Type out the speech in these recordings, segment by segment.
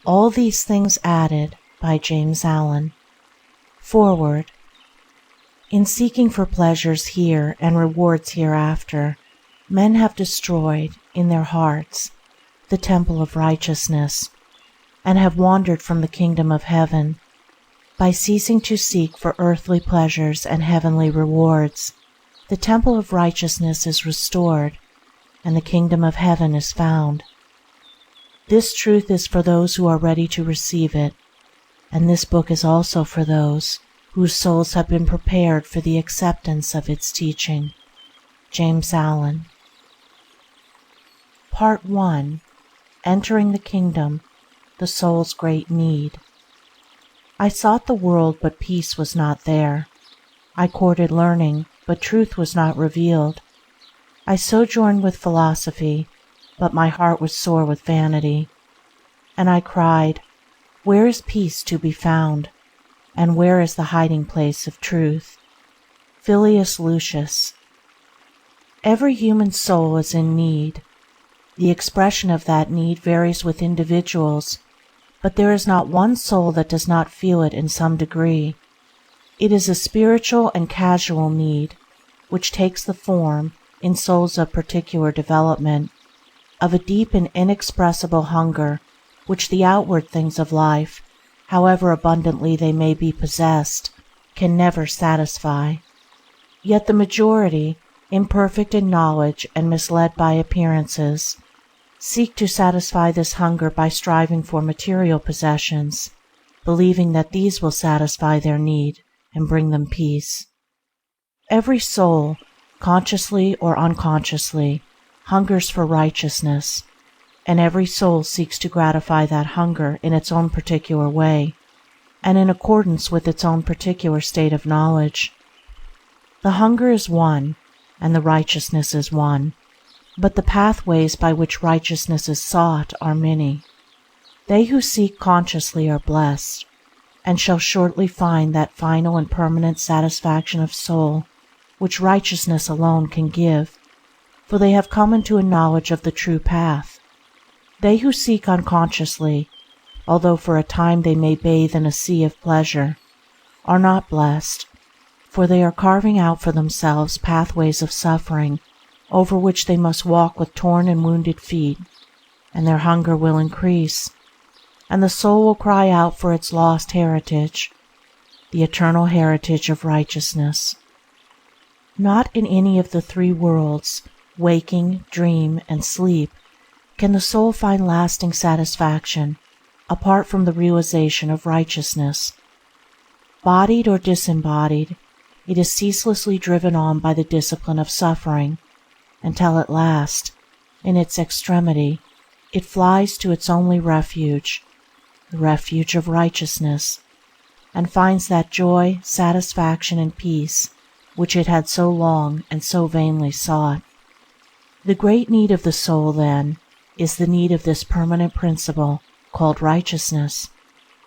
All these things added by James Allen. Foreword. In seeking for pleasures here and rewards hereafter, men have destroyed, in their hearts, the temple of righteousness, and have wandered from the kingdom of heaven. By ceasing to seek for earthly pleasures and heavenly rewards, the temple of righteousness is restored, and the kingdom of heaven is found. This truth is for those who are ready to receive it, and this book is also for those whose souls have been prepared for the acceptance of its teaching. James Allen. Part 1. Entering the Kingdom, the Soul's Great Need. I sought the world, but peace was not there. I courted learning, but truth was not revealed. I sojourned with philosophy, but my heart was sore with vanity. And I cried, where is peace to be found? And where is the hiding place of truth? Filius Lucius. Every human soul is in need. The expression of that need varies with individuals, but there is not one soul that does not feel it in some degree. It is a spiritual and casual need, which takes the form, in souls of particular development, of a deep and inexpressible hunger which the outward things of life, however abundantly they may be possessed, can never satisfy. Yet the majority, imperfect in knowledge and misled by appearances, seek to satisfy this hunger by striving for material possessions, believing that these will satisfy their need and bring them peace. Every soul, consciously or unconsciously, hungers for righteousness, and every soul seeks to gratify that hunger in its own particular way, and in accordance with its own particular state of knowledge. The hunger is one, and the righteousness is one, but the pathways by which righteousness is sought are many. They who seek consciously are blessed, and shall shortly find that final and permanent satisfaction of soul which righteousness alone can give, for they have come into a knowledge of the true path. They who seek unconsciously, although for a time they may bathe in a sea of pleasure, are not blessed, for they are carving out for themselves pathways of suffering over which they must walk with torn and wounded feet, and their hunger will increase, and the soul will cry out for its lost heritage, the eternal heritage of righteousness. Not in any of the three worlds, waking, dream, and sleep, can the soul find lasting satisfaction apart from the realization of righteousness. Bodied or disembodied, it is ceaselessly driven on by the discipline of suffering, until at last, in its extremity, it flies to its only refuge, the refuge of righteousness, and finds that joy, satisfaction, and peace which it had so long and so vainly sought. The great need of the soul, then, is the need of this permanent principle called righteousness,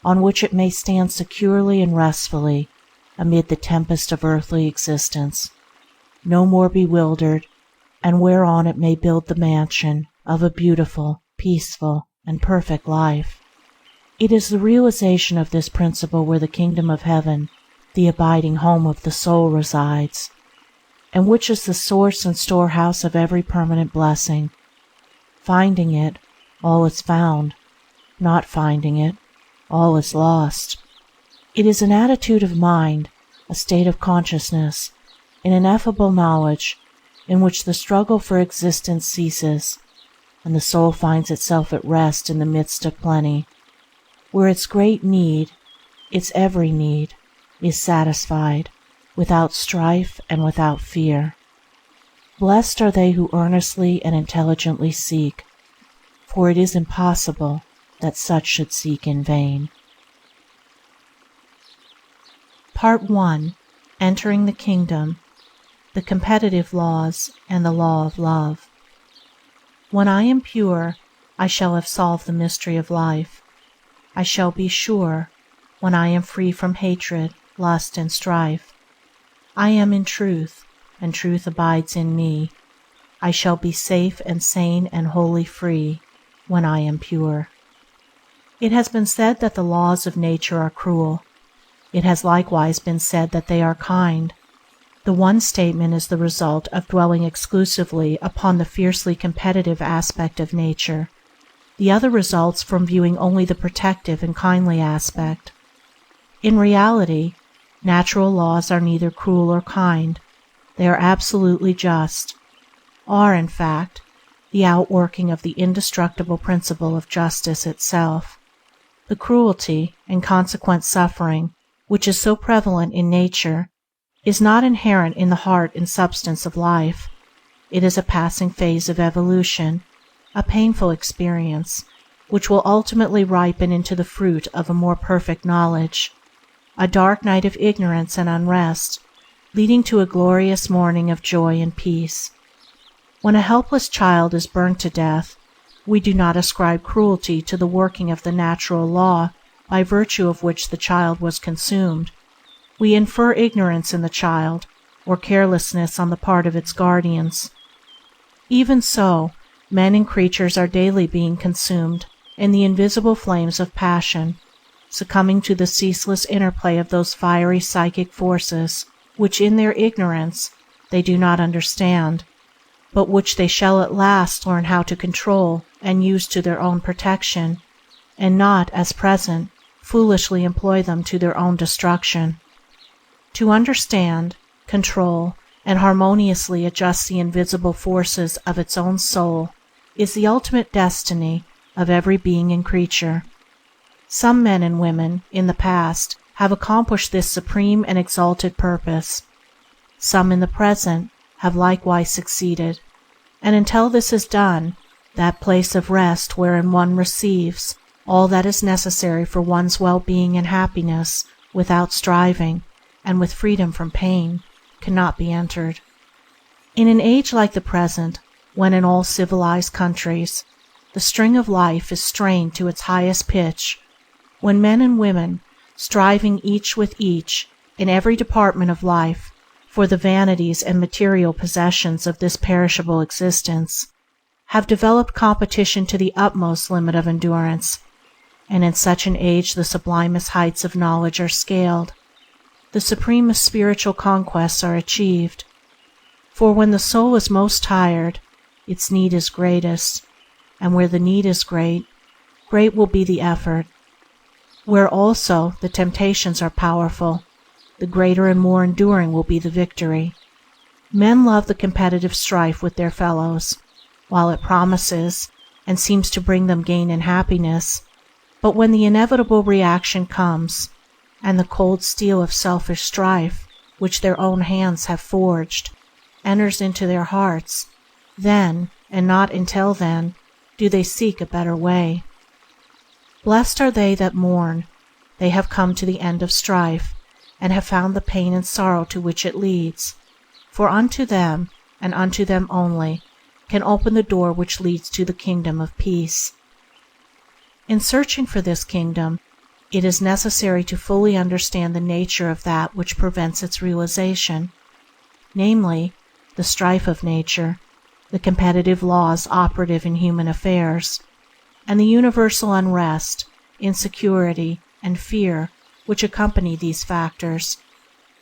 on which it may stand securely and restfully amid the tempest of earthly existence, no more bewildered, and whereon it may build the mansion of a beautiful, peaceful, and perfect life. It is the realization of this principle where the kingdom of heaven, the abiding home of the soul, resides, and which is the source and storehouse of every permanent blessing. Finding it, all is found; not finding it, all is lost. It is an attitude of mind, a state of consciousness, an ineffable knowledge, in which the struggle for existence ceases, and the soul finds itself at rest in the midst of plenty, where its great need, its every need, is satisfied, without strife and without fear. Blessed are they who earnestly and intelligently seek, for it is impossible that such should seek in vain. Part 1. Entering the Kingdom, the Competitive Laws and the Law of Love. When I am pure, I shall have solved the mystery of life. I shall be sure, when I am free from hatred, lust, and strife. I am in truth, and truth abides in me. I shall be safe and sane and wholly free when I am pure. It has been said that the laws of nature are cruel. It has likewise been said that they are kind. The one statement is the result of dwelling exclusively upon the fiercely competitive aspect of nature. The other results from viewing only the protective and kindly aspect. In reality, natural laws are neither cruel or kind. They are absolutely just, are, in fact, the outworking of the indestructible principle of justice itself. The cruelty and consequent suffering which is so prevalent in nature is not inherent in the heart and substance of life. It is a passing phase of evolution, a painful experience, which will ultimately ripen into the fruit of a more perfect knowledge, a dark night of ignorance and unrest, leading to a glorious morning of joy and peace. When a helpless child is burned to death, we do not ascribe cruelty to the working of the natural law by virtue of which the child was consumed. We infer ignorance in the child, or carelessness on the part of its guardians. Even so, men and creatures are daily being consumed in the invisible flames of passion, succumbing to the ceaseless interplay of those fiery psychic forces which in their ignorance they do not understand, but which they shall at last learn how to control and use to their own protection, and not, as present, foolishly employ them to their own destruction. To understand, control, and harmoniously adjust the invisible forces of its own soul is the ultimate destiny of every being and creature. Some men and women, in the past, have accomplished this supreme and exalted purpose. Some in the present have likewise succeeded, and until this is done, that place of rest wherein one receives all that is necessary for one's well-being and happiness without striving and with freedom from pain cannot be entered. In an age like the present, when in all civilized countries the string of life is strained to its highest pitch, when men and women, striving each with each in every department of life for the vanities and material possessions of this perishable existence, have developed competition to the utmost limit of endurance, and in such an age the sublimest heights of knowledge are scaled, the supremest spiritual conquests are achieved. For when the soul is most tired, its need is greatest, and where the need is great, great will be the effort. Where also the temptations are powerful, the greater and more enduring will be the victory. Men love the competitive strife with their fellows, while it promises and seems to bring them gain and happiness, but when the inevitable reaction comes, and the cold steel of selfish strife, which their own hands have forged, enters into their hearts, then, and not until then, do they seek a better way. Blessed are they that mourn. They have come to the end of strife, and have found the pain and sorrow to which it leads, for unto them, and unto them only, can open the door which leads to the kingdom of peace. In searching for this kingdom, it is necessary to fully understand the nature of that which prevents its realization, namely, the strife of nature, the competitive laws operative in human affairs, and the universal unrest, insecurity, and fear which accompany these factors.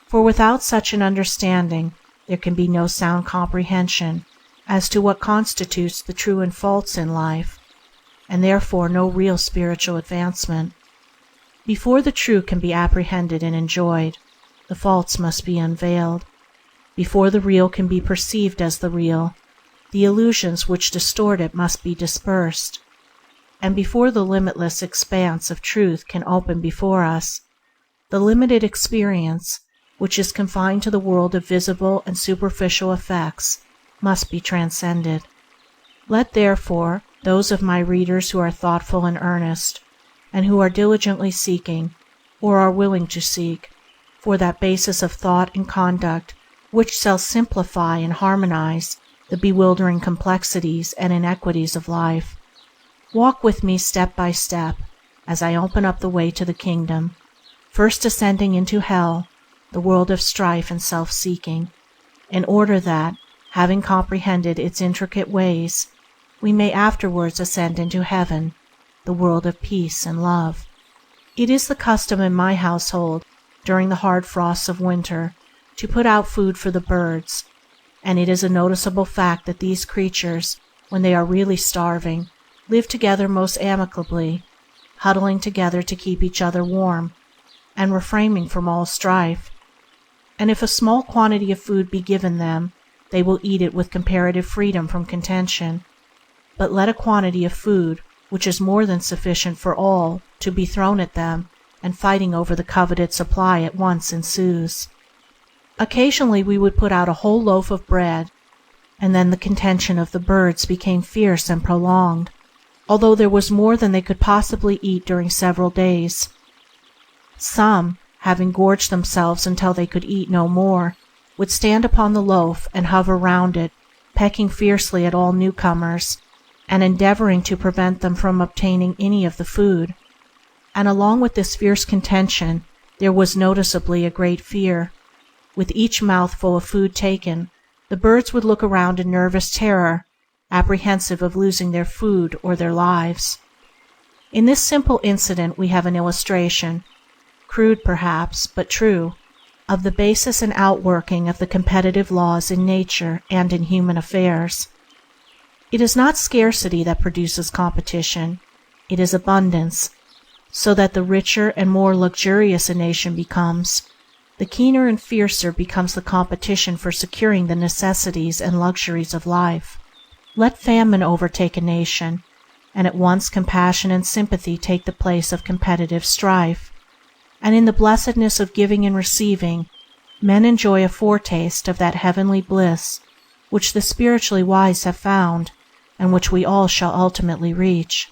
For without such an understanding there can be no sound comprehension as to what constitutes the true and false in life, and therefore no real spiritual advancement. Before the true can be apprehended and enjoyed, the false must be unveiled. Before the real can be perceived as the real, the illusions which distort it must be dispersed. And before the limitless expanse of truth can open before us, the limited experience, which is confined to the world of visible and superficial effects, must be transcended. Let therefore those of my readers who are thoughtful and earnest, and who are diligently seeking, or are willing to seek, for that basis of thought and conduct which shall simplify and harmonize the bewildering complexities and inequities of life, walk with me step by step as I open up the way to the kingdom, first descending into hell, the world of strife and self-seeking, in order that, having comprehended its intricate ways, we may afterwards ascend into heaven, the world of peace and love. It is the custom in my household, during the hard frosts of winter, to put out food for the birds, and it is a noticeable fact that these creatures, when they are really starving, live together most amicably, huddling together to keep each other warm, and refraining from all strife. And if a small quantity of food be given them, they will eat it with comparative freedom from contention. But let a quantity of food, which is more than sufficient for all, to be thrown at them, and fighting over the coveted supply at once ensues. Occasionally we would put out a whole loaf of bread, and then the contention of the birds became fierce and prolonged, although there was more than they could possibly eat during several days. Some, having gorged themselves until they could eat no more, would stand upon the loaf and hover round it, pecking fiercely at all newcomers, and endeavoring to prevent them from obtaining any of the food. And along with this fierce contention there was noticeably a great fear. With each mouthful of food taken, the birds would look around in nervous terror, apprehensive of losing their food or their lives. In this simple incident we have an illustration, crude perhaps, but true, of the basis and outworking of the competitive laws in nature and in human affairs. It is not scarcity that produces competition, it is abundance, so that the richer and more luxurious a nation becomes, the keener and fiercer becomes the competition for securing the necessities and luxuries of life. Let famine overtake a nation, and at once compassion and sympathy take the place of competitive strife, and in the blessedness of giving and receiving, men enjoy a foretaste of that heavenly bliss which the spiritually wise have found, and which we all shall ultimately reach.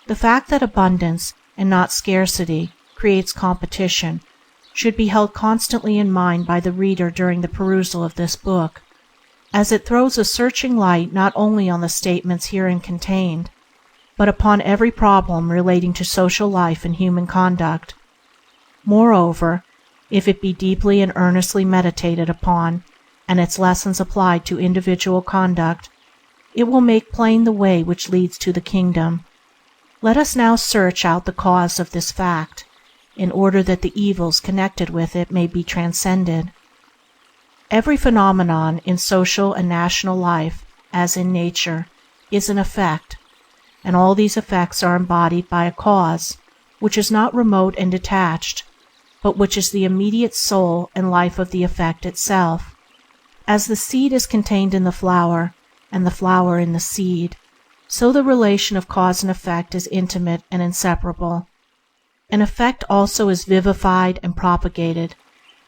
The fact that abundance, and not scarcity, creates competition should be held constantly in mind by the reader during the perusal of this book, as it throws a searching light not only on the statements herein contained, but upon every problem relating to social life and human conduct. Moreover, if it be deeply and earnestly meditated upon, and its lessons applied to individual conduct, it will make plain the way which leads to the kingdom. Let us now search out the cause of this fact, in order that the evils connected with it may be transcended. Every phenomenon in social and national life, as in nature, is an effect, and all these effects are embodied by a cause, which is not remote and detached, but which is the immediate soul and life of the effect itself. As the seed is contained in the flower, and the flower in the seed, so the relation of cause and effect is intimate and inseparable. An effect also is vivified and propagated,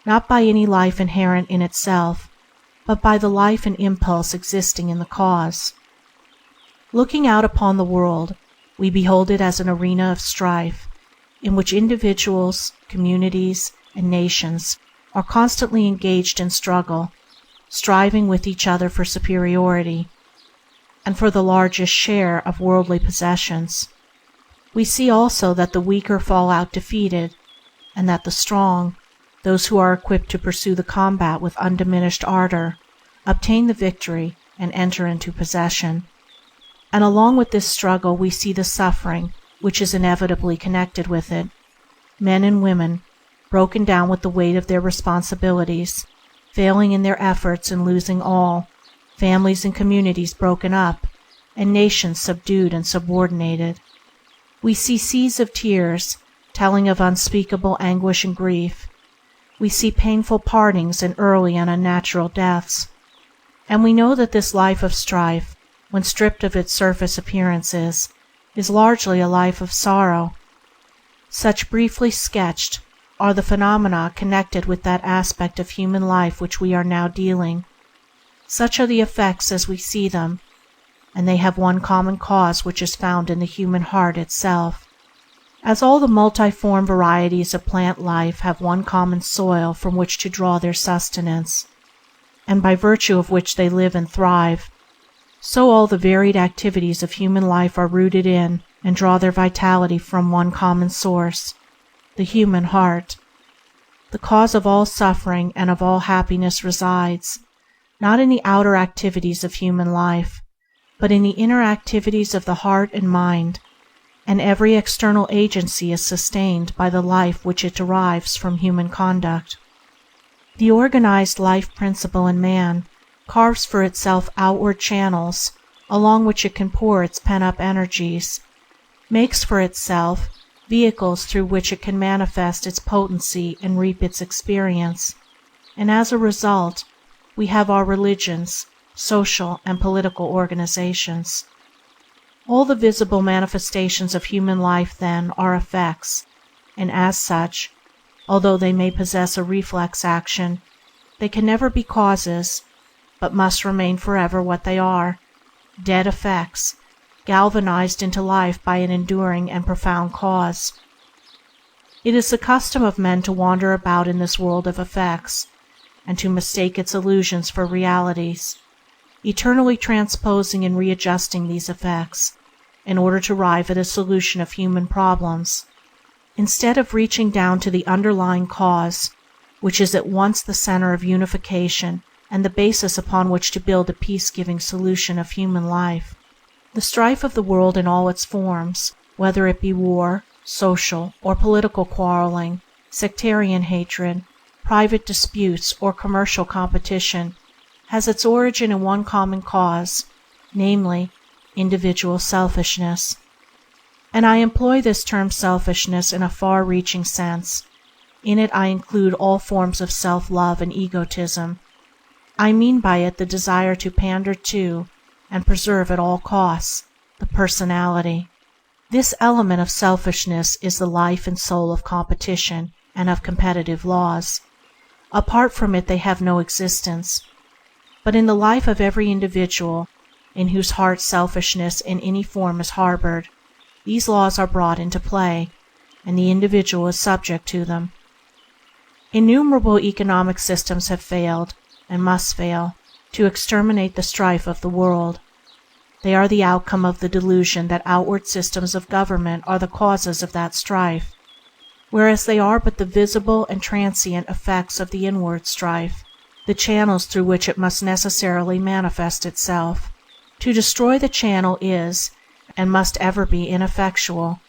not by any life inherent in itself, but by the life and impulse existing in the cause. Looking out upon the world, we behold it as an arena of strife, in which individuals, communities, and nations are constantly engaged in struggle, striving with each other for superiority, and for the largest share of worldly possessions. We see also that the weaker fall out defeated, and that the strong, those who are equipped to pursue the combat with undiminished ardor, obtain the victory and enter into possession. And along with this struggle we see the suffering which is inevitably connected with it. Men and women, broken down with the weight of their responsibilities, failing in their efforts and losing all, families and communities broken up, and nations subdued and subordinated. We see seas of tears, telling of unspeakable anguish and grief. We see painful partings and early and unnatural deaths. And we know that this life of strife, when stripped of its surface appearances, is largely a life of sorrow. Such, briefly sketched, are the phenomena connected with that aspect of human life which we are now dealing. Such are the effects as we see them, and they have one common cause which is found in the human heart itself. As all the multiform varieties of plant life have one common soil from which to draw their sustenance, and by virtue of which they live and thrive, so all the varied activities of human life are rooted in and draw their vitality from one common source, the human heart. The cause of all suffering and of all happiness resides, not in the outer activities of human life, but in the inner activities of the heart and mind, and every external agency is sustained by the life which it derives from human conduct. The organized life principle in man carves for itself outward channels along which it can pour its pent-up energies, makes for itself vehicles through which it can manifest its potency and reap its experience, and as a result we have our religions, social and political organizations. All the visible manifestations of human life, then, are effects, and as such, although they may possess a reflex action, they can never be causes, but must remain forever what they are: dead effects, galvanized into life by an enduring and profound cause. It is the custom of men to wander about in this world of effects, and to mistake its illusions for realities, eternally transposing and readjusting these effects in order to arrive at a solution of human problems, instead of reaching down to the underlying cause, which is at once the center of unification and the basis upon which to build a peace-giving solution of human life. The strife of the world in all its forms, whether it be war, social or political quarreling, sectarian hatred, private disputes, or commercial competition, has its origin in one common cause, namely, individual selfishness. And I employ this term selfishness in a far-reaching sense. In it I include all forms of self-love and egotism. I mean by it the desire to pander to and preserve at all costs the personality. This element of selfishness is the life and soul of competition and of competitive laws. Apart from it they have no existence. But in the life of every individual in whose heart selfishness in any form is harbored, these laws are brought into play, and the individual is subject to them. Innumerable economic systems have failed, and must fail, to exterminate the strife of the world. They are the outcome of the delusion that outward systems of government are the causes of that strife, whereas they are but the visible and transient effects of the inward strife, the channels through which it must necessarily manifest itself. To destroy the channel is, and must ever be, ineffectual,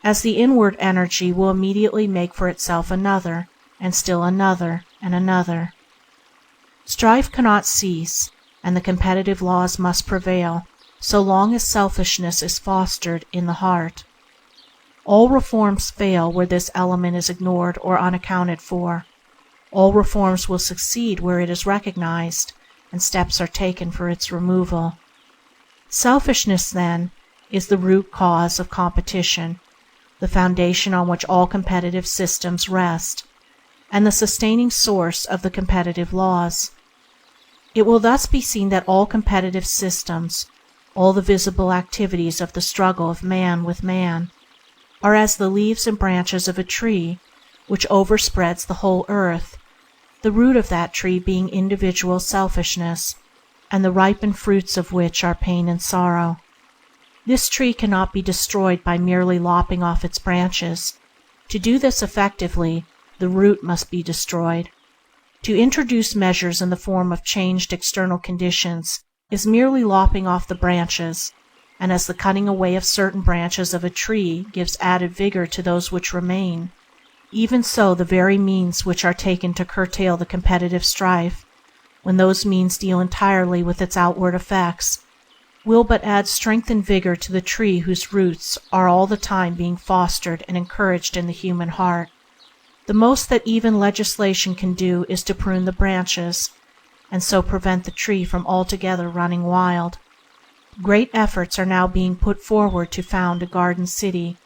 as the inward energy will immediately make for itself another, and still another, and another. Strife cannot cease, and the competitive laws must prevail so long as selfishness is fostered in the heart. All reforms fail where this element is ignored or unaccounted for. All reforms will succeed where it is recognized, and steps are taken for its removal. Selfishness, then, is the root cause of competition, the foundation on which all competitive systems rest, and the sustaining source of the competitive laws. It will thus be seen that all competitive systems, all the visible activities of the struggle of man with man, are as the leaves and branches of a tree which overspreads the whole earth, the root of that tree being individual selfishness, and the ripened fruits of which are pain and sorrow. This tree cannot be destroyed by merely lopping off its branches. To do this effectively, the root must be destroyed. To introduce measures in the form of changed external conditions is merely lopping off the branches, and as the cutting away of certain branches of a tree gives added vigor to those which remain, even so the very means which are taken to curtail the competitive strife, when those means deal entirely with its outward effects, will but add strength and vigor to the tree whose roots are all the time being fostered and encouraged in the human heart. The most that even legislation can do is to prune the branches, and so prevent the tree from altogether running wild. Great efforts are now being put forward to found a garden city,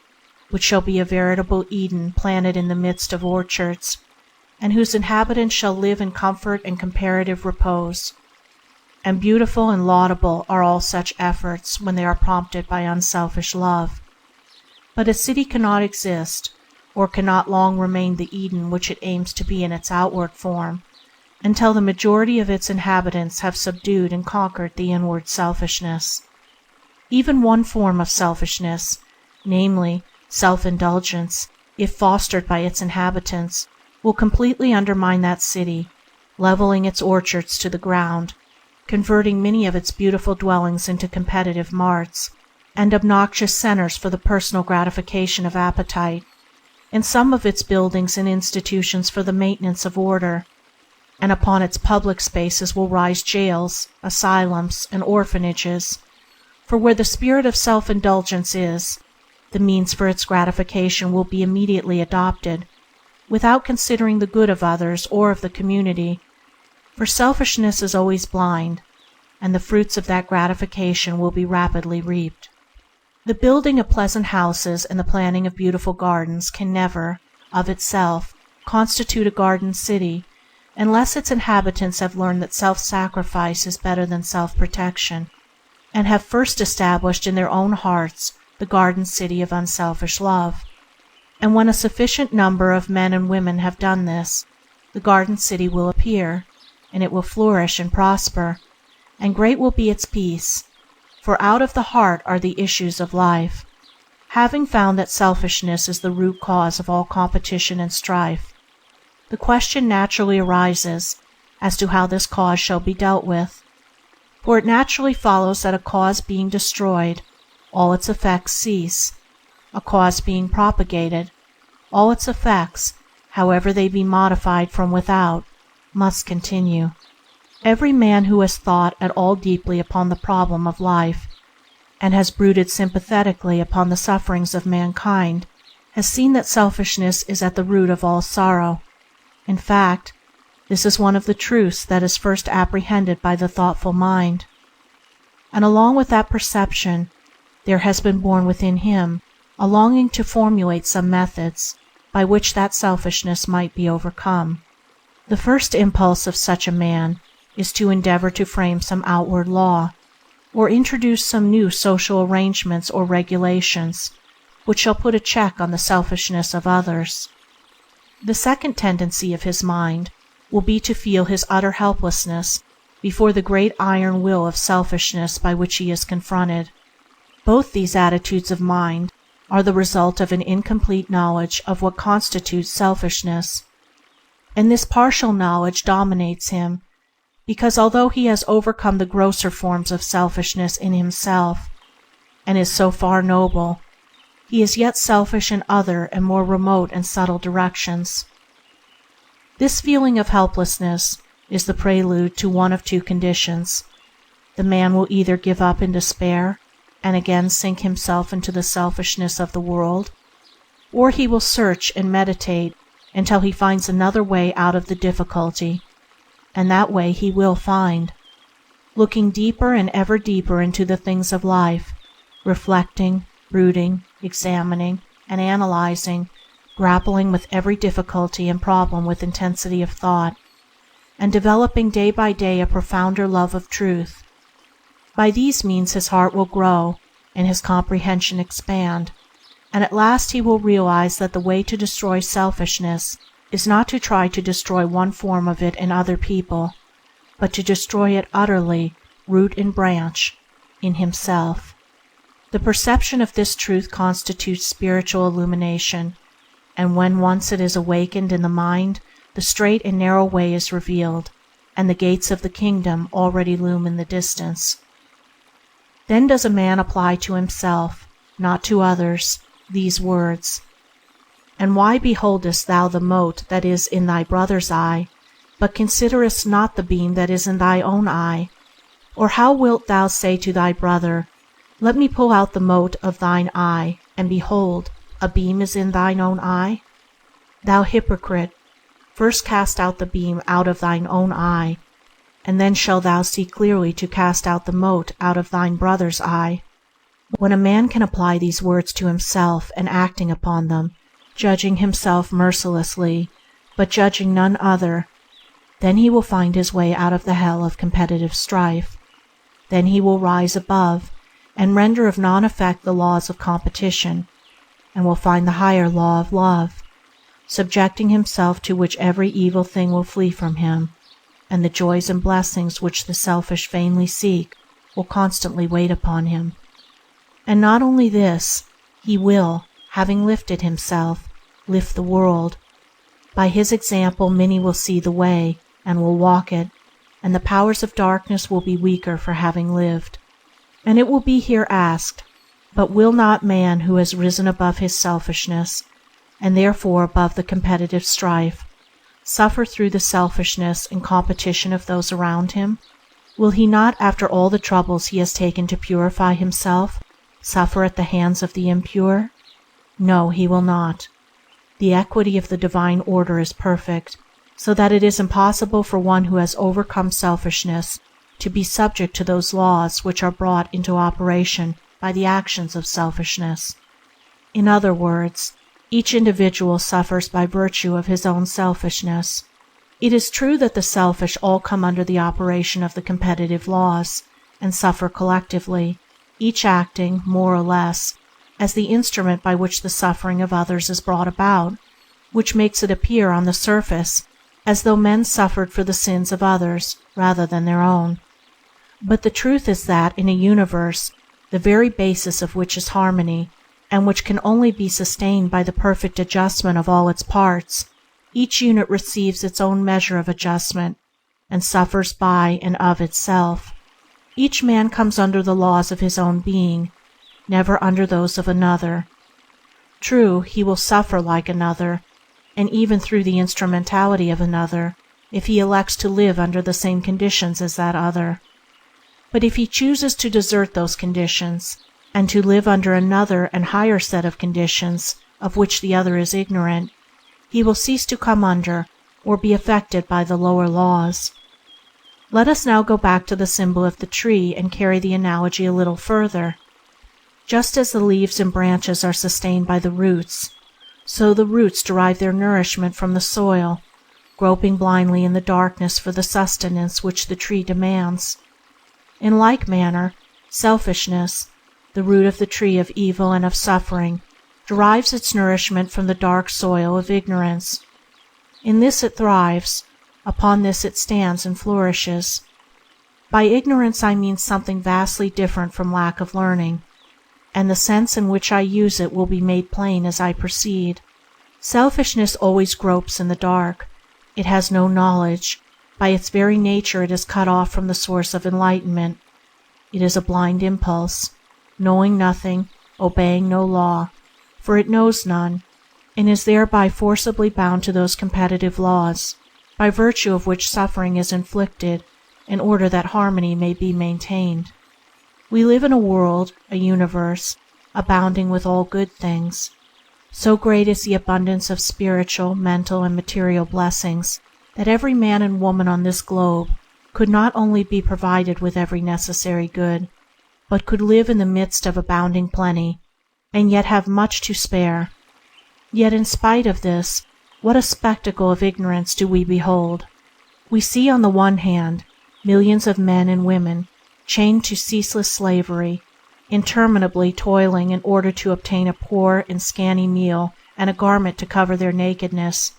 which shall be a veritable Eden planted in the midst of orchards, and whose inhabitants shall live in comfort and comparative repose. And beautiful and laudable are all such efforts when they are prompted by unselfish love. But a city cannot exist, or cannot long remain the Eden which it aims to be in its outward form, until the majority of its inhabitants have subdued and conquered the inward selfishness. Even one form of selfishness, namely, self-indulgence, if fostered by its inhabitants, will completely undermine that city, leveling its orchards to the ground, converting many of its beautiful dwellings into competitive marts, and obnoxious centers for the personal gratification of appetite, in some of its buildings and institutions for the maintenance of order, and upon its public spaces will rise jails, asylums, and orphanages, for where the spirit of self-indulgence is, the means for its gratification will be immediately adopted, without considering the good of others or of the community, for selfishness is always blind, and the fruits of that gratification will be rapidly reaped. The building of pleasant houses and the planting of beautiful gardens can never, of itself, constitute a garden city unless its inhabitants have learned that self-sacrifice is better than self-protection, and have first established in their own hearts the garden city of unselfish love. And when a sufficient number of men and women have done this, the garden city will appear, and it will flourish and prosper, and great will be its peace, for out of the heart are the issues of life. Having found that selfishness is the root cause of all competition and strife, the question naturally arises as to how this cause shall be dealt with, for it naturally follows that a cause being destroyed, all its effects cease; a cause being propagated, all its effects, however they be modified from without, must continue. Every man who has thought at all deeply upon the problem of life, and has brooded sympathetically upon the sufferings of mankind, has seen that selfishness is at the root of all sorrow. In fact, this is one of the truths that is first apprehended by the thoughtful mind. And along with that perception, there has been born within him a longing to formulate some methods by which that selfishness might be overcome. The first impulse of such a man is to endeavor to frame some outward law, or introduce some new social arrangements or regulations which shall put a check on the selfishness of others. The second tendency of his mind will be to feel his utter helplessness before the great iron will of selfishness by which he is confronted. Both these attitudes of mind are the result of an incomplete knowledge of what constitutes selfishness, and this partial knowledge dominates him, because although he has overcome the grosser forms of selfishness in himself, and is so far noble, he is yet selfish in other and more remote and subtle directions. This feeling of helplessness is the prelude to one of two conditions. The man will either give up in despair and again sink himself into the selfishness of the world, or he will search and meditate until he finds another way out of the difficulty, and that way he will find. Looking deeper and ever deeper into the things of life, reflecting, brooding, examining, and analyzing, grappling with every difficulty and problem with intensity of thought, and developing day by day a profounder love of truth. By these means his heart will grow and his comprehension expand, and at last he will realize that the way to destroy selfishness is not to try to destroy one form of it in other people, but to destroy it utterly, root and branch, in himself. The perception of this truth constitutes spiritual illumination, and when once it is awakened in the mind, the straight and narrow way is revealed, and the gates of the kingdom already loom in the distance. Then does a man apply to himself, not to others, these words: "And why beholdest thou the mote that is in thy brother's eye, but considerest not the beam that is in thy own eye? Or how wilt thou say to thy brother, Let me pull out the mote of thine eye, and behold, a beam is in thine own eye? Thou hypocrite, first cast out the beam out of thine own eye, and then shalt thou see clearly to cast out the mote out of thine brother's eye." When a man can apply these words to himself and acting upon them, judging himself mercilessly, but judging none other, then he will find his way out of the hell of competitive strife. Then he will rise above and render of non-effect the laws of competition, and will find the higher law of love, subjecting himself to which every evil thing will flee from him, and the joys and blessings which the selfish vainly seek will constantly wait upon him. And not only this, he will, having lifted himself, lift the world. By his example many will see the way, and will walk it, and the powers of darkness will be weaker for having lived. And it will be here asked, But will not man who has risen above his selfishness, and therefore above the competitive strife, suffer through the selfishness and competition of those around him? Will he not, after all the troubles he has taken to purify himself, suffer at the hands of the impure? No, he will not. The equity of the divine order is perfect, so that it is impossible for one who has overcome selfishness to be subject to those laws which are brought into operation by the actions of selfishness. In other words, each individual suffers by virtue of his own selfishness. It is true that the selfish all come under the operation of the competitive laws, and suffer collectively, each acting, more or less, as the instrument by which the suffering of others is brought about, which makes it appear on the surface as though men suffered for the sins of others rather than their own. But the truth is that in a universe, the very basis of which is harmony, and which can only be sustained by the perfect adjustment of all its parts, each unit receives its own measure of adjustment, and suffers by and of itself. Each man comes under the laws of his own being, never under those of another. True, he will suffer like another, and even through the instrumentality of another, if he elects to live under the same conditions as that other. But if he chooses to desert those conditions, and to live under another and higher set of conditions of which the other is ignorant, he will cease to come under or be affected by the lower laws. Let us now go back to the symbol of the tree and carry the analogy a little further. Just as the leaves and branches are sustained by the roots, so the roots derive their nourishment from the soil, groping blindly in the darkness for the sustenance which the tree demands. In like manner, selfishness, the root of the tree of evil and of suffering, derives its nourishment from the dark soil of ignorance. In this it thrives, upon this it stands and flourishes. By ignorance I mean something vastly different from lack of learning, and the sense in which I use it will be made plain as I proceed. Selfishness always gropes in the dark. It has no knowledge. By its very nature it is cut off from the source of enlightenment. It is a blind impulse, knowing nothing, obeying no law, for it knows none, and is thereby forcibly bound to those competitive laws, by virtue of which suffering is inflicted in order that harmony may be maintained. We live in a world, a universe, abounding with all good things. So great is the abundance of spiritual, mental, and material blessings that every man and woman on this globe could not only be provided with every necessary good, but could live in the midst of abounding plenty, and yet have much to spare. Yet in spite of this, what a spectacle of ignorance do we behold! We see on the one hand millions of men and women chained to ceaseless slavery, interminably toiling in order to obtain a poor and scanty meal and a garment to cover their nakedness,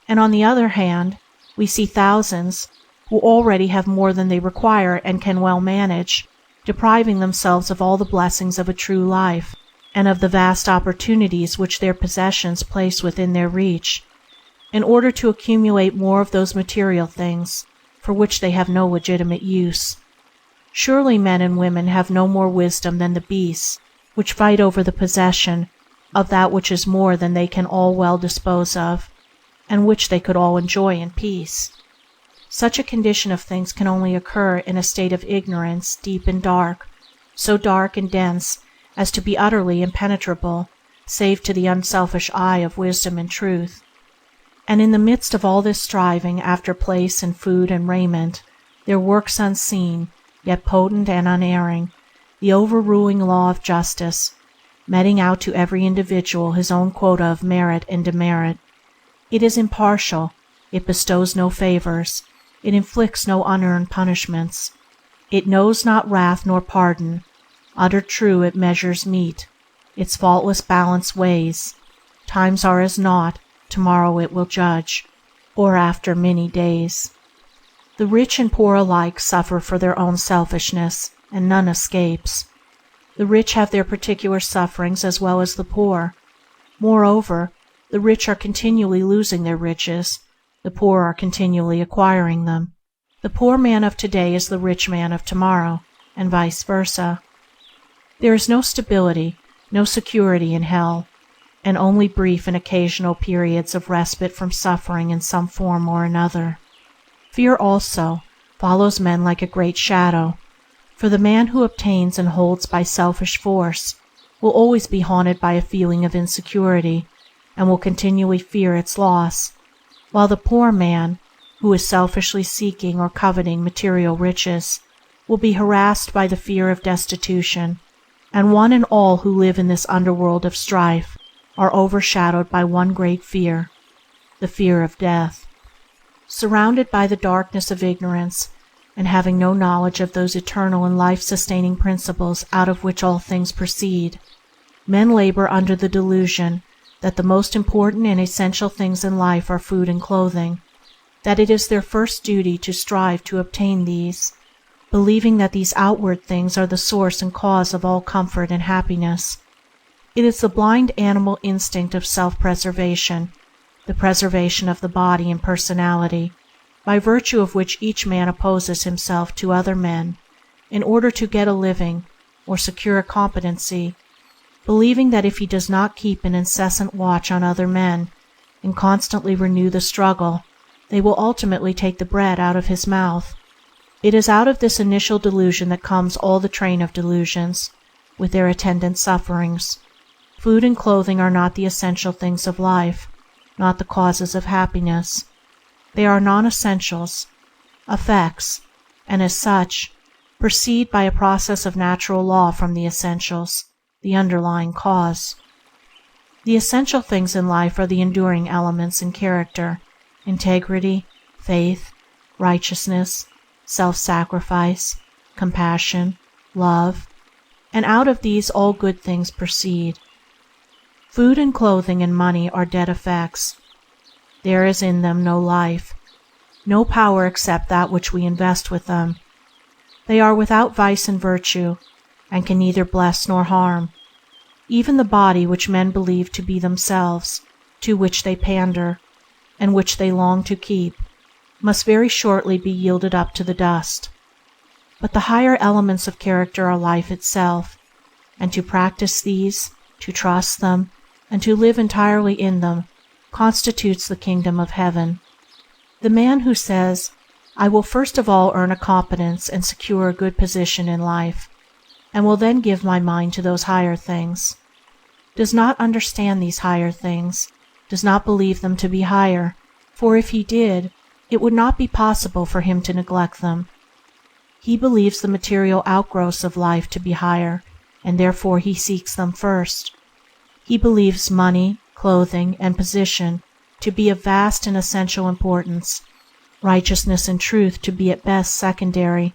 and on the other hand we see thousands who already have more than they require and can well manage, depriving themselves of all the blessings of a true life, and of the vast opportunities which their possessions place within their reach, in order to accumulate more of those material things for which they have no legitimate use. Surely men and women have no more wisdom than the beasts, which fight over the possession of that which is more than they can all well dispose of, and which they could all enjoy in peace. Such a condition of things can only occur in a state of ignorance deep and dark, so dark and dense as to be utterly impenetrable, save to the unselfish eye of wisdom and truth. And in the midst of all this striving after place and food and raiment, there works unseen, yet potent and unerring, the overruling law of justice, meting out to every individual his own quota of merit and demerit. It is impartial, it bestows no favors, it inflicts no unearned punishments. It knows not wrath nor pardon. Utter true it measures meet, its faultless balance weighs. Times are as naught, tomorrow it will judge, or after many days. The rich and poor alike suffer for their own selfishness, and none escapes. The rich have their particular sufferings as well as the poor. Moreover, the rich are continually losing their riches, the poor are continually acquiring them. The poor man of today is the rich man of tomorrow, and vice versa. There is no stability, no security in hell, and only brief and occasional periods of respite from suffering in some form or another. Fear also follows men like a great shadow, for the man who obtains and holds by selfish force will always be haunted by a feeling of insecurity, and will continually fear its loss, while the poor man, who is selfishly seeking or coveting material riches, will be harassed by the fear of destitution, and one and all who live in this underworld of strife are overshadowed by one great fear, the fear of death. Surrounded by the darkness of ignorance, and having no knowledge of those eternal and life-sustaining principles out of which all things proceed, men labor under the delusion that the most important and essential things in life are food and clothing, that it is their first duty to strive to obtain these, believing that these outward things are the source and cause of all comfort and happiness. It is the blind animal instinct of self-preservation, the preservation of the body and personality, by virtue of which each man opposes himself to other men in order to get a living or secure a competency, believing that if he does not keep an incessant watch on other men and constantly renew the struggle, they will ultimately take the bread out of his mouth. It is out of this initial delusion that comes all the train of delusions, with their attendant sufferings. Food and clothing are not the essential things of life, not the causes of happiness. They are non-essentials, effects, and as such, proceed by a process of natural law from the essentials, the underlying cause. The essential things in life are the enduring elements in character, integrity, faith, righteousness, self-sacrifice, compassion, love, and out of these all good things proceed. Food and clothing and money are dead effects. There is in them no life, no power except that which we invest with them. They are without vice and virtue, and can neither bless nor harm. Even the body which men believe to be themselves, to which they pander, and which they long to keep, must very shortly be yielded up to the dust. But the higher elements of character are life itself, and to practice these, to trust them, and to live entirely in them, constitutes the kingdom of heaven. The man who says, "I will first of all earn a competence and secure a good position in life, and will then give my mind to those higher things," does not understand these higher things, does not believe them to be higher, for if he did, it would not be possible for him to neglect them. He believes the material outgrowths of life to be higher, and therefore he seeks them first. He believes money, clothing, and position to be of vast and essential importance, righteousness and truth to be at best secondary,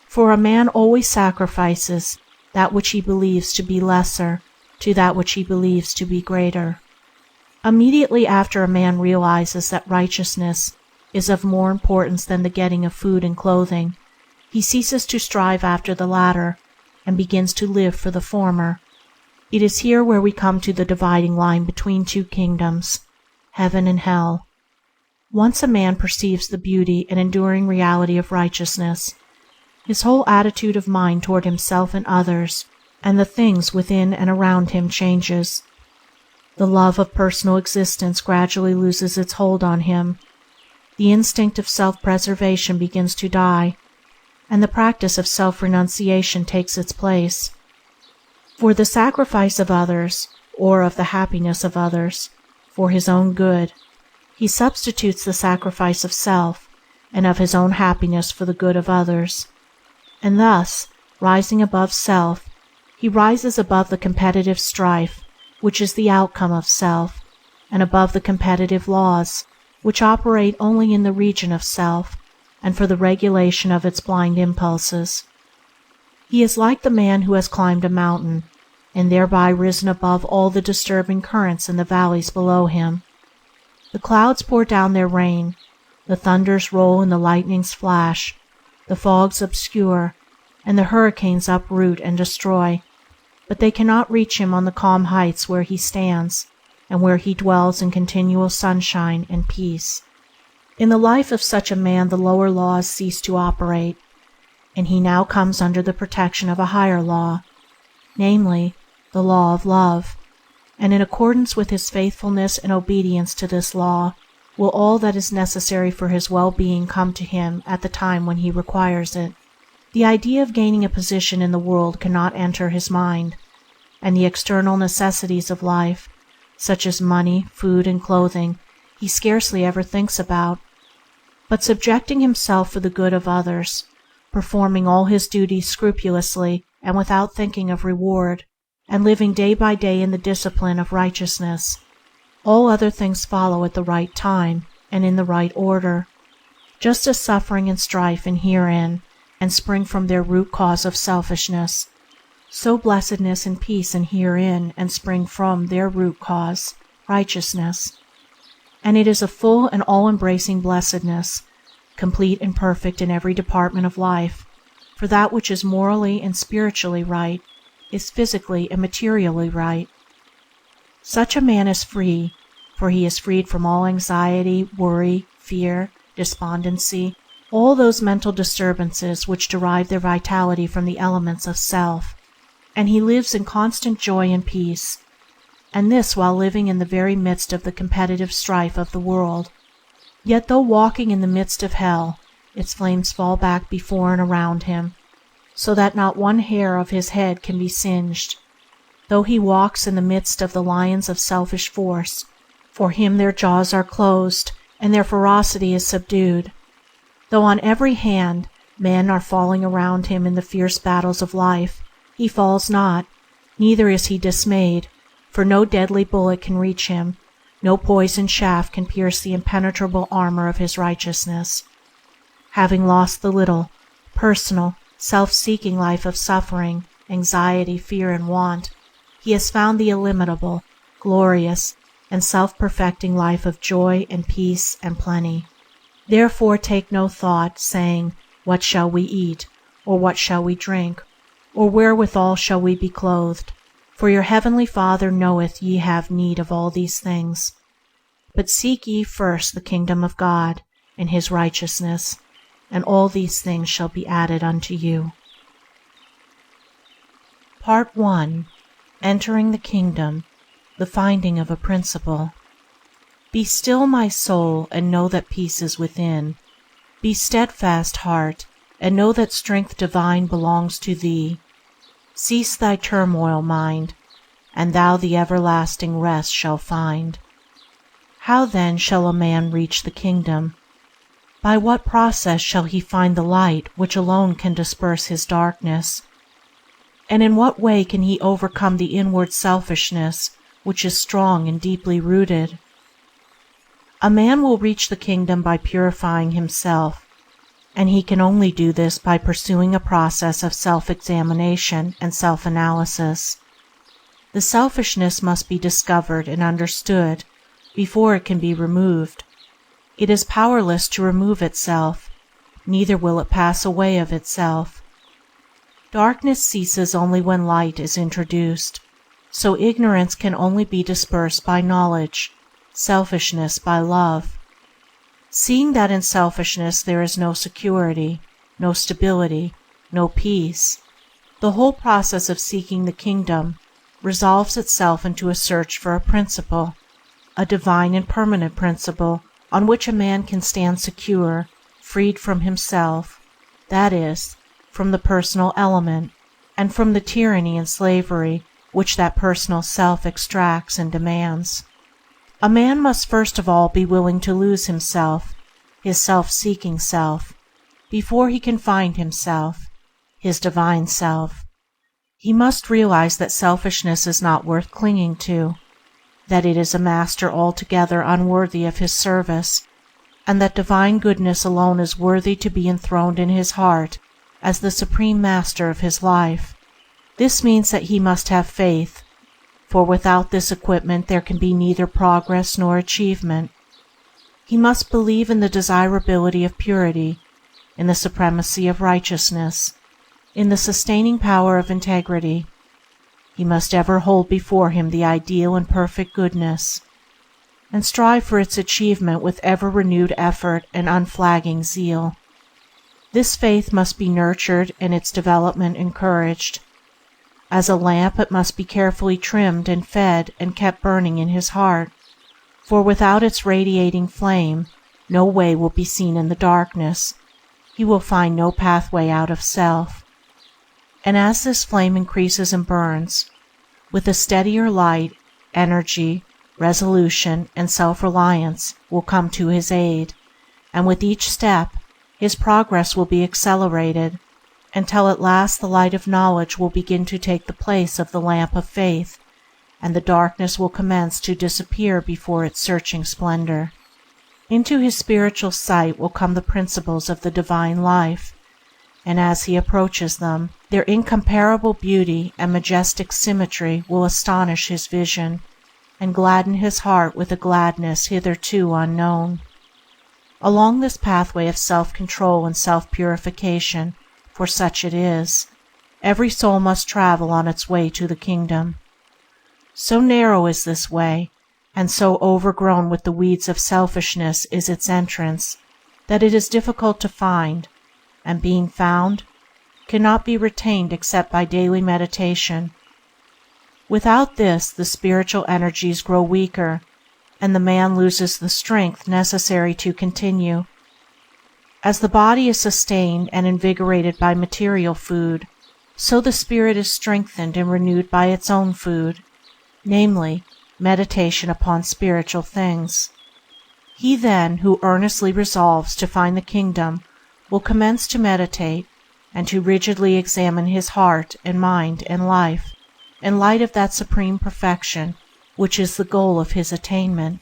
for a man always sacrifices that which he believes to be lesser to that which he believes to be greater. Immediately after a man realizes that righteousness is of more importance than the getting of food and clothing, he ceases to strive after the latter and begins to live for the former. It is here where we come to the dividing line between two kingdoms, heaven and hell. Once a man perceives the beauty and enduring reality of righteousness, his whole attitude of mind toward himself and others and the things within and around him changes. The love of personal existence gradually loses its hold on him. The instinct of self-preservation begins to die, and the practice of self-renunciation takes its place. For the sacrifice of others, or of the happiness of others, for his own good, he substitutes the sacrifice of self and of his own happiness for the good of others, and thus, rising above self, he rises above the competitive strife which is the outcome of self, and above the competitive laws which operate only in the region of self and for the regulation of its blind impulses. He is like the man who has climbed a mountain, and thereby risen above all the disturbing currents in the valleys below him. The clouds pour down their rain, the thunders roll and the lightnings flash, the fogs obscure, and the hurricanes uproot and destroy, but they cannot reach him on the calm heights where he stands, and where he dwells in continual sunshine and peace. In the life of such a man the lower laws cease to operate, and he now comes under the protection of a higher law. namely, the law of love, and in accordance with his faithfulness and obedience to this law will all that is necessary for his well-being come to him at the time when he requires it. The idea of gaining a position in the world cannot enter his mind, and the external necessities of life, such as money, food, and clothing, he scarcely ever thinks about. But subjecting himself for the good of others, performing all his duties scrupulously and without thinking of reward, and living day by day in the discipline of righteousness, all other things follow at the right time and in the right order. Just as suffering and strife inhere in and spring from their root cause of selfishness, so blessedness and peace inhere in and spring from their root cause, righteousness. And it is a full and all-embracing blessedness, complete and perfect in every department of life, for that which is morally and spiritually right is physically and materially right. Such a man is free, for he is freed from all anxiety, worry, fear, despondency, all those mental disturbances which derive their vitality from the elements of self, and he lives in constant joy and peace, and this while living in the very midst of the competitive strife of the world. Yet though walking in the midst of hell, its flames fall back before and around him, so that not one hair of his head can be singed. Though he walks in the midst of the lions of selfish force, for him their jaws are closed and their ferocity is subdued. Though on every hand men are falling around him in the fierce battles of life, he falls not, neither is he dismayed, for no deadly bullet can reach him, no poisoned shaft can pierce the impenetrable armor of his righteousness. Having lost the little, personal, self-seeking life of suffering, anxiety, fear, and want, he has found the illimitable, glorious, and self-perfecting life of joy and peace and plenty. Therefore take no thought, saying, "What shall we eat? Or what shall we drink? Or wherewithal shall we be clothed? For your heavenly Father knoweth ye have need of all these things. But seek ye first the kingdom of God and his righteousness, and all these things shall be added unto you." Part 1. Entering the Kingdom. The finding of a principle. Be still, my soul, and know that peace is within. Be steadfast, heart, and know that strength divine belongs to thee. Cease thy turmoil, mind, and thou the everlasting rest shall find. How then shall a man reach the kingdom? By what process shall he find the light which alone can disperse his darkness? And in what way can he overcome the inward selfishness which is strong and deeply rooted? A man will reach the kingdom by purifying himself, and he can only do this by pursuing a process of self-examination and self-analysis. The selfishness must be discovered and understood before it can be removed. It is powerless to remove itself, neither will it pass away of itself. Darkness ceases only when light is introduced, so ignorance can only be dispersed by knowledge, selfishness by love. Seeing that in selfishness there is no security, no stability, no peace, the whole process of seeking the kingdom resolves itself into a search for a principle, a divine and permanent principle on which a man can stand secure, freed from himself, that is, from the personal element, and from the tyranny and slavery which that personal self extracts and demands. A man must first of all be willing to lose himself, his self-seeking self, before he can find himself, his divine self. He must realize that selfishness is not worth clinging to, that it is a master altogether unworthy of his service, and that divine goodness alone is worthy to be enthroned in his heart as the supreme master of his life. This means that he must have faith, for without this equipment there can be neither progress nor achievement. He must believe in the desirability of purity, in the supremacy of righteousness, in the sustaining power of integrity. He must ever hold before him the ideal and perfect goodness, and strive for its achievement with ever-renewed effort and unflagging zeal. This faith must be nurtured and its development encouraged. As a lamp it must be carefully trimmed and fed and kept burning in his heart, for without its radiating flame no way will be seen in the darkness. He will find no pathway out of self. And as this flame increases and burns, with a steadier light, energy, resolution, and self-reliance will come to his aid, and with each step his progress will be accelerated, until at last the light of knowledge will begin to take the place of the lamp of faith, and the darkness will commence to disappear before its searching splendor. Into his spiritual sight will come the principles of the divine life, and as he approaches them, their incomparable beauty and majestic symmetry will astonish his vision, and gladden his heart with a gladness hitherto unknown. Along this pathway of self-control and self-purification, for such it is, every soul must travel on its way to the kingdom. So narrow is this way, and so overgrown with the weeds of selfishness is its entrance, that it is difficult to find, and being found, cannot be retained except by daily meditation. Without this the spiritual energies grow weaker, and the man loses the strength necessary to continue. As the body is sustained and invigorated by material food, so the spirit is strengthened and renewed by its own food, namely, meditation upon spiritual things. He then who earnestly resolves to find the kingdom will commence to meditate and to rigidly examine his heart and mind and life in light of that supreme perfection which is the goal of his attainment.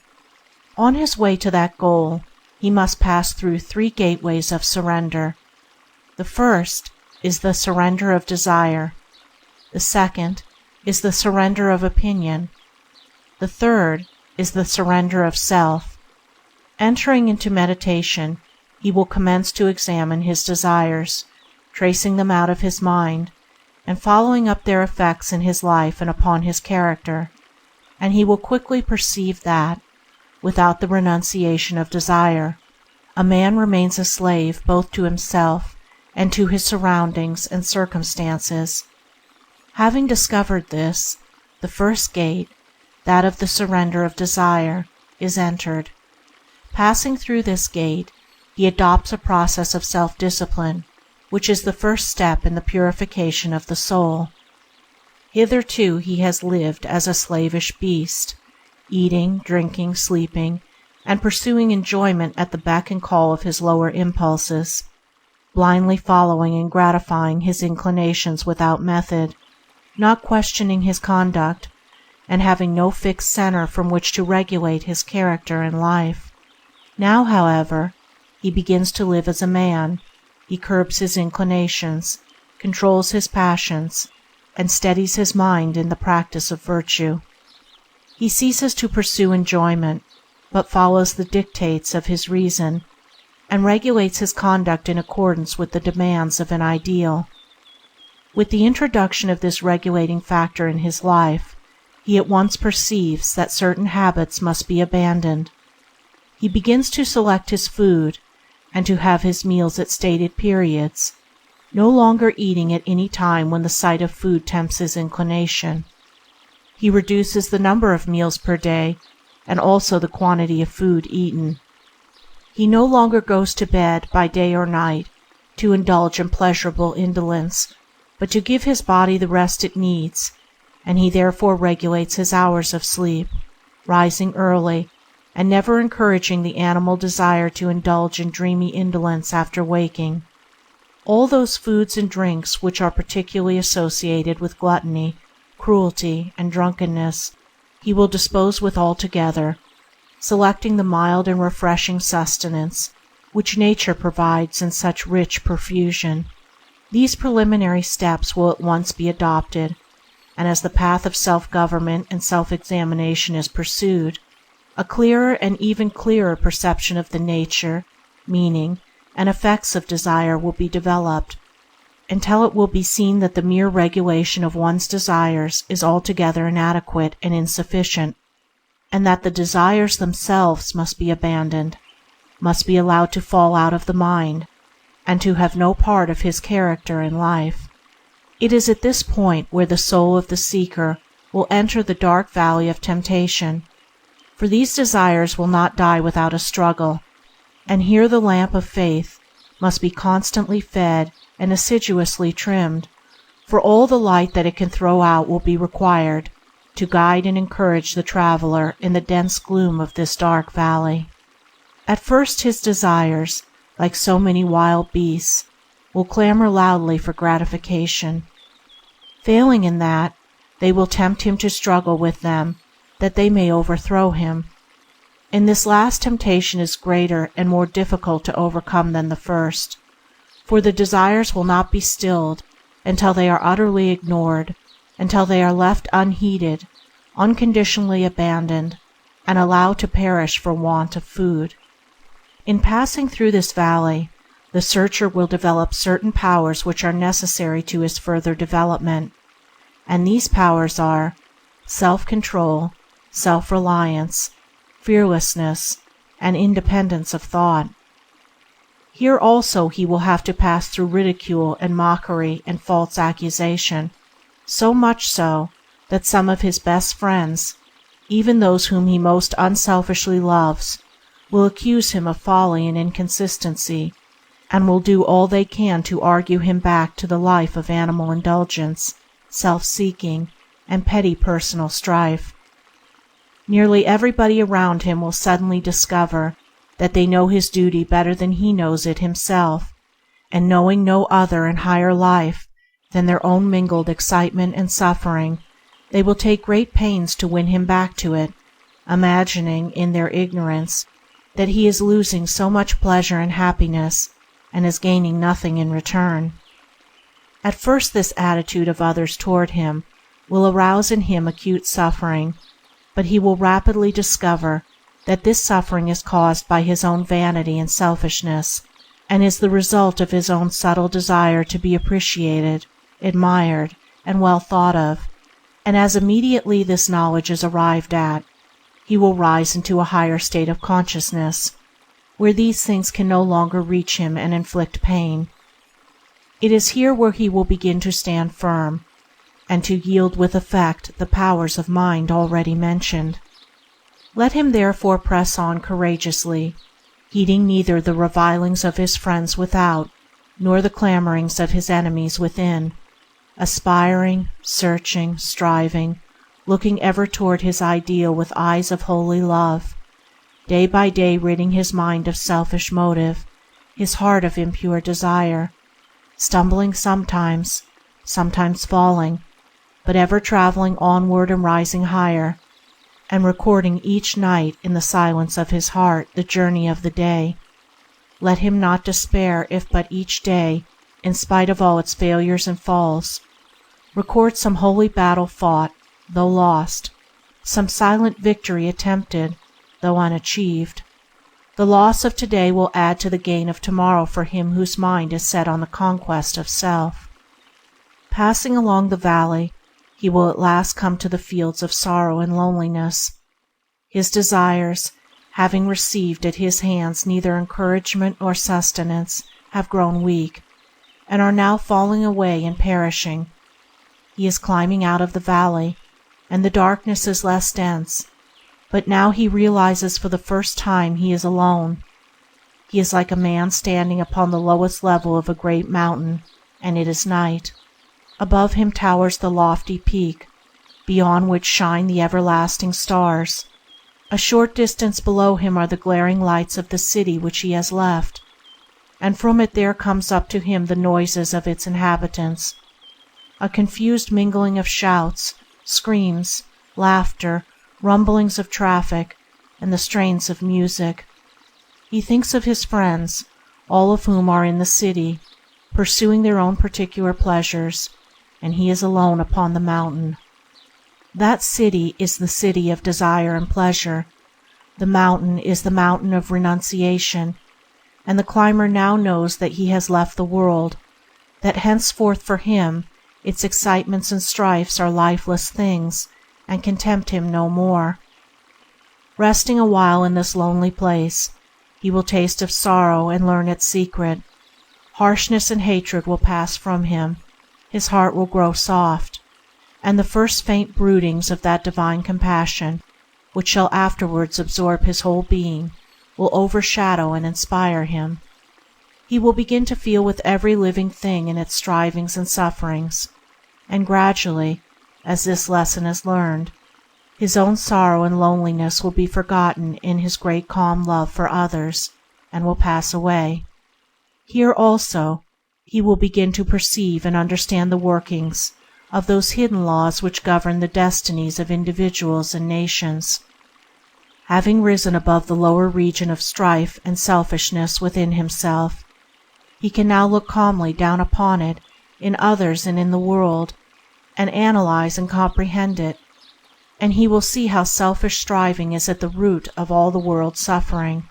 On his way to that goal he must pass through 3 gateways of surrender. The first is the surrender of desire. The second is the surrender of opinion. The third is the surrender of self. Entering into meditation, he will commence to examine his desires, tracing them out of his mind, and following up their effects in his life and upon his character, and he will quickly perceive that, without the renunciation of desire, a man remains a slave both to himself and to his surroundings and circumstances. Having discovered this, the first gate, that of the surrender of desire, is entered. Passing through this gate, he adopts a process of self-discipline, which is the first step in the purification of the soul. Hitherto he has lived as a slavish beast, eating, drinking, sleeping, and pursuing enjoyment at the beck and call of his lower impulses, blindly following and gratifying his inclinations without method, not questioning his conduct, and having no fixed center from which to regulate his character and life. Now, however, he begins to live as a man. He curbs his inclinations, controls his passions, and steadies his mind in the practice of virtue. He ceases to pursue enjoyment, but follows the dictates of his reason, and regulates his conduct in accordance with the demands of an ideal. With the introduction of this regulating factor in his life, he at once perceives that certain habits must be abandoned. He begins to select his food, and to have his meals at stated periods, no longer eating at any time when the sight of food tempts his inclination. He reduces the number of meals per day, and also the quantity of food eaten. He no longer goes to bed by day or night to indulge in pleasurable indolence, but to give his body the rest it needs, and he therefore regulates his hours of sleep, rising early, and never encouraging the animal desire to indulge in dreamy indolence after waking. All those foods and drinks which are particularly associated with gluttony, cruelty, and drunkenness, he will dispose with altogether, selecting the mild and refreshing sustenance which nature provides in such rich profusion. These preliminary steps will at once be adopted, and as the path of self-government and self-examination is pursued, a clearer and even clearer perception of the nature, meaning, and effects of desire will be developed, until it will be seen that the mere regulation of one's desires is altogether inadequate and insufficient, and that the desires themselves must be abandoned, must be allowed to fall out of the mind, and to have no part of his character and life. It is at this point where the soul of the seeker will enter the dark valley of temptation, for these desires will not die without a struggle, and here the lamp of faith must be constantly fed and assiduously trimmed, for all the light that it can throw out will be required to guide and encourage the traveler in the dense gloom of this dark valley. At first his desires, like so many wild beasts, will clamor loudly for gratification. Failing in that, they will tempt him to struggle with them, that they may overthrow him. And this last temptation is greater and more difficult to overcome than the first, for the desires will not be stilled until they are utterly ignored, until they are left unheeded, unconditionally abandoned, and allowed to perish for want of food. In passing through this valley, the searcher will develop certain powers which are necessary to his further development, and these powers are self-control, self-reliance, fearlessness, and independence of thought. Here also he will have to pass through ridicule and mockery and false accusation, so much so that some of his best friends, even those whom he most unselfishly loves, will accuse him of folly and inconsistency, and will do all they can to argue him back to the life of animal indulgence, self-seeking, and petty personal strife. Nearly everybody around him will suddenly discover that they know his duty better than he knows it himself, and knowing no other and higher life than their own mingled excitement and suffering, they will take great pains to win him back to it, imagining, in their ignorance, that he is losing so much pleasure and happiness, and is gaining nothing in return. At first this attitude of others toward him will arouse in him acute suffering, but he will rapidly discover that this suffering is caused by his own vanity and selfishness, and is the result of his own subtle desire to be appreciated, admired, and well thought of, and as immediately this knowledge is arrived at, he will rise into a higher state of consciousness, where these things can no longer reach him and inflict pain. It is here where he will begin to stand firm, and to yield with effect the powers of mind already mentioned. Let him therefore press on courageously, heeding neither the revilings of his friends without, nor the clamorings of his enemies within, aspiring, searching, striving, looking ever toward his ideal with eyes of holy love, day by day ridding his mind of selfish motive, his heart of impure desire, stumbling sometimes falling, but ever traveling onward and rising higher, and recording each night in the silence of his heart the journey of the day. Let him not despair if but each day, in spite of all its failures and falls, record some holy battle fought, though lost, some silent victory attempted, though unachieved. The loss of today will add to the gain of tomorrow for him whose mind is set on the conquest of self. Passing along the valley, he will at last come to the fields of sorrow and loneliness. His desires, having received at his hands neither encouragement nor sustenance, have grown weak, and are now falling away and perishing. He is climbing out of the valley, and the darkness is less dense, but now he realizes for the first time he is alone. He is like a man standing upon the lowest level of a great mountain, and it is night. Above him towers the lofty peak, beyond which shine the everlasting stars. A short distance below him are the glaring lights of the city which he has left, and from it there comes up to him the noises of its inhabitants, a confused mingling of shouts, screams, laughter, rumblings of traffic, and the strains of music. He thinks of his friends, all of whom are in the city, pursuing their own particular pleasures, and he is alone upon the mountain. That city is the city of desire and pleasure. The mountain is the mountain of renunciation, and the climber now knows that he has left the world, that henceforth for him its excitements and strifes are lifeless things and can tempt him no more. Resting a while in this lonely place, he will taste of sorrow and learn its secret. Harshness and hatred will pass from him. his heart will grow soft, and the first faint broodings of that divine compassion, which shall afterwards absorb his whole being, will overshadow and inspire him. He will begin to feel with every living thing in its strivings and sufferings, and gradually, as this lesson is learned, his own sorrow and loneliness will be forgotten in his great calm love for others, and will pass away. Here also he will begin to perceive and understand the workings of those hidden laws which govern the destinies of individuals and nations. Having risen above the lower region of strife and selfishness within himself, he can now look calmly down upon it in others and in the world, and analyze and comprehend it, and he will see how selfish striving is at the root of all the world's suffering.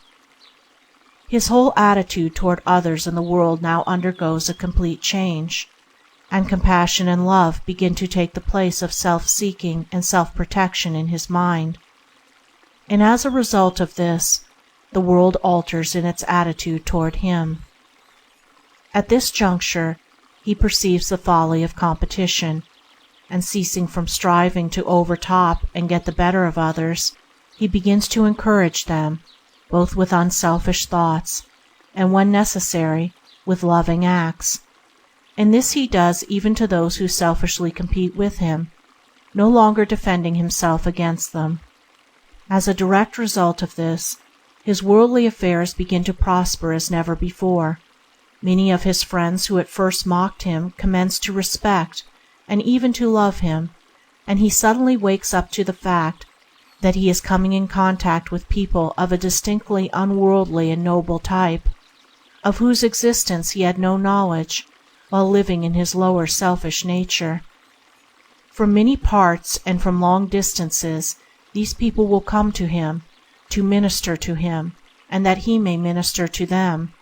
His whole attitude toward others and the world now undergoes a complete change, and compassion and love begin to take the place of self-seeking and self-protection in his mind. And as a result of this, the world alters in its attitude toward him. At this juncture, he perceives the folly of competition, and ceasing from striving to overtop and get the better of others, he begins to encourage them, both with unselfish thoughts, and when necessary, with loving acts. And this he does even to those who selfishly compete with him, no longer defending himself against them. As a direct result of this, his worldly affairs begin to prosper as never before. Many of his friends who at first mocked him commence to respect and even to love him, and he suddenly wakes up to the fact that he is coming in contact with people of a distinctly unworldly and noble type, of whose existence he had no knowledge while living in his lower selfish nature. From many parts and from long distances these people will come to him, to minister to him, and that he may minister to them.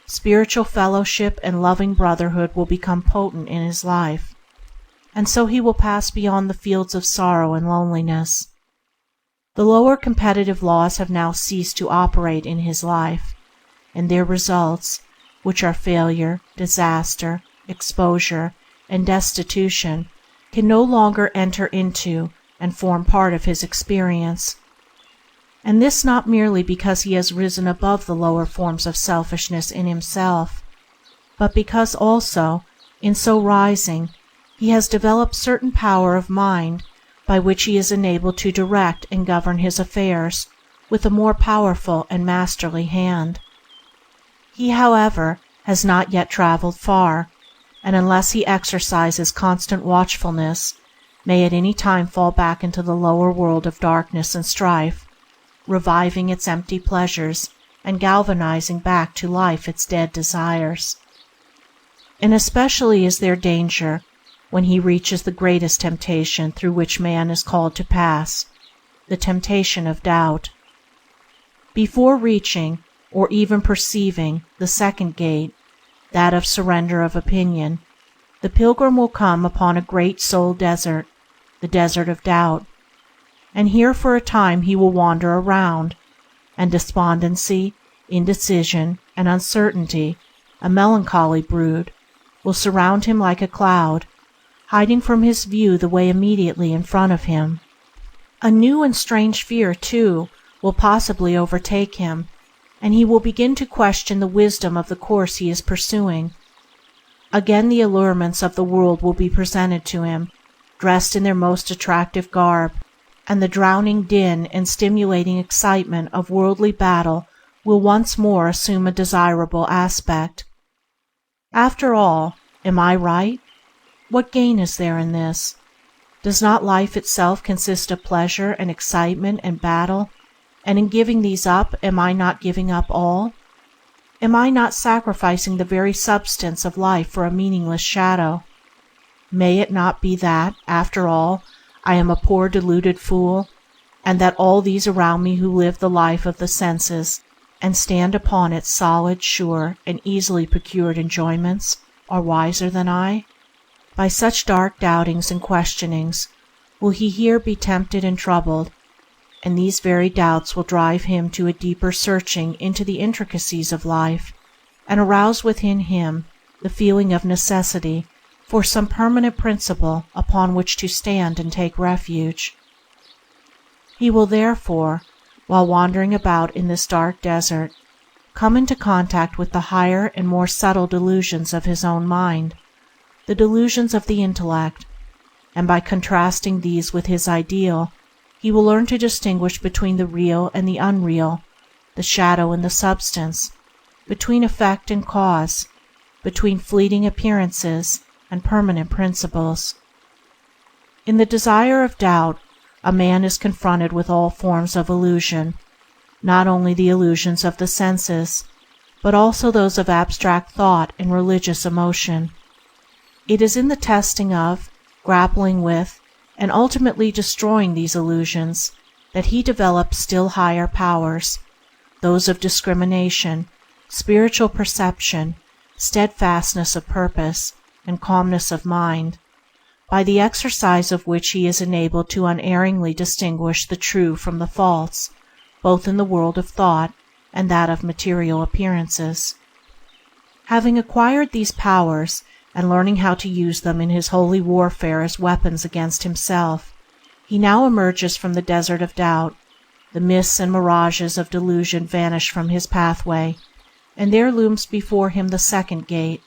Spiritual fellowship and loving brotherhood will become potent in his life, and so he will pass beyond the fields of sorrow and loneliness. The lower competitive laws have now ceased to operate in his life, and their results, which are failure, disaster, exposure, and destitution, can no longer enter into and form part of his experience. And this not merely because he has risen above the lower forms of selfishness in himself, but because also, in so rising, he has developed certain power of mind by which he is enabled to direct and govern his affairs with a more powerful and masterly hand. He, however, has not yet traveled far, and unless he exercises constant watchfulness, may at any time fall back into the lower world of darkness and strife, reviving its empty pleasures and galvanizing back to life its dead desires. And especially is there danger when he reaches the greatest temptation through which man is called to pass, the temptation of doubt. Before reaching, or even perceiving, the second gate, that of surrender of opinion, the pilgrim will come upon a great soul desert, the desert of doubt, and here for a time he will wander around, and despondency, indecision, and uncertainty, a melancholy brood, will surround him like a cloud, hiding from his view the way immediately in front of him. A new and strange fear, too, will possibly overtake him, and he will begin to question the wisdom of the course he is pursuing. Again the allurements of the world will be presented to him, dressed in their most attractive garb, and the drowning din and stimulating excitement of worldly battle will once more assume a desirable aspect. After all, am I right? What gain is there in this? Does not life itself consist of pleasure and excitement and battle, and in giving these up am I not giving up all? Am I not sacrificing the very substance of life for a meaningless shadow? May it not be that, after all, I am a poor deluded fool, and that all these around me who live the life of the senses, and stand upon its solid, sure, and easily procured enjoyments, are wiser than I? By such dark doubtings and questionings will he here be tempted and troubled, and these very doubts will drive him to a deeper searching into the intricacies of life, and arouse within him the feeling of necessity for some permanent principle upon which to stand and take refuge. He will therefore, while wandering about in this dark desert, come into contact with the higher and more subtle delusions of his own mind, the delusions of the intellect, and by contrasting these with his ideal, he will learn to distinguish between the real and the unreal, the shadow and the substance, between effect and cause, between fleeting appearances and permanent principles. In the desire of doubt, a man is confronted with all forms of illusion, not only the illusions of the senses, but also those of abstract thought and religious emotion. It is in the testing of, grappling with, and ultimately destroying these illusions that he develops still higher powers, those of discrimination, spiritual perception, steadfastness of purpose, and calmness of mind, by the exercise of which he is enabled to unerringly distinguish the true from the false, both in the world of thought and that of material appearances. Having acquired these powers, and learning how to use them in his holy warfare as weapons against himself, he now emerges from the desert of doubt. The mists and mirages of delusion vanish from his pathway, and there looms before him the second gate,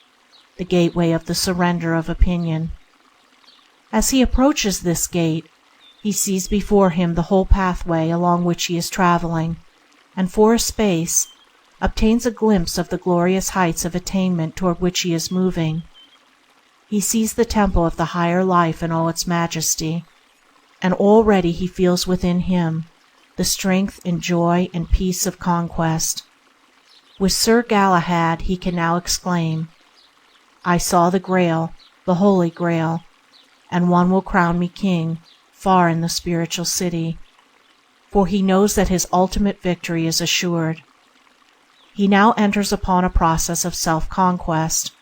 the gateway of the surrender of opinion. As he approaches this gate, he sees before him the whole pathway along which he is traveling, and for a space obtains a glimpse of the glorious heights of attainment toward which he is moving. He sees the temple of the higher life in all its majesty, and already he feels within him the strength and joy and peace of conquest. With Sir Galahad he can now exclaim, "I saw the Grail, the Holy Grail, and one will crown me king far in the spiritual city," for he knows that his ultimate victory is assured. He now enters upon a process of self-conquest,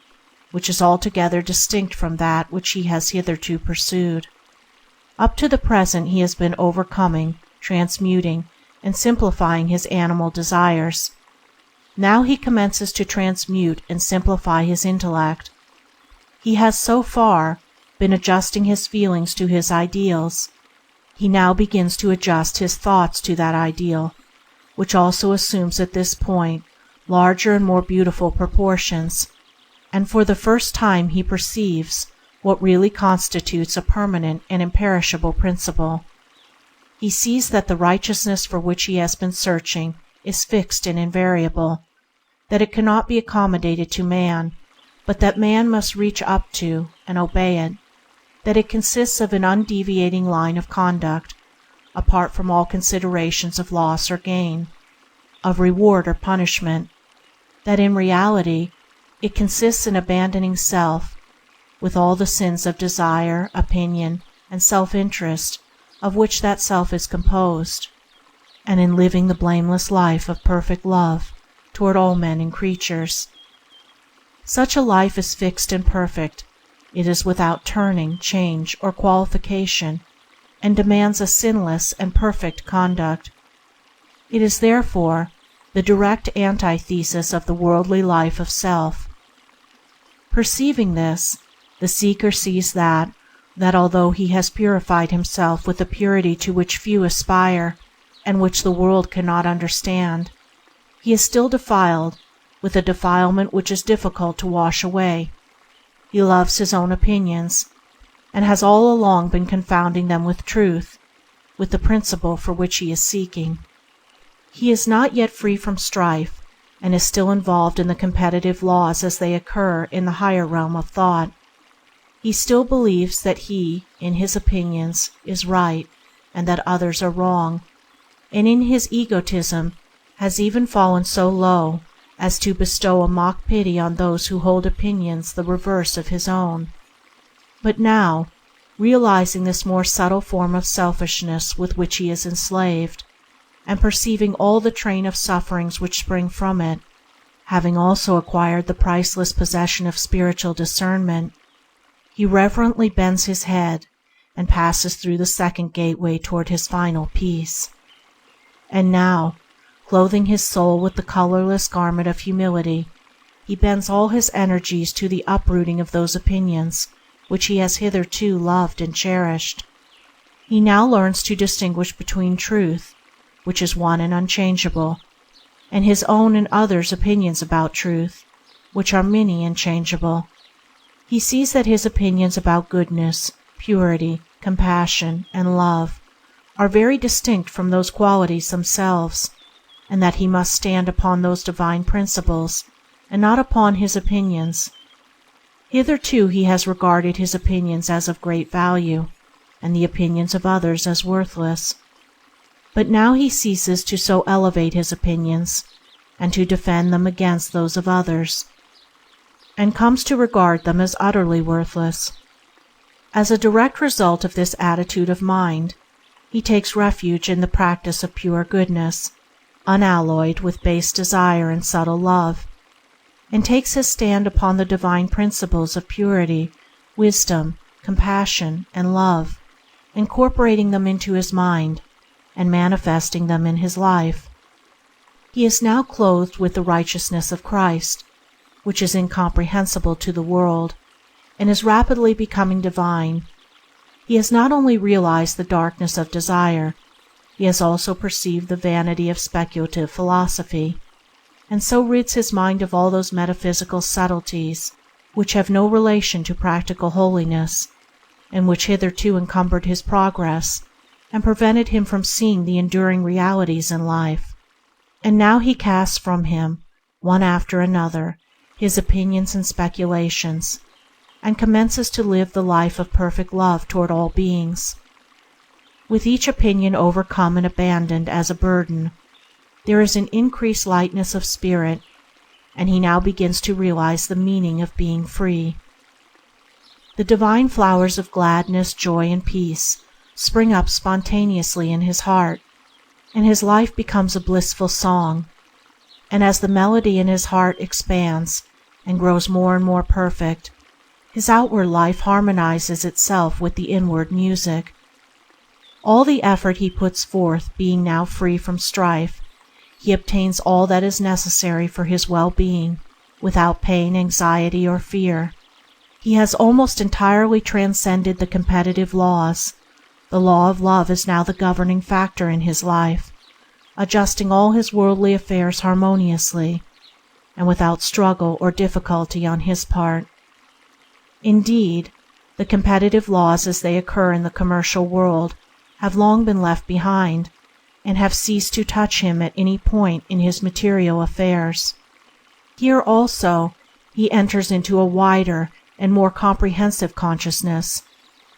which is altogether distinct from that which he has hitherto pursued. Up to the present he has been overcoming, transmuting, and simplifying his animal desires. Now he commences to transmute and simplify his intellect. He has so far been adjusting his feelings to his ideals. He now begins to adjust his thoughts to that ideal, which also assumes at this point larger and more beautiful proportions, and for the first time he perceives what really constitutes a permanent and imperishable principle. He sees that the righteousness for which he has been searching is fixed and invariable, that it cannot be accommodated to man, but that man must reach up to and obey it, that it consists of an undeviating line of conduct, apart from all considerations of loss or gain, of reward or punishment, that in reality it consists in abandoning self, with all the sins of desire, opinion, and self-interest of which that self is composed, and in living the blameless life of perfect love toward all men and creatures. Such a life is fixed and perfect. It is without turning, change, or qualification, and demands a sinless and perfect conduct. It is therefore the direct antithesis of the worldly life of self. Perceiving this, the seeker sees that although he has purified himself with a purity to which few aspire, and which the world cannot understand, he is still defiled with a defilement which is difficult to wash away. He loves his own opinions, and has all along been confounding them with truth, with the principle for which he is seeking. He is not yet free from strife, and is still involved in the competitive laws as they occur in the higher realm of thought. He still believes that he, in his opinions, is right, and that others are wrong, and in his egotism has even fallen so low as to bestow a mock pity on those who hold opinions the reverse of his own. But now, realizing this more subtle form of selfishness with which he is enslaved, and perceiving all the train of sufferings which spring from it, having also acquired the priceless possession of spiritual discernment, he reverently bends his head and passes through the second gateway toward his final peace. And now, clothing his soul with the colorless garment of humility, he bends all his energies to the uprooting of those opinions which he has hitherto loved and cherished. He now learns to distinguish between truth, which is one and unchangeable, and his own and others' opinions about truth, which are many and changeable. He sees that his opinions about goodness, purity, compassion, and love are very distinct from those qualities themselves, and that he must stand upon those divine principles and not upon his opinions. Hitherto he has regarded his opinions as of great value, and the opinions of others as worthless. But now he ceases to so elevate his opinions, and to defend them against those of others, and comes to regard them as utterly worthless. As a direct result of this attitude of mind, he takes refuge in the practice of pure goodness, unalloyed with base desire and subtle love, and takes his stand upon the divine principles of purity, wisdom, compassion, and love, incorporating them into his mind and manifesting them in his life. He is now clothed with the righteousness of Christ, which is incomprehensible to the world, and is rapidly becoming divine. He has not only realized the darkness of desire, he has also perceived the vanity of speculative philosophy, and so rids his mind of all those metaphysical subtleties which have no relation to practical holiness, and which hitherto encumbered his progress and prevented him from seeing the enduring realities in life. And now he casts from him, one after another, his opinions and speculations, and commences to live the life of perfect love toward all beings. With each opinion overcome and abandoned as a burden, there is an increased lightness of spirit, and he now begins to realize the meaning of being free. The divine flowers of gladness, joy, and peace spring up spontaneously in his heart, and his life becomes a blissful song. And as the melody in his heart expands and grows more and more perfect, his outward life harmonizes itself with the inward music. All the effort he puts forth being now free from strife, he obtains all that is necessary for his well-being without pain, anxiety, or fear. He has almost entirely transcended the competitive laws. The law of love is now the governing factor in his life, adjusting all his worldly affairs harmoniously, and without struggle or difficulty on his part. Indeed, the competitive laws as they occur in the commercial world have long been left behind, and have ceased to touch him at any point in his material affairs. Here also he enters into a wider and more comprehensive consciousness,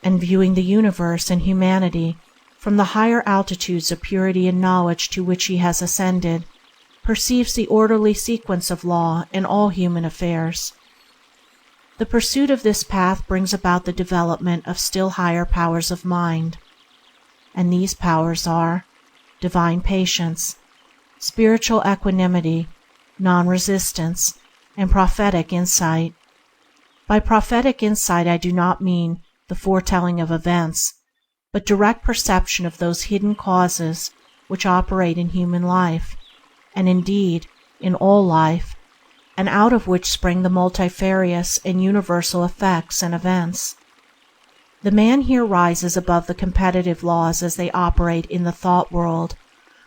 and viewing the universe and humanity from the higher altitudes of purity and knowledge to which he has ascended, perceives the orderly sequence of law in all human affairs. The pursuit of this path brings about the development of still higher powers of mind, and these powers are divine patience, spiritual equanimity, non-resistance, and prophetic insight. By prophetic insight I do not mean the foretelling of events, but direct perception of those hidden causes which operate in human life, and indeed in all life, and out of which spring the multifarious and universal effects and events. The man here rises above the competitive laws as they operate in the thought world,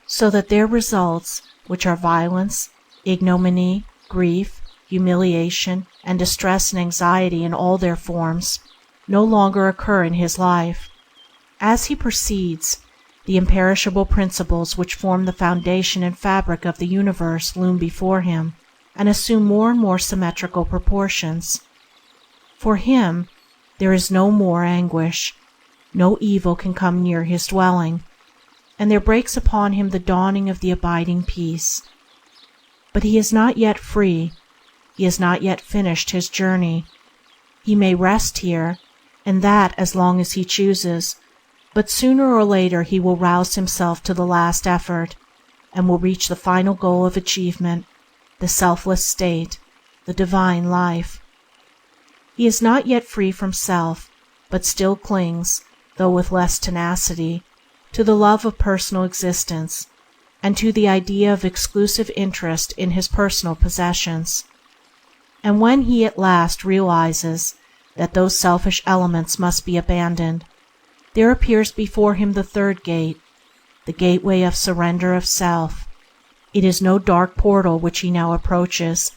so that their results, which are violence, ignominy, grief, humiliation, and distress and anxiety in all their forms, no longer occur in his life. As he proceeds, the imperishable principles which form the foundation and fabric of the universe loom before him and assume more and more symmetrical proportions. For him, there is no more anguish, no evil can come near his dwelling, and there breaks upon him the dawning of the abiding peace. But he is not yet free, he has not yet finished his journey. He may rest here, and that as long as he chooses, but sooner or later he will rouse himself to the last effort, and will reach the final goal of achievement, the selfless state, the divine life. He is not yet free from self, but still clings, though with less tenacity, to the love of personal existence, and to the idea of exclusive interest in his personal possessions. And when he at last realizes that those selfish elements must be abandoned, there appears before him the third gate, the gateway of surrender of self. It is no dark portal which he now approaches,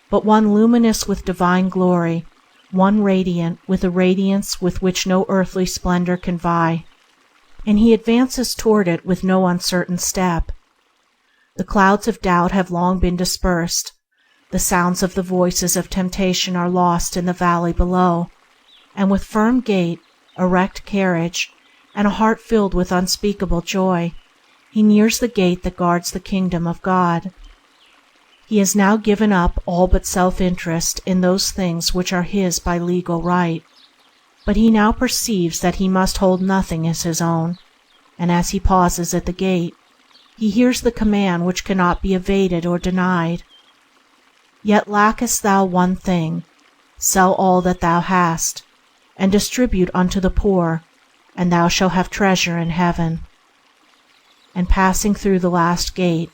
but one luminous with divine glory, one radiant with a radiance with which no earthly splendor can vie, and he advances toward it with no uncertain step. The clouds of doubt have long been dispersed, the sounds of the voices of temptation are lost in the valley below, and with firm gait, erect carriage, and a heart filled with unspeakable joy, he nears the gate that guards the kingdom of God. He has now given up all but self-interest in those things which are his by legal right, but he now perceives that he must hold nothing as his own, and as he pauses at the gate, he hears the command which cannot be evaded or denied. Yet lackest thou one thing: sell all that thou hast, and distribute unto the poor, and thou shalt have treasure in heaven. And passing through the last gate,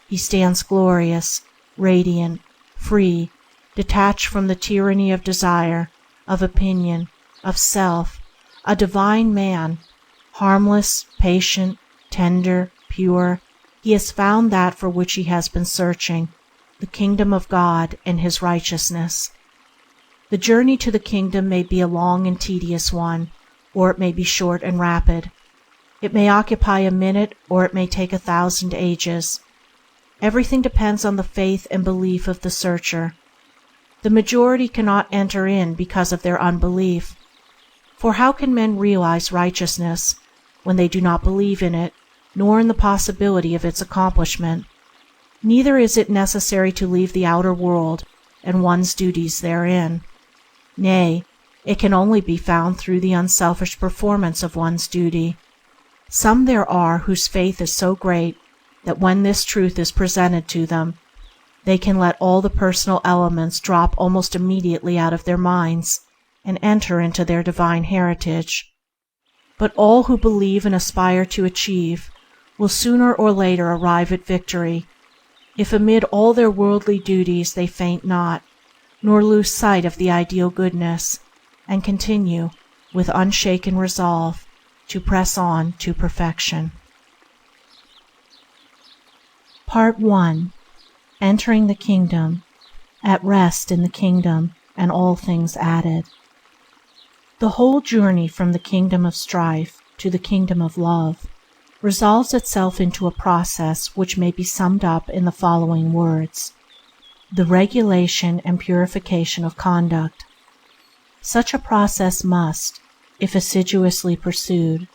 he stands glorious, radiant, free, detached from the tyranny of desire, of opinion, of self, a divine man, harmless, patient, tender, pure. He has found that for which he has been searching, the kingdom of God and his righteousness. The journey to the kingdom may be a long and tedious one, or it may be short and rapid. It may occupy a minute, or it may take 1,000 ages. Everything depends on the faith and belief of the searcher. The majority cannot enter in because of their unbelief. For how can men realize righteousness when they do not believe in it, nor in the possibility of its accomplishment? Neither is it necessary to leave the outer world and one's duties therein. Nay, it can only be found through the unselfish performance of one's duty. Some there are whose faith is so great that when this truth is presented to them, they can let all the personal elements drop almost immediately out of their minds and enter into their divine heritage. But all who believe and aspire to achieve will sooner or later arrive at victory, if amid all their worldly duties they faint not, nor lose sight of the ideal goodness, and continue, with unshaken resolve, to press on to perfection. Part 1. Entering the Kingdom, at rest in the Kingdom, and all things added. The whole journey from the kingdom of strife to the kingdom of love resolves itself into a process which may be summed up in the following words: the regulation and purification of conduct. Such a process must, if assiduously pursued,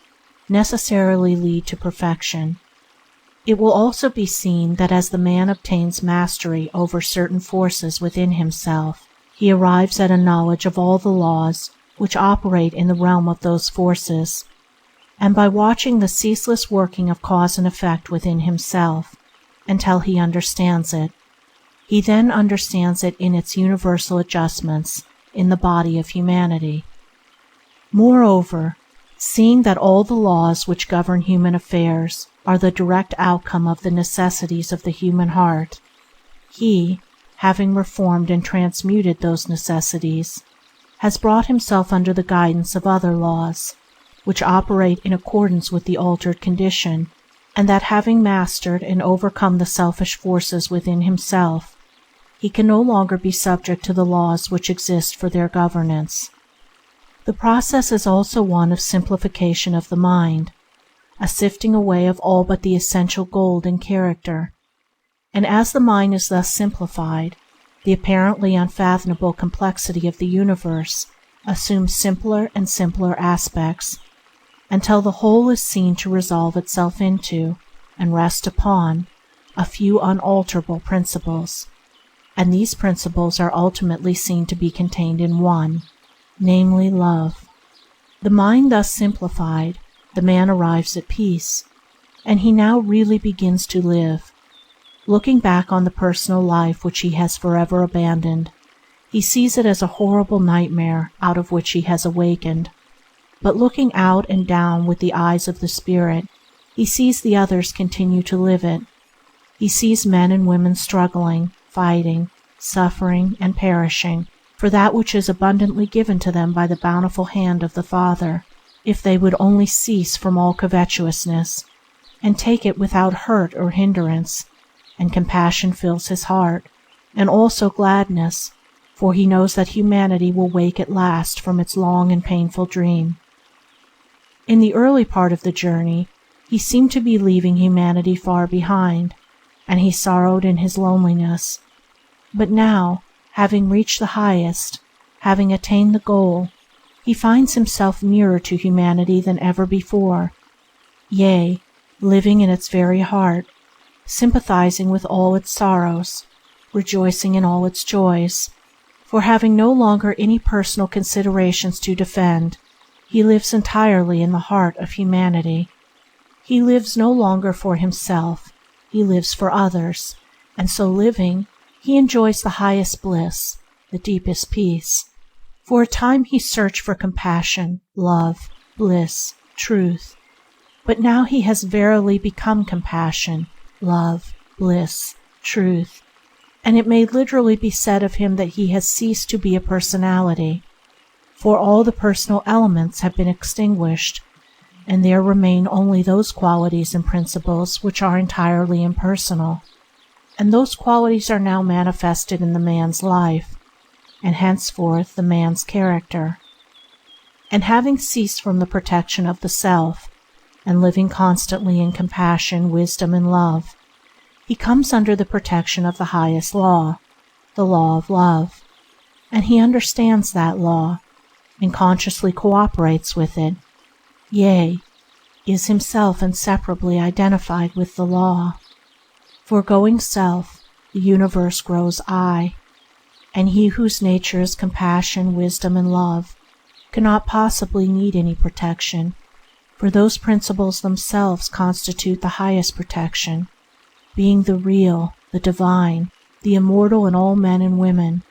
necessarily lead to perfection. It will also be seen that as the man obtains mastery over certain forces within himself, he arrives at a knowledge of all the laws which operate in the realm of those forces, and by watching the ceaseless working of cause and effect within himself until he understands it, he then understands it in its universal adjustments in the body of humanity. Moreover, seeing that all the laws which govern human affairs are the direct outcome of the necessities of the human heart, he, having reformed and transmuted those necessities, has brought himself under the guidance of other laws, which operate in accordance with the altered condition, and that having mastered and overcome the selfish forces within himself, he can no longer be subject to the laws which exist for their governance. The process is also one of simplification of the mind, a sifting away of all but the essential gold in character, and as the mind is thus simplified, the apparently unfathomable complexity of the universe assumes simpler and simpler aspects, until the whole is seen to resolve itself into, and rest upon, a few unalterable principles, and these principles are ultimately seen to be contained in one, namely love. The mind thus simplified, the man arrives at peace, and he now really begins to live. Looking back on the personal life which he has forever abandoned, he sees it as a horrible nightmare out of which he has awakened. But looking out and down with the eyes of the spirit, he sees the others continue to live it. He sees men and women struggling, fighting, suffering, and perishing for that which is abundantly given to them by the bountiful hand of the Father, if they would only cease from all covetousness, and take it without hurt or hindrance. And compassion fills his heart, and also gladness, for he knows that humanity will wake at last from its long and painful dream. In the early part of the journey, he seemed to be leaving humanity far behind, and he sorrowed in his loneliness. But now, having reached the highest, having attained the goal, he finds himself nearer to humanity than ever before, yea, living in its very heart, sympathizing with all its sorrows, rejoicing in all its joys, for having no longer any personal considerations to defend, he lives entirely in the heart of humanity. He lives no longer for himself, he lives for others, and so living, he enjoys the highest bliss, the deepest peace. For a time he searched for compassion, love, bliss, truth, but now he has verily become compassion, love, bliss, truth, and it may literally be said of him that he has ceased to be a personality, for all the personal elements have been extinguished, and there remain only those qualities and principles which are entirely impersonal, and those qualities are now manifested in the man's life, and henceforth the man's character. And having ceased from the protection of the self, and living constantly in compassion, wisdom, and love, he comes under the protection of the highest law, the law of love, and he understands that law, and consciously cooperates with it, yea, is himself inseparably identified with the law. Foregoing self, the universe grows I, and he whose nature is compassion, wisdom, and love cannot possibly need any protection, for those principles themselves constitute the highest protection, being the real, the divine, the immortal in all men and women,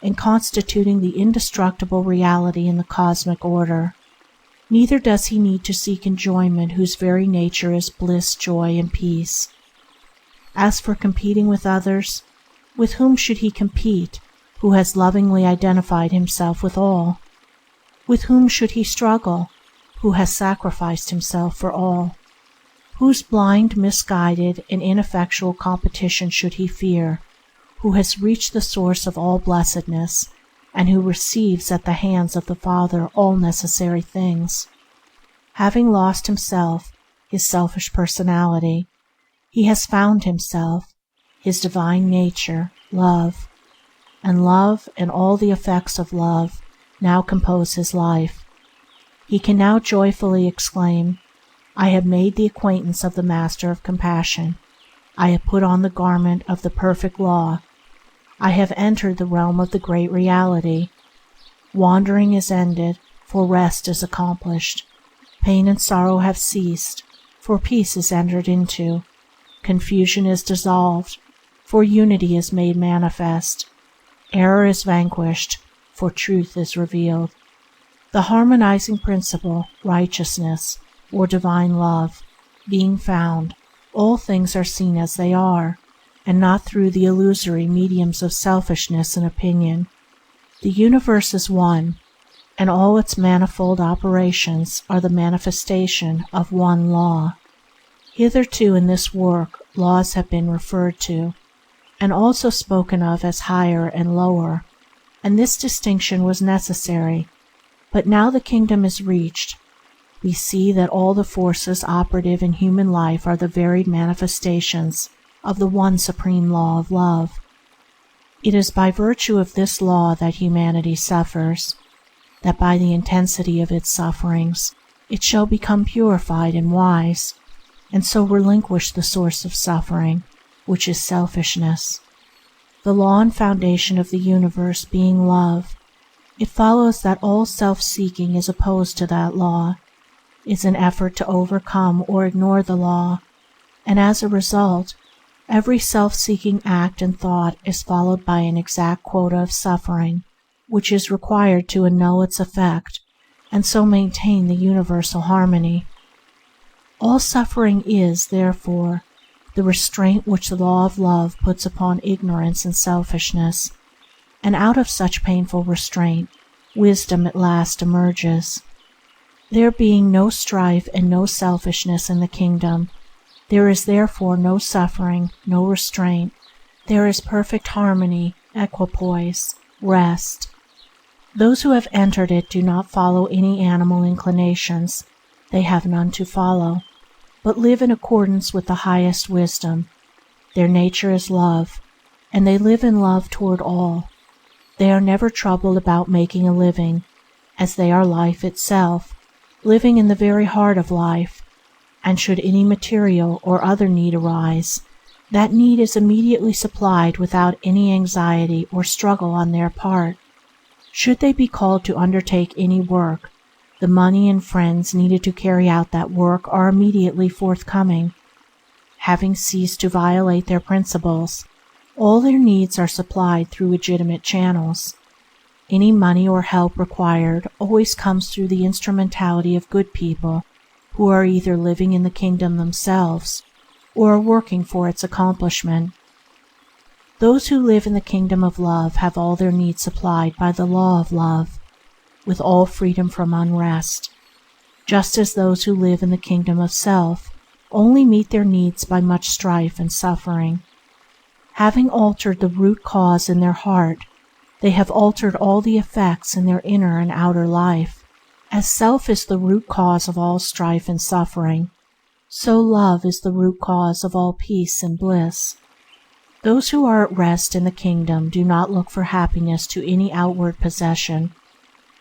and constituting the indestructible reality in the cosmic order. Neither does he need to seek enjoyment whose very nature is bliss, joy, and peace. As for competing with others, with whom should he compete who has lovingly identified himself with all? With whom should he struggle who has sacrificed himself for all? Whose blind, misguided, and ineffectual competition should he fear who has reached the source of all blessedness, and who receives at the hands of the Father all necessary things? Having lost himself, his selfish personality, he has found himself, his divine nature, love, and love and all the effects of love now compose his life. He can now joyfully exclaim, I have made the acquaintance of the Master of Compassion. I have put on the garment of the perfect law. I have entered the realm of the great reality. Wandering is ended, for rest is accomplished. Pain and sorrow have ceased, for peace is entered into. Confusion is dissolved, for unity is made manifest. Error is vanquished, for truth is revealed. The harmonizing principle, righteousness, or divine love, being found, all things are seen as they are, and not through the illusory mediums of selfishness and opinion. The universe is one, and all its manifold operations are the manifestation of one law. Hitherto in this work laws have been referred to, and also spoken of as higher and lower, and this distinction was necessary, but now the kingdom is reached. We see that all the forces operative in human life are the varied manifestations of the one supreme law of love. It is by virtue of this law that humanity suffers, that by the intensity of its sufferings it shall become purified and wise, and so relinquish the source of suffering, which is selfishness. The law and foundation of the universe being love, it follows that all self-seeking is opposed to that law, is an effort to overcome or ignore the law, and as a result, every self-seeking act and thought is followed by an exact quota of suffering, which is required to annul its effect and so maintain the universal harmony. All suffering is, therefore, the restraint which the law of love puts upon ignorance and selfishness, and out of such painful restraint, wisdom at last emerges. There being no strife and no selfishness in the kingdom, there is therefore no suffering, no restraint. There is perfect harmony, equipoise, rest. Those who have entered it do not follow any animal inclinations. They have none to follow, but live in accordance with the highest wisdom. Their nature is love, and they live in love toward all. They are never troubled about making a living, as they are life itself, living in the very heart of life, and should any material or other need arise, that need is immediately supplied without any anxiety or struggle on their part. Should they be called to undertake any work, the money and friends needed to carry out that work are immediately forthcoming. Having ceased to violate their principles, all their needs are supplied through legitimate channels. Any money or help required always comes through the instrumentality of good people who are either living in the kingdom themselves or are working for its accomplishment. Those who live in the kingdom of love have all their needs supplied by the law of love, with all freedom from unrest, just as those who live in the kingdom of self only meet their needs by much strife and suffering. Having altered the root cause in their heart, they have altered all the effects in their inner and outer life. As self is the root cause of all strife and suffering, so love is the root cause of all peace and bliss. Those who are at rest in the kingdom do not look for happiness to any outward possession.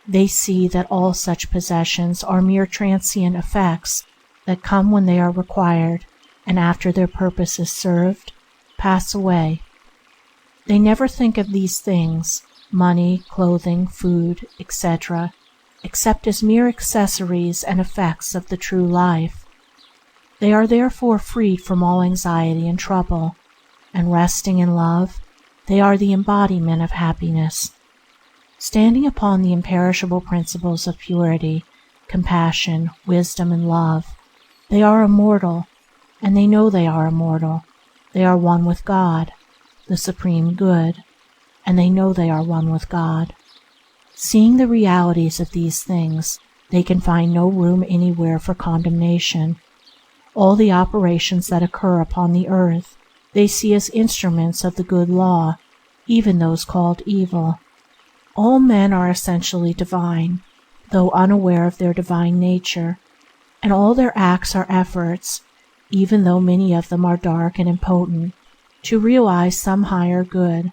They see that all such possessions are mere transient effects that come when they are required, and after their purpose is served, pass away. They never think of these things, money, clothing, food, etc., except as mere accessories and effects of the true life. They are therefore freed from all anxiety and trouble, and resting in love, they are the embodiment of happiness. Standing upon the imperishable principles of purity, compassion, wisdom, and love, they are immortal, and they know they are immortal. They are one with God, the Supreme Good, and they know they are one with God. Seeing the realities of these things, they can find no room anywhere for condemnation. All the operations that occur upon the earth they see as instruments of the good law, even those called evil. All men are essentially divine, though unaware of their divine nature, and all their acts are efforts, even though many of them are dark and impotent, to realize some higher good.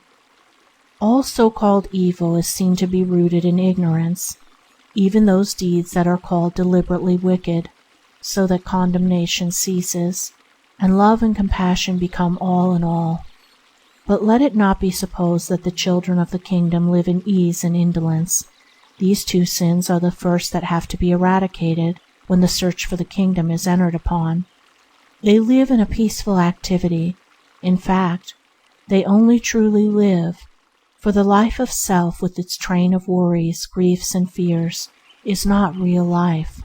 All so-called evil is seen to be rooted in ignorance, even those deeds that are called deliberately wicked, so that condemnation ceases, and love and compassion become all in all. But let it not be supposed that the children of the kingdom live in ease and indolence. These two sins are the first that have to be eradicated when the search for the kingdom is entered upon. They live in a peaceful activity. In fact, they only truly live, for the life of self with its train of worries, griefs, and fears is not real life.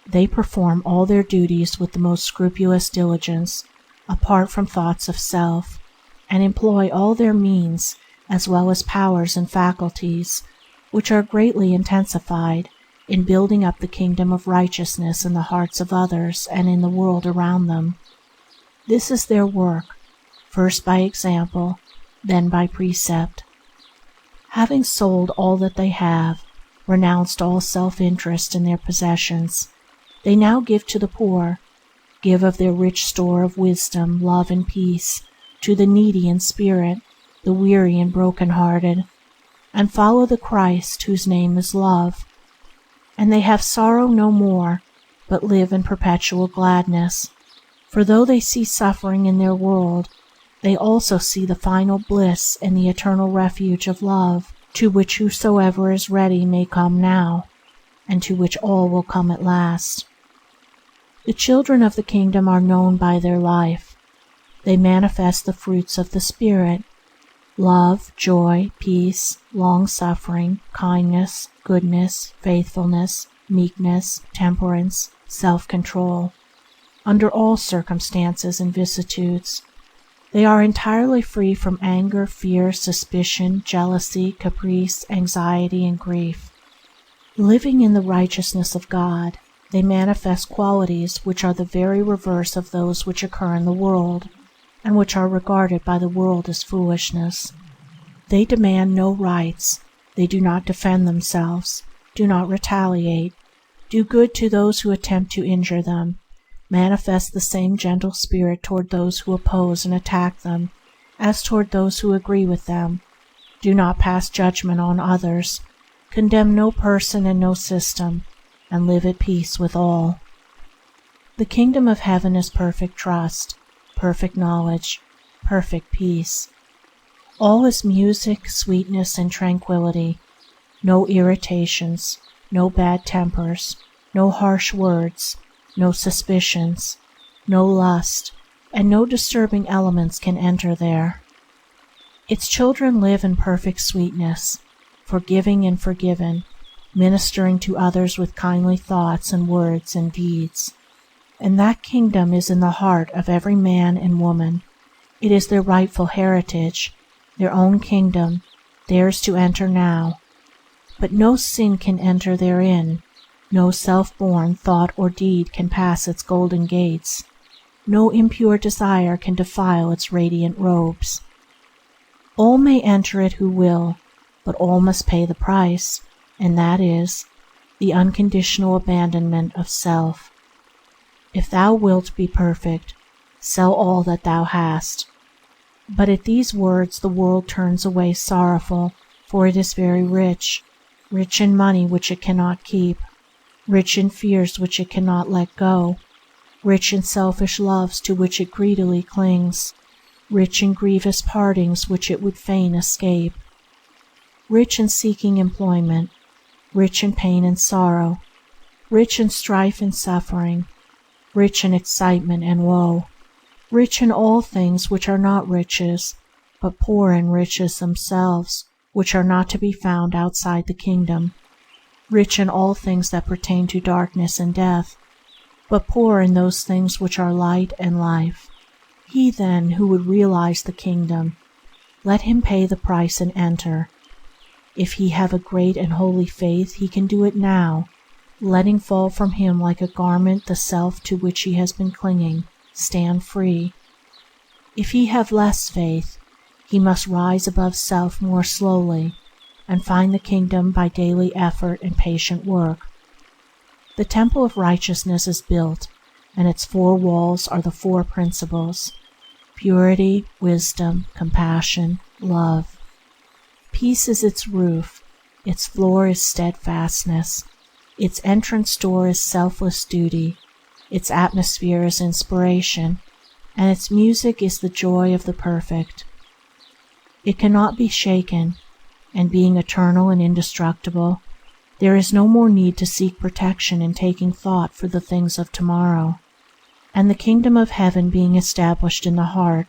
They perform all their duties with the most scrupulous diligence, apart from thoughts of self, and employ all their means, as well as powers and faculties, which are greatly intensified, in building up the kingdom of righteousness in the hearts of others and in the world around them. This is their work, first by example, then by precept. Having sold all that they have, renounced all self-interest in their possessions, they now give to the poor, give of their rich store of wisdom, love, and peace to the needy in spirit, the weary and broken-hearted, and follow the Christ whose name is love. And they have sorrow no more, but live in perpetual gladness, for though they see suffering in their world, they also see the final bliss and the eternal refuge of love, to which whosoever is ready may come now, and to which all will come at last. The children of the kingdom are known by their life. They manifest the fruits of the Spirit: love, joy, peace, long-suffering, kindness, goodness, faithfulness, meekness, temperance, self-control, under all circumstances and vicissitudes. They are entirely free from anger, fear, suspicion, jealousy, caprice, anxiety, and grief. Living in the righteousness of God, they manifest qualities which are the very reverse of those which occur in the world, and which are regarded by the world as foolishness. They demand no rights, they do not defend themselves, do not retaliate, do good to those who attempt to injure them, manifest the same gentle spirit toward those who oppose and attack them as toward those who agree with them, do not pass judgment on others, condemn no person and no system, and live at peace with all. The kingdom of heaven is perfect trust, perfect knowledge, perfect peace. All is music, sweetness, and tranquility. No irritations, no bad tempers, no harsh words, no suspicions, no lust, and no disturbing elements can enter there. Its children live in perfect sweetness, forgiving and forgiven, ministering to others with kindly thoughts and words and deeds. And that kingdom is in the heart of every man and woman. It is their rightful heritage, their own kingdom, theirs to enter now. But no sin can enter therein, no self-born thought or deed can pass its golden gates, no impure desire can defile its radiant robes. All may enter it who will, but all must pay the price, and that is the unconditional abandonment of self. If thou wilt be perfect, sell all that thou hast. But at these words the world turns away sorrowful, for it is very rich, rich in money which it cannot keep, rich in fears which it cannot let go, rich in selfish loves to which it greedily clings, rich in grievous partings which it would fain escape, rich in seeking employment, rich in pain and sorrow, rich in strife and suffering, rich in excitement and woe, rich in all things which are not riches, but poor in riches themselves, which are not to be found outside the kingdom, rich in all things that pertain to darkness and death, but poor in those things which are light and life. He then who would realize the kingdom, let him pay the price and enter. If he have a great and holy faith, he can do it now, letting fall from him like a garment the self to which he has been clinging, stand free. If he have less faith, he must rise above self more slowly, and find the kingdom by daily effort and patient work. The temple of righteousness is built, and its 4 walls are the 4 principles: purity, wisdom, compassion, love. Peace is its roof, its floor is steadfastness, its entrance door is selfless duty, its atmosphere is inspiration, and its music is the joy of the perfect. It cannot be shaken, and being eternal and indestructible, there is no more need to seek protection in taking thought for the things of tomorrow. And the kingdom of heaven being established in the heart,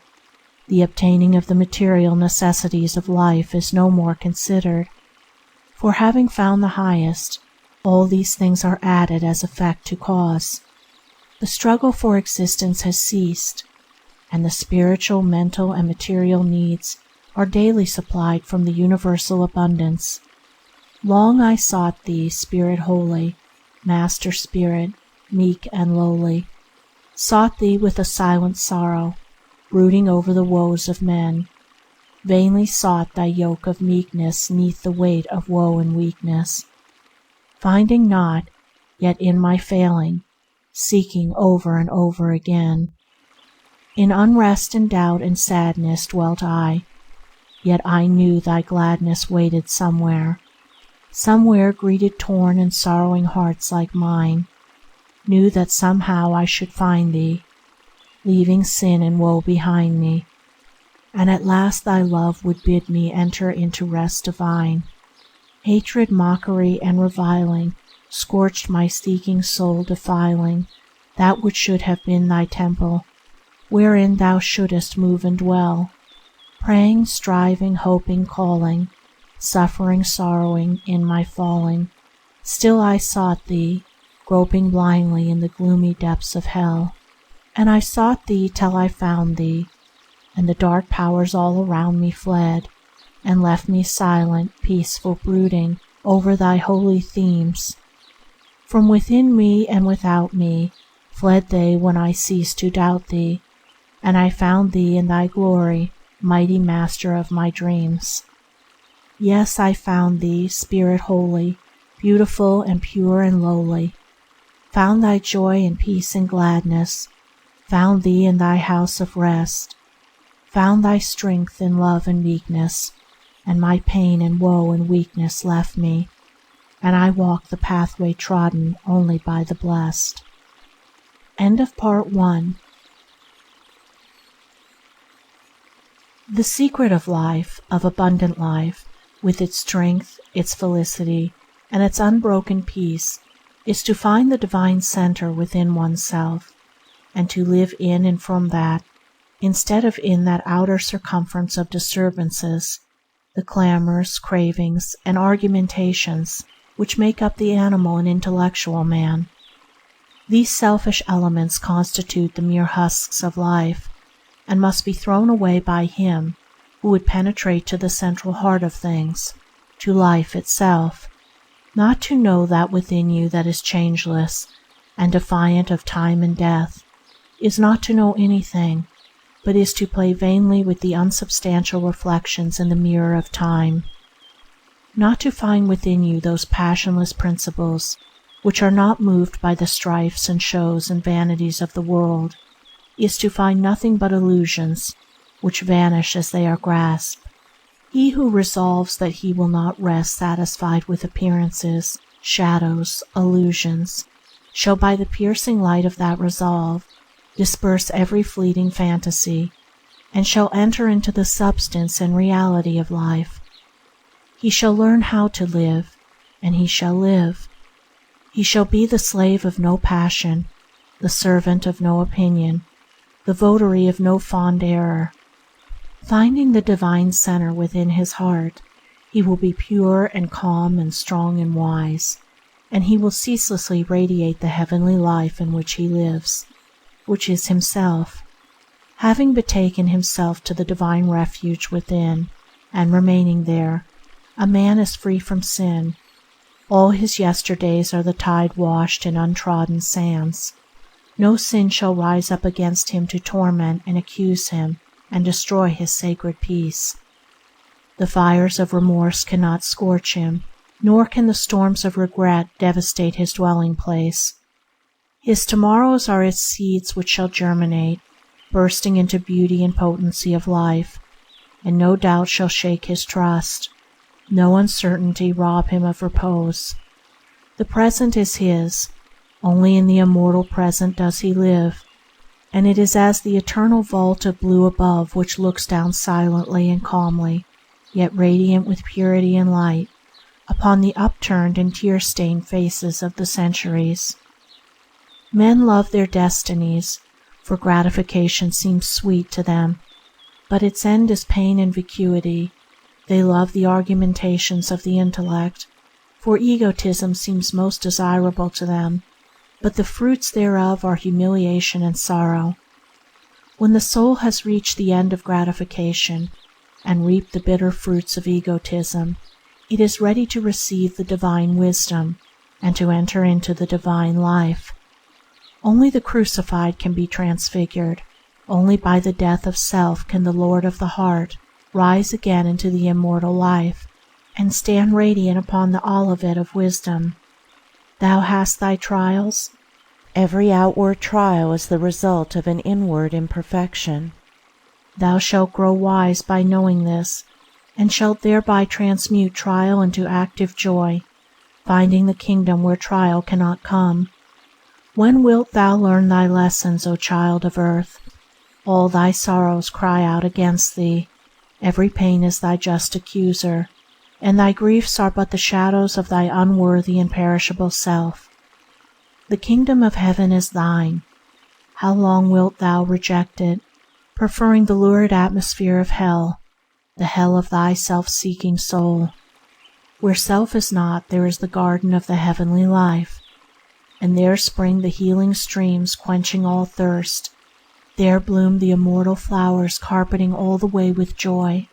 the obtaining of the material necessities of life is no more considered, for having found the highest, all these things are added as effect to cause. The struggle for existence has ceased, and the spiritual, mental, and material needs are daily supplied from the universal abundance. Long I sought thee, Spirit holy, Master Spirit, meek and lowly, sought thee with a silent sorrow, brooding over the woes of men, vainly sought thy yoke of meekness 'neath the weight of woe and weakness, finding not, yet in my failing, seeking over and over again. In unrest and doubt and sadness dwelt I, yet I knew thy gladness waited somewhere, somewhere greeted torn and sorrowing hearts like mine, knew that somehow I should find thee, leaving sin and woe behind me, and at last thy love would bid me enter into rest divine. Hatred, mockery, and reviling scorched my seeking soul, defiling that which should have been thy temple, wherein thou shouldest move and dwell, praying, striving, hoping, calling, suffering, sorrowing in my falling. Still I sought thee, groping blindly in the gloomy depths of hell, and I sought thee till I found thee, and the dark powers all around me fled, and left me silent, peaceful, brooding over thy holy themes. From within me and without me fled they when I ceased to doubt thee, and I found thee in thy glory, mighty master of my dreams. Yes, I found thee, Spirit holy, beautiful and pure and lowly, found thy joy and peace and gladness, found thee in thy house of rest, found thy strength in love and meekness, and my pain and woe and weakness left me, and I walked the pathway trodden only by the blessed. End of Part 1. The secret of life, of abundant life, with its strength, its felicity, and its unbroken peace, is to find the divine center within oneself, and to live in and from that, instead of in that outer circumference of disturbances, the clamors, cravings, and argumentations which make up the animal and intellectual man. These selfish elements constitute the mere husks of life, and must be thrown away by him who would penetrate to the central heart of things, to life itself. Not to know that within you that is changeless and defiant of time and death is not to know anything, but is to play vainly with the unsubstantial reflections in the mirror of time. Not to find within you those passionless principles which are not moved by the strifes and shows and vanities of the world is to find nothing but illusions which vanish as they are grasped. He who resolves that he will not rest satisfied with appearances, shadows, illusions, shall by the piercing light of that resolve disperse every fleeting fantasy, and shall enter into the substance and reality of life. He shall learn how to live, and he shall live. He shall be the slave of no passion, the servant of no opinion, the votary of no fond error. Finding the divine center within his heart, he will be pure and calm and strong and wise, and he will ceaselessly radiate the heavenly life in which he lives, which is himself. Having betaken himself to the divine refuge within, and remaining there, a man is free from sin. All his yesterdays are the tide-washed and untrodden sands. No sin shall rise up against him to torment and accuse him and destroy his sacred peace. The fires of remorse cannot scorch him, nor can the storms of regret devastate his dwelling place. His tomorrows are its seeds which shall germinate, bursting into beauty and potency of life, and no doubt shall shake his trust, no uncertainty rob him of repose. The present is his, only in the immortal present does he live, and it is as the eternal vault of blue above which looks down silently and calmly, yet radiant with purity and light, upon the upturned and tear-stained faces of the centuries. Men love their destinies, for gratification seems sweet to them, but its end is pain and vacuity. They love the argumentations of the intellect, for egotism seems most desirable to them, but the fruits thereof are humiliation and sorrow. When the soul has reached the end of gratification and reaped the bitter fruits of egotism, it is ready to receive the divine wisdom and to enter into the divine life. Only the crucified can be transfigured. Only by the death of self can the Lord of the heart rise again into the immortal life and stand radiant upon the olivet of wisdom. Thou hast thy trials. Every outward trial is the result of an inward imperfection. Thou shalt grow wise by knowing this, and shalt thereby transmute trial into active joy, finding the kingdom where trial cannot come. When wilt thou learn thy lessons, O child of earth? All thy sorrows cry out against thee. Every pain is thy just accuser, and thy griefs are but the shadows of thy unworthy and perishable self. The kingdom of heaven is thine. How long wilt thou reject it, preferring the lurid atmosphere of hell, the hell of thy self-seeking soul? Where self is not, there is the garden of the heavenly life, and there spring the healing streams quenching all thirst, There bloom the immortal flowers, carpeting all the way with joy.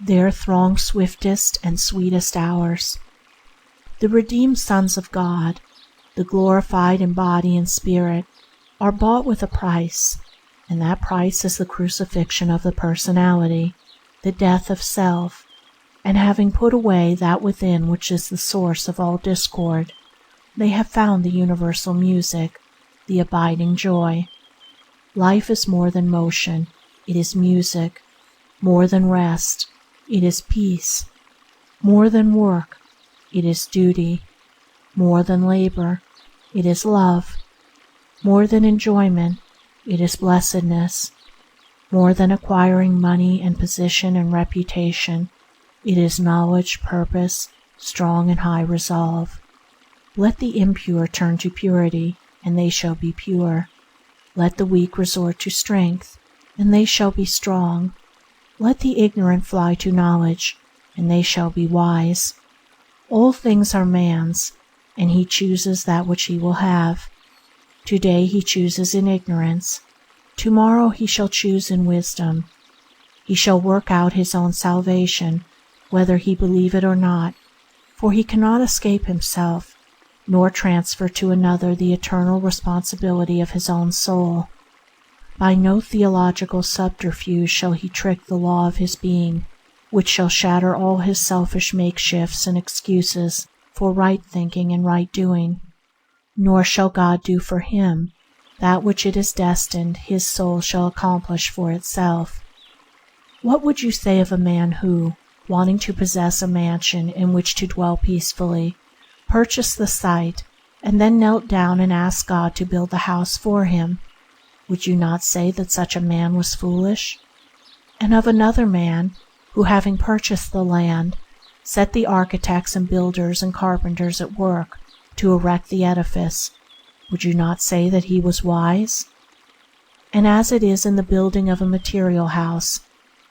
There throng swiftest and sweetest hours. The redeemed sons of God, the glorified in body and spirit, are bought with a price, and that price is the crucifixion of the personality, the death of self, and having put away that within which is the source of all discord, they have found the universal music, the abiding joy. Life is more than motion, it is music; more than rest, it is peace; more than work, it is duty; more than labor, it is love; more than enjoyment, it is blessedness; more than acquiring money and position and reputation, it is knowledge, purpose, strong and high resolve. Let the impure turn to purity, and they shall be pure. Let the weak resort to strength, and they shall be strong. Let the ignorant fly to knowledge, and they shall be wise. All things are man's, and he chooses that which he will have. Today he chooses in ignorance; tomorrow he shall choose in wisdom. He shall work out his own salvation, whether he believe it or not, for he cannot escape himself, nor transfer to another the eternal responsibility of his own soul. By no theological subterfuge shall he trick the law of his being, which shall shatter all his selfish makeshifts and excuses for right thinking and right doing. Nor shall God do for him that which it is destined his soul shall accomplish for itself. What would you say of a man who, wanting to possess a mansion in which to dwell peacefully, purchased the site, and then knelt down and asked God to build the house for him? Would you not say that such a man was foolish? And of another man who, having purchased the land, set the architects and builders and carpenters at work to erect the edifice, would you not say that he was wise? And as it is in the building of a material house,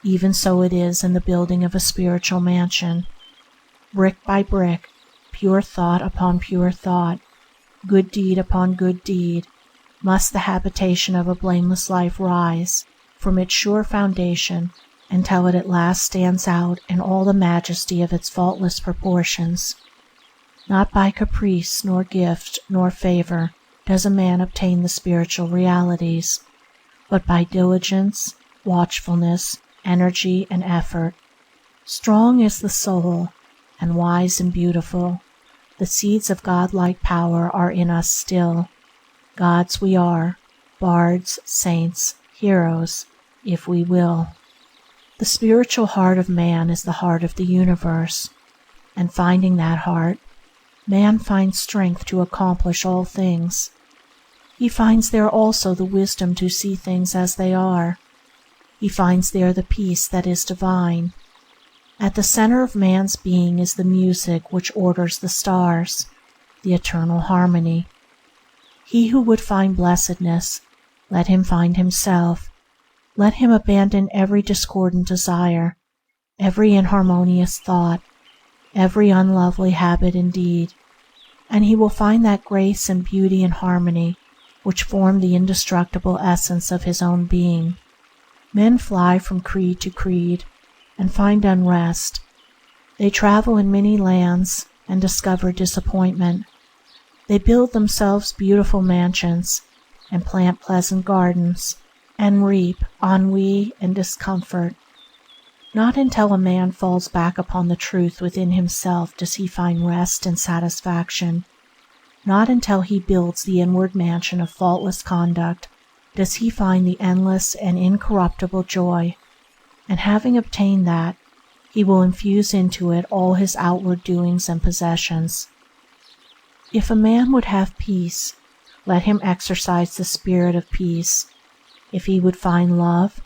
even so it is in the building of a spiritual mansion. Brick by brick, pure thought upon pure thought, good deed upon good deed, must the habitation of a blameless life rise from its sure foundation until it at last stands out in all the majesty of its faultless proportions. Not by caprice nor gift nor favor does a man obtain the spiritual realities, but by diligence, watchfulness, energy, and effort. Strong is the soul, and wise and beautiful. The seeds of godlike power are in us still. Gods we are, bards, saints, heroes, if we will. The spiritual heart of man is the heart of the universe, and finding that heart, man finds strength to accomplish all things. He finds there also the wisdom to see things as they are. He finds there the peace that is divine. At the center of man's being is the music which orders the stars, the eternal harmony. He who would find blessedness, let him find himself. Let him abandon every discordant desire, every inharmonious thought, every unlovely habit and deed, and he will find that grace and beauty and harmony which form the indestructible essence of his own being. Men fly from creed to creed and find unrest. They travel in many lands and discover disappointment. They build themselves beautiful mansions and plant pleasant gardens and reap ennui and discomfort. Not until a man falls back upon the truth within himself does he find rest and satisfaction. Not until he builds the inward mansion of faultless conduct does he find the endless and incorruptible joy, and having obtained that, he will infuse into it all his outward doings and possessions. If a man would have peace, let him exercise the spirit of peace. If he would find love,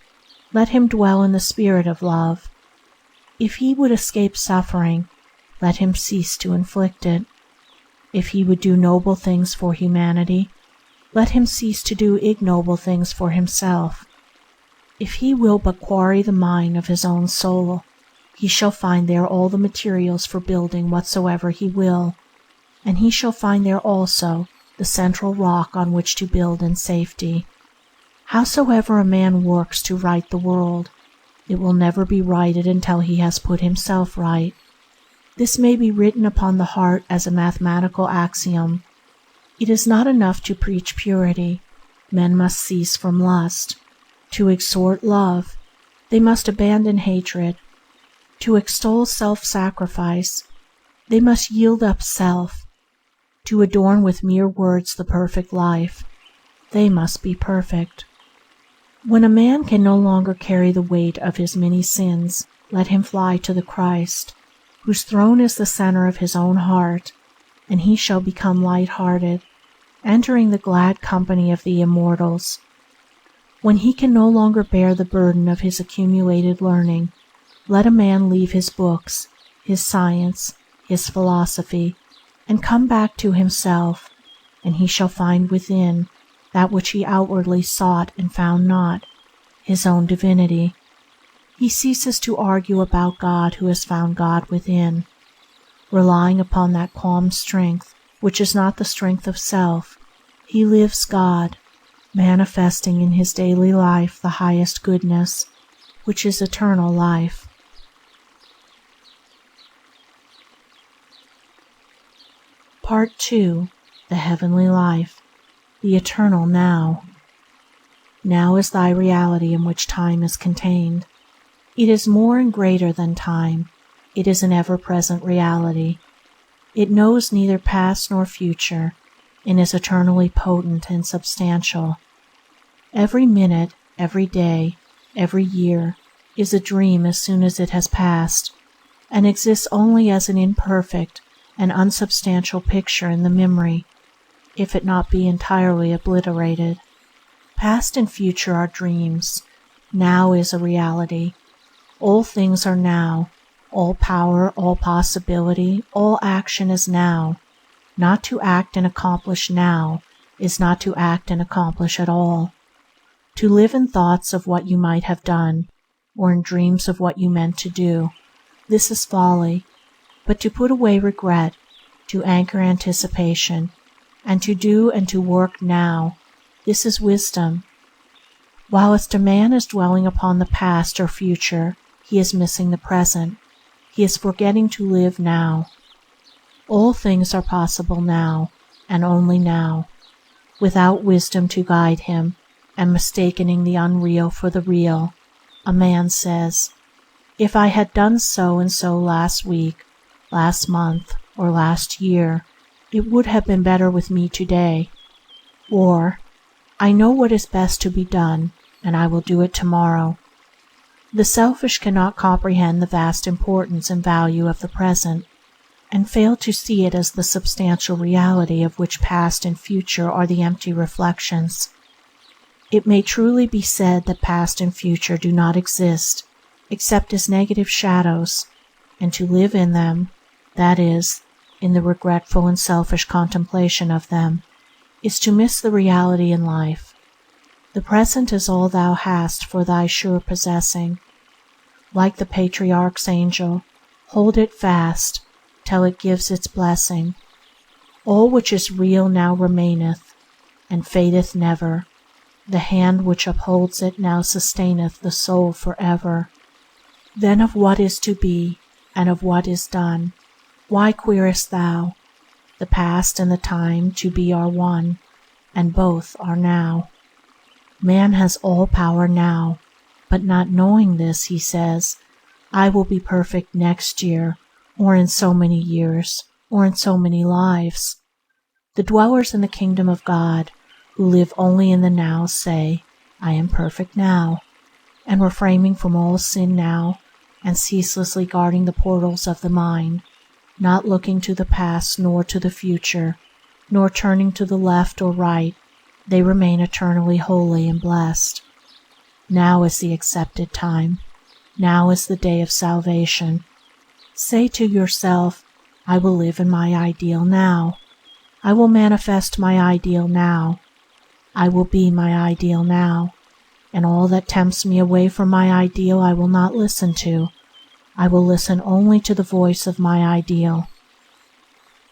let him dwell in the spirit of love. If he would escape suffering, let him cease to inflict it. If he would do noble things for humanity, let him cease to do ignoble things for himself. If he will but quarry the mine of his own soul, he shall find there all the materials for building whatsoever he will, and he shall find there also the central rock on which to build in safety. Howsoever a man works to right the world, it will never be righted until he has put himself right. This may be written upon the heart as a mathematical axiom. It is not enough to preach purity. Men must cease from lust. To exhort love, they must abandon hatred. To extol self-sacrifice, they must yield up self. To adorn with mere words the perfect life, they must be perfect. When a man can no longer carry the weight of his many sins, let him fly to the Christ, whose throne is the center of his own heart, and he shall become light-hearted, entering the glad company of the immortals. When he can no longer bear the burden of his accumulated learning, let a man leave his books, his science, his philosophy, and come back to himself, and he shall find within that which he outwardly sought and found not, his own divinity. He ceases to argue about God who has found God within. Relying upon that calm strength which is not the strength of self, he lives God, manifesting in his daily life the highest goodness, which is eternal life. Part 2. The Heavenly Life. The Eternal Now. Now is thy reality in which time is contained. It is more and greater than time. It is an ever-present reality. It knows neither past nor future, and is eternally potent and substantial. Every minute, every day, every year is a dream as soon as it has passed, and exists only as an imperfect and unsubstantial picture in the memory, if it not be entirely obliterated. Past and future are dreams. Now is a reality. All things are now. All power, all possibility, all action is now. Not to act and accomplish now is not to act and accomplish at all. To live in thoughts of what you might have done, or in dreams of what you meant to do, this is folly. But to put away regret, to anchor anticipation, and to do and to work now, this is wisdom. Whilst a man is dwelling upon the past or future, he is missing the present. He is forgetting to live now. All things are possible now, and only now. Without wisdom to guide him, and mistaking the unreal for the real, a man says, "If I had done so and so last week, last month, or last year, it would have been better with me today." Or, "I know what is best to be done, and I will do it tomorrow." The selfish cannot comprehend the vast importance and value of the present, and fail to see it as the substantial reality of which past and future are the empty reflections. It may truly be said that past and future do not exist except as negative shadows, and to live in them, that is, in the regretful and selfish contemplation of them, is to miss the reality in life. The present is all thou hast for thy sure possessing. Like the patriarch's angel, hold it fast till it gives its blessing. All which is real now remaineth, and fadeth never. The hand which upholds it now sustaineth the soul forever. Then of what is to be, and of what is done, why querest thou? The past and the time to be are one, and both are now. Man has all power now, but not knowing this, he says, "I will be perfect next year, or in so many years, or in so many lives." The dwellers in the kingdom of God, who live only in the now, say, "I am perfect now," and refraining from all sin now, and ceaselessly guarding the portals of the mind, not looking to the past nor to the future, nor turning to the left or right, they remain eternally holy and blessed. Now is the accepted time. Now is the day of salvation. Say to yourself, "I will live in my ideal now. I will manifest my ideal now. I will be my ideal now, and all that tempts me away from my ideal I will not listen to. I will listen only to the voice of my ideal."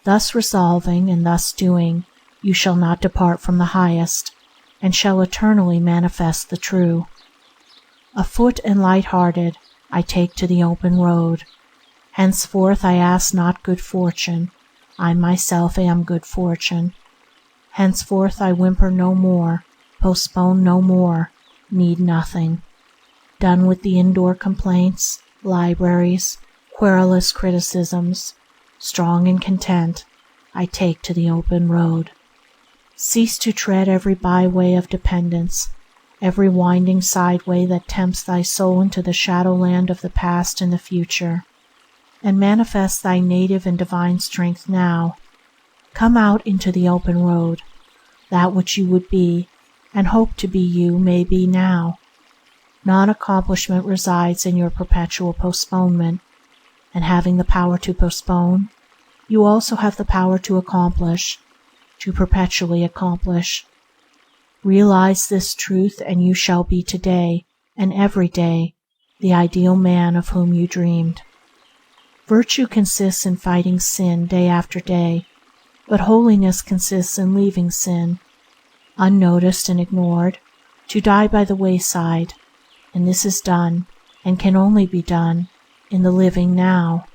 Thus resolving and thus doing, you shall not depart from the highest. and shall eternally manifest the true. Afoot and light-hearted, I take to the open road. Henceforth I ask not good fortune, I myself am good fortune. Henceforth I whimper no more, postpone no more, need nothing. Done with the indoor complaints, libraries, querulous criticisms, strong and content, I take to the open road. Cease to tread every byway of dependence, every winding sideway that tempts thy soul into the shadowland of the past and the future, and manifest thy native and divine strength now. Come out into the open road. That which you would be, and hope to be you, may be now. Non-accomplishment resides in your perpetual postponement, and having the power to postpone, you also have the power to accomplish, to perpetually accomplish. Realize this truth, and you shall be today, and every day, the ideal man of whom you dreamed. Virtue consists in fighting sin day after day, but holiness consists in leaving sin, unnoticed and ignored, to die by the wayside, and this is done, and can only be done, in the living now.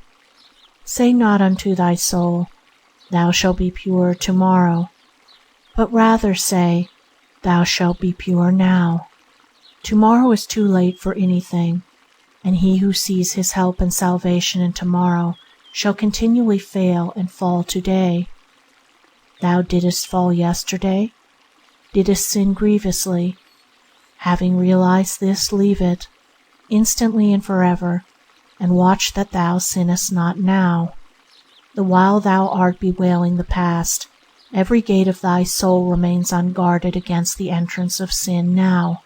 Say not unto thy soul, Thou shalt be pure tomorrow, but rather say, Thou shalt be pure now. Tomorrow is too late for anything, and he who sees his help and salvation in tomorrow shall continually fail and fall today. Thou didst fall yesterday, didst sin grievously. Having realized this, leave it, instantly and forever, and watch that thou sinnest not now. The while thou art bewailing the past, every gate of thy soul remains unguarded against the entrance of sin now.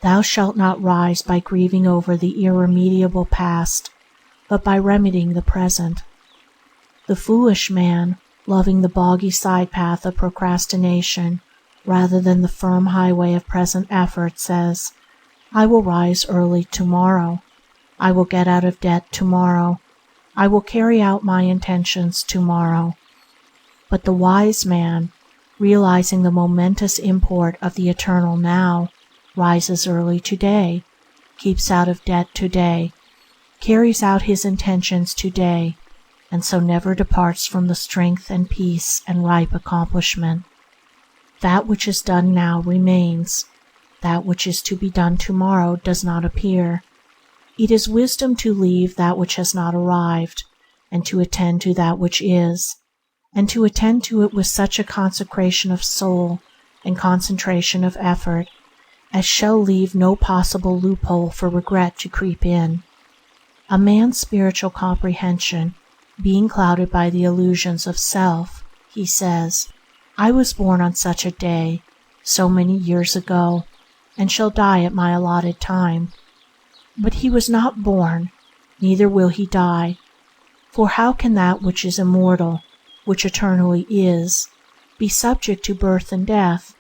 Thou shalt not rise by grieving over the irremediable past, but by remedying the present. The foolish man, loving the boggy side path of procrastination rather than the firm highway of present effort, says, I will rise early tomorrow. I will get out of debt tomorrow. I will carry out my intentions tomorrow. But the wise man, realizing the momentous import of the eternal now, rises early today, keeps out of debt today, carries out his intentions today, and so never departs from the strength and peace and ripe accomplishment. That which is done now remains. That which is to be done tomorrow does not appear. It is wisdom to leave that which has not arrived, and to attend to that which is, and to attend to it with such a consecration of soul and concentration of effort as shall leave no possible loophole for regret to creep in. A man's spiritual comprehension being clouded by the illusions of self, he says, I was born on such a day, so many years ago, and shall die at my allotted time. But he was not born, neither will he die. For how can that which is immortal, which eternally is, be subject to birth and death?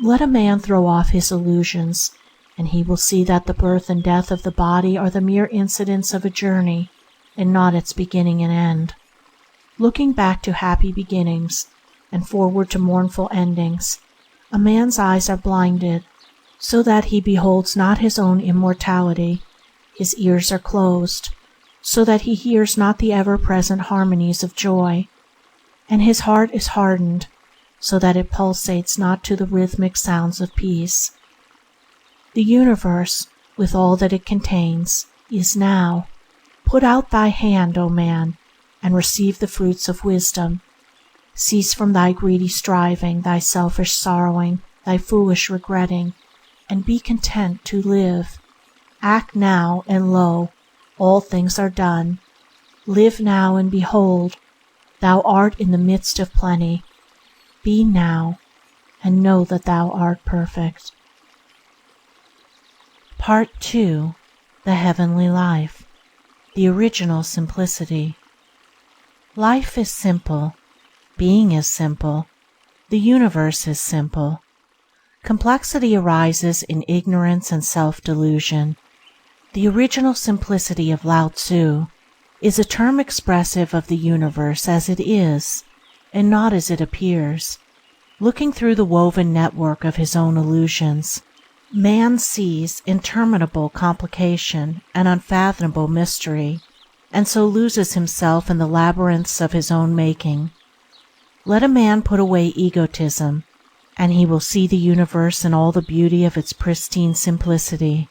Let a man throw off his illusions, and he will see that the birth and death of the body are the mere incidents of a journey, and not its beginning and end. Looking back to happy beginnings, and forward to mournful endings, a man's eyes are blinded, so that he beholds not his own immortality. His ears are closed, so that he hears not the ever-present harmonies of joy, and his heart is hardened, so that it pulsates not to the rhythmic sounds of peace. The universe, with all that it contains, is now. Put out thy hand, O man, and receive the fruits of wisdom. Cease from thy greedy striving, thy selfish sorrowing, thy foolish regretting, and be content to live. Act now, and lo, all things are done. Live now, and behold, thou art in the midst of plenty. Be now, and know that thou art perfect. Part 2. The Heavenly Life. The Original Simplicity. Life is simple. Being is simple. The universe is simple. Complexity arises in ignorance and self-delusion. The original simplicity of Lao Tzu is a term expressive of the universe as it is, and not as it appears. Looking through the woven network of his own illusions, man sees interminable complication and unfathomable mystery, and so loses himself in the labyrinths of his own making. Let a man put away egotism, and he will see the universe in all the beauty of its pristine simplicity.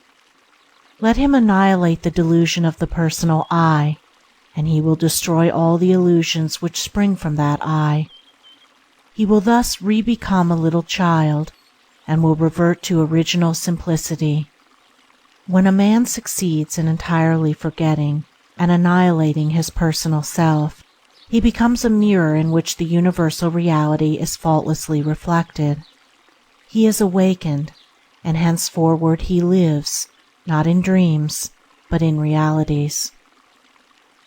Let him annihilate the delusion of the personal I, and he will destroy all the illusions which spring from that I. He will thus re-become a little child, and will revert to original simplicity. When a man succeeds in entirely forgetting and annihilating his personal self, he becomes a mirror in which the universal reality is faultlessly reflected. He is awakened, and henceforward he lives, not in dreams, but in realities.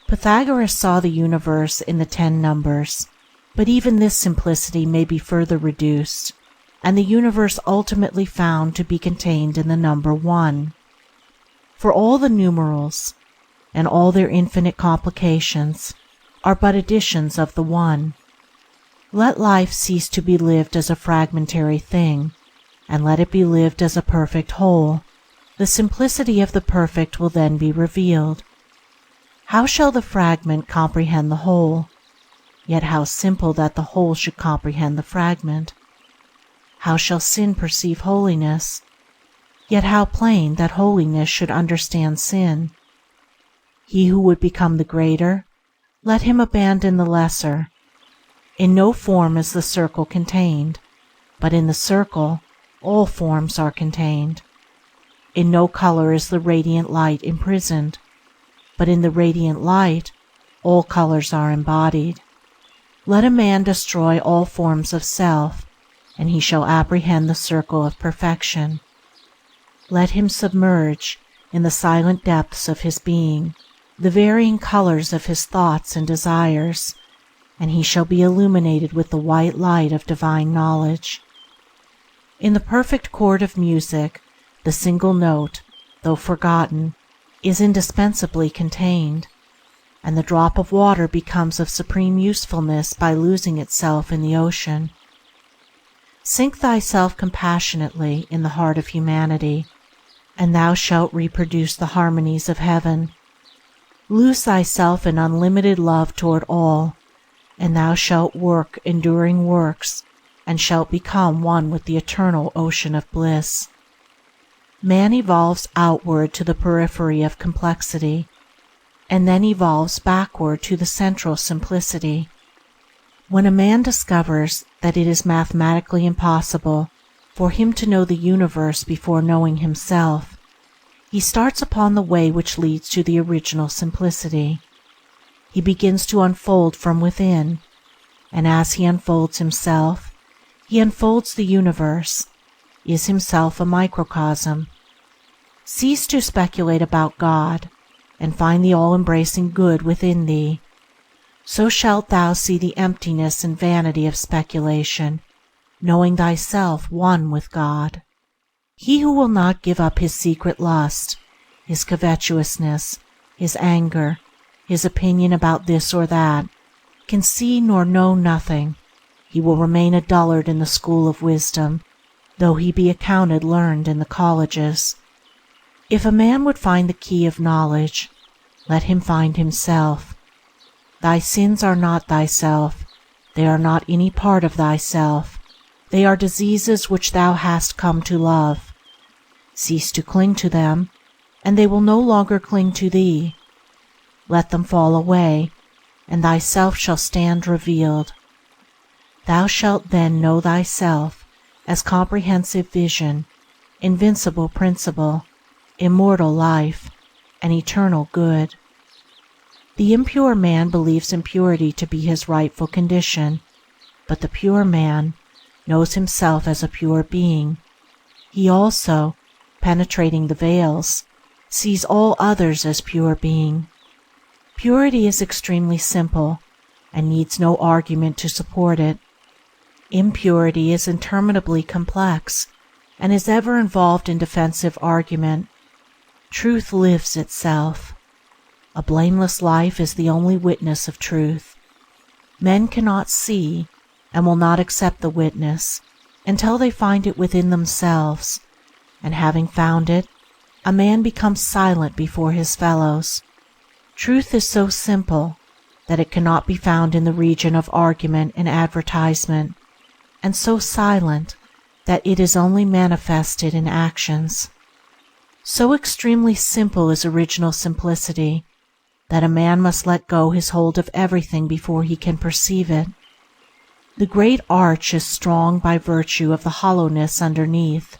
Pythagoras saw the universe in the 10 numbers, but even this simplicity may be further reduced, and the universe ultimately found to be contained in the number 1. For all the numerals, and all their infinite complications, are but additions of the One. Let life cease to be lived as a fragmentary thing, and let it be lived as a perfect whole. The simplicity of the perfect will then be revealed. How shall the fragment comprehend the whole? Yet how simple that the whole should comprehend the fragment. How shall sin perceive holiness? Yet how plain that holiness should understand sin. He who would become the greater, let him abandon the lesser. In no form is the circle contained, but in the circle all forms are contained. In no color is the radiant light imprisoned, but in the radiant light all colors are embodied. Let a man destroy all forms of self, and he shall apprehend the circle of perfection. Let him submerge, in the silent depths of his being, the varying colors of his thoughts and desires, and he shall be illuminated with the white light of divine knowledge. In the perfect chord of music, the single note, though forgotten, is indispensably contained, and the drop of water becomes of supreme usefulness by losing itself in the ocean. Sink thyself compassionately in the heart of humanity, and thou shalt reproduce the harmonies of heaven. Lose thyself in unlimited love toward all, and thou shalt work enduring works, and shalt become one with the eternal ocean of bliss. Man evolves outward to the periphery of complexity, and then evolves backward to the central simplicity. When a man discovers that it is mathematically impossible for him to know the universe before knowing himself, he starts upon the way which leads to the original simplicity. He begins to unfold from within, and as he unfolds himself, he unfolds the universe, is himself a microcosm. Cease to speculate about God, and find the all-embracing good within thee. So shalt thou see the emptiness and vanity of speculation, knowing thyself one with God. He who will not give up his secret lust, his covetousness, his anger, his opinion about this or that, can see nor know nothing. He will remain a dullard in the school of wisdom, though he be accounted learned in the colleges. If a man would find the key of knowledge, let him find himself. Thy sins are not thyself, they are not any part of thyself, they are diseases which thou hast come to love. Cease to cling to them, and they will no longer cling to thee. Let them fall away, and thyself shall stand revealed. Thou shalt then know thyself as comprehensive vision, invincible principle, immortal life, and eternal good. The impure man believes impurity to be his rightful condition, but the pure man knows himself as a pure being. He also, penetrating the veils, sees all others as pure being. Purity is extremely simple, and needs no argument to support it. Impurity is interminably complex, and is ever involved in defensive argument. Truth lives itself. A blameless life is the only witness of truth. Men cannot see, and will not accept the witness until they find it within themselves, and having found it, a man becomes silent before his fellows. Truth is so simple that it cannot be found in the region of argument and advertisement, and so silent that it is only manifested in actions. So extremely simple is original simplicity that a man must let go his hold of everything before he can perceive it. The great arch is strong by virtue of the hollowness underneath,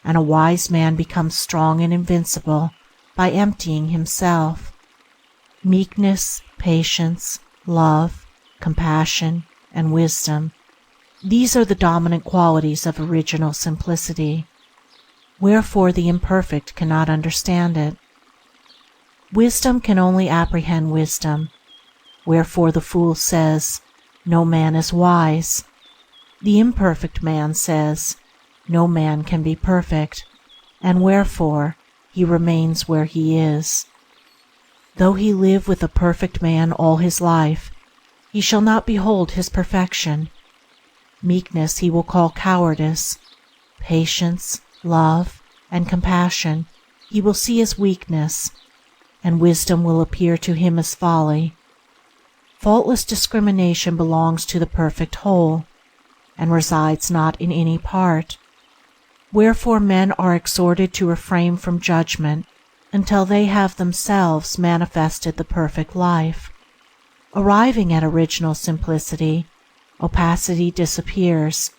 and a wise man becomes strong and invincible by emptying himself. Meekness, patience, love, compassion, and wisdom, these are the dominant qualities of original simplicity. Wherefore the imperfect cannot understand it. Wisdom can only apprehend wisdom. Wherefore the fool says, "No man is wise." The imperfect man says, "No man can be perfect," and wherefore he remains where he is. Though he live with a perfect man all his life, he shall not behold his perfection. Meekness he will call cowardice. Patience, love, and compassion he will see as weakness, and wisdom will appear to him as folly. Faultless discrimination belongs to the perfect whole, and resides not in any part. Wherefore men are exhorted to refrain from judgment until they have themselves manifested the perfect life. Arriving at original simplicity, opacity disappears,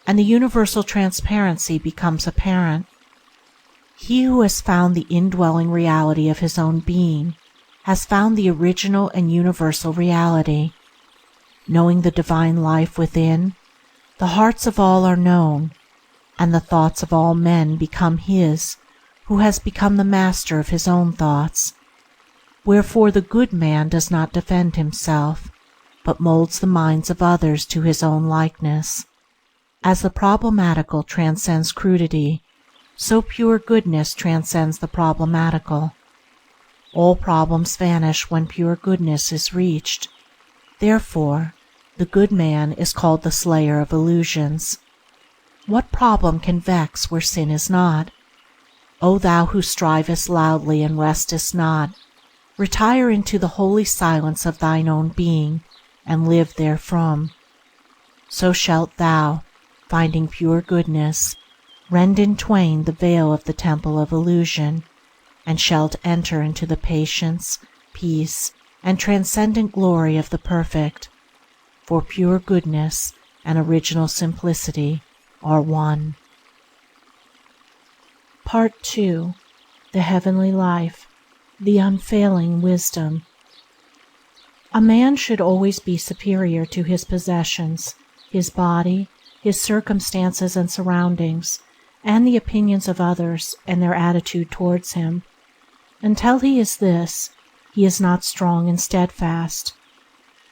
and the universal transparency becomes apparent. He who has found the indwelling reality of his own being has found the original and universal reality. Knowing the divine life within, the hearts of all are known, and the thoughts of all men become his, who has become the master of his own thoughts. Wherefore the good man does not defend himself, but molds the minds of others to his own likeness. As the problematical transcends crudity, so pure goodness transcends the problematical. All problems vanish when pure goodness is reached. Therefore, the good man is called the slayer of illusions. What problem can vex where sin is not? O thou who strivest loudly and restest not, retire into the holy silence of thine own being, and live therefrom. So shalt thou, finding pure goodness, rend in twain the veil of the temple of illusion, and shalt enter into the patience, peace, and transcendent glory of the perfect. For pure goodness and original simplicity are one. Part 2. The Heavenly Life, the Unfailing Wisdom. A man should always be superior to his possessions, his body, his circumstances and surroundings, and the opinions of others and their attitude towards him. Until he is this, he is not strong and steadfast.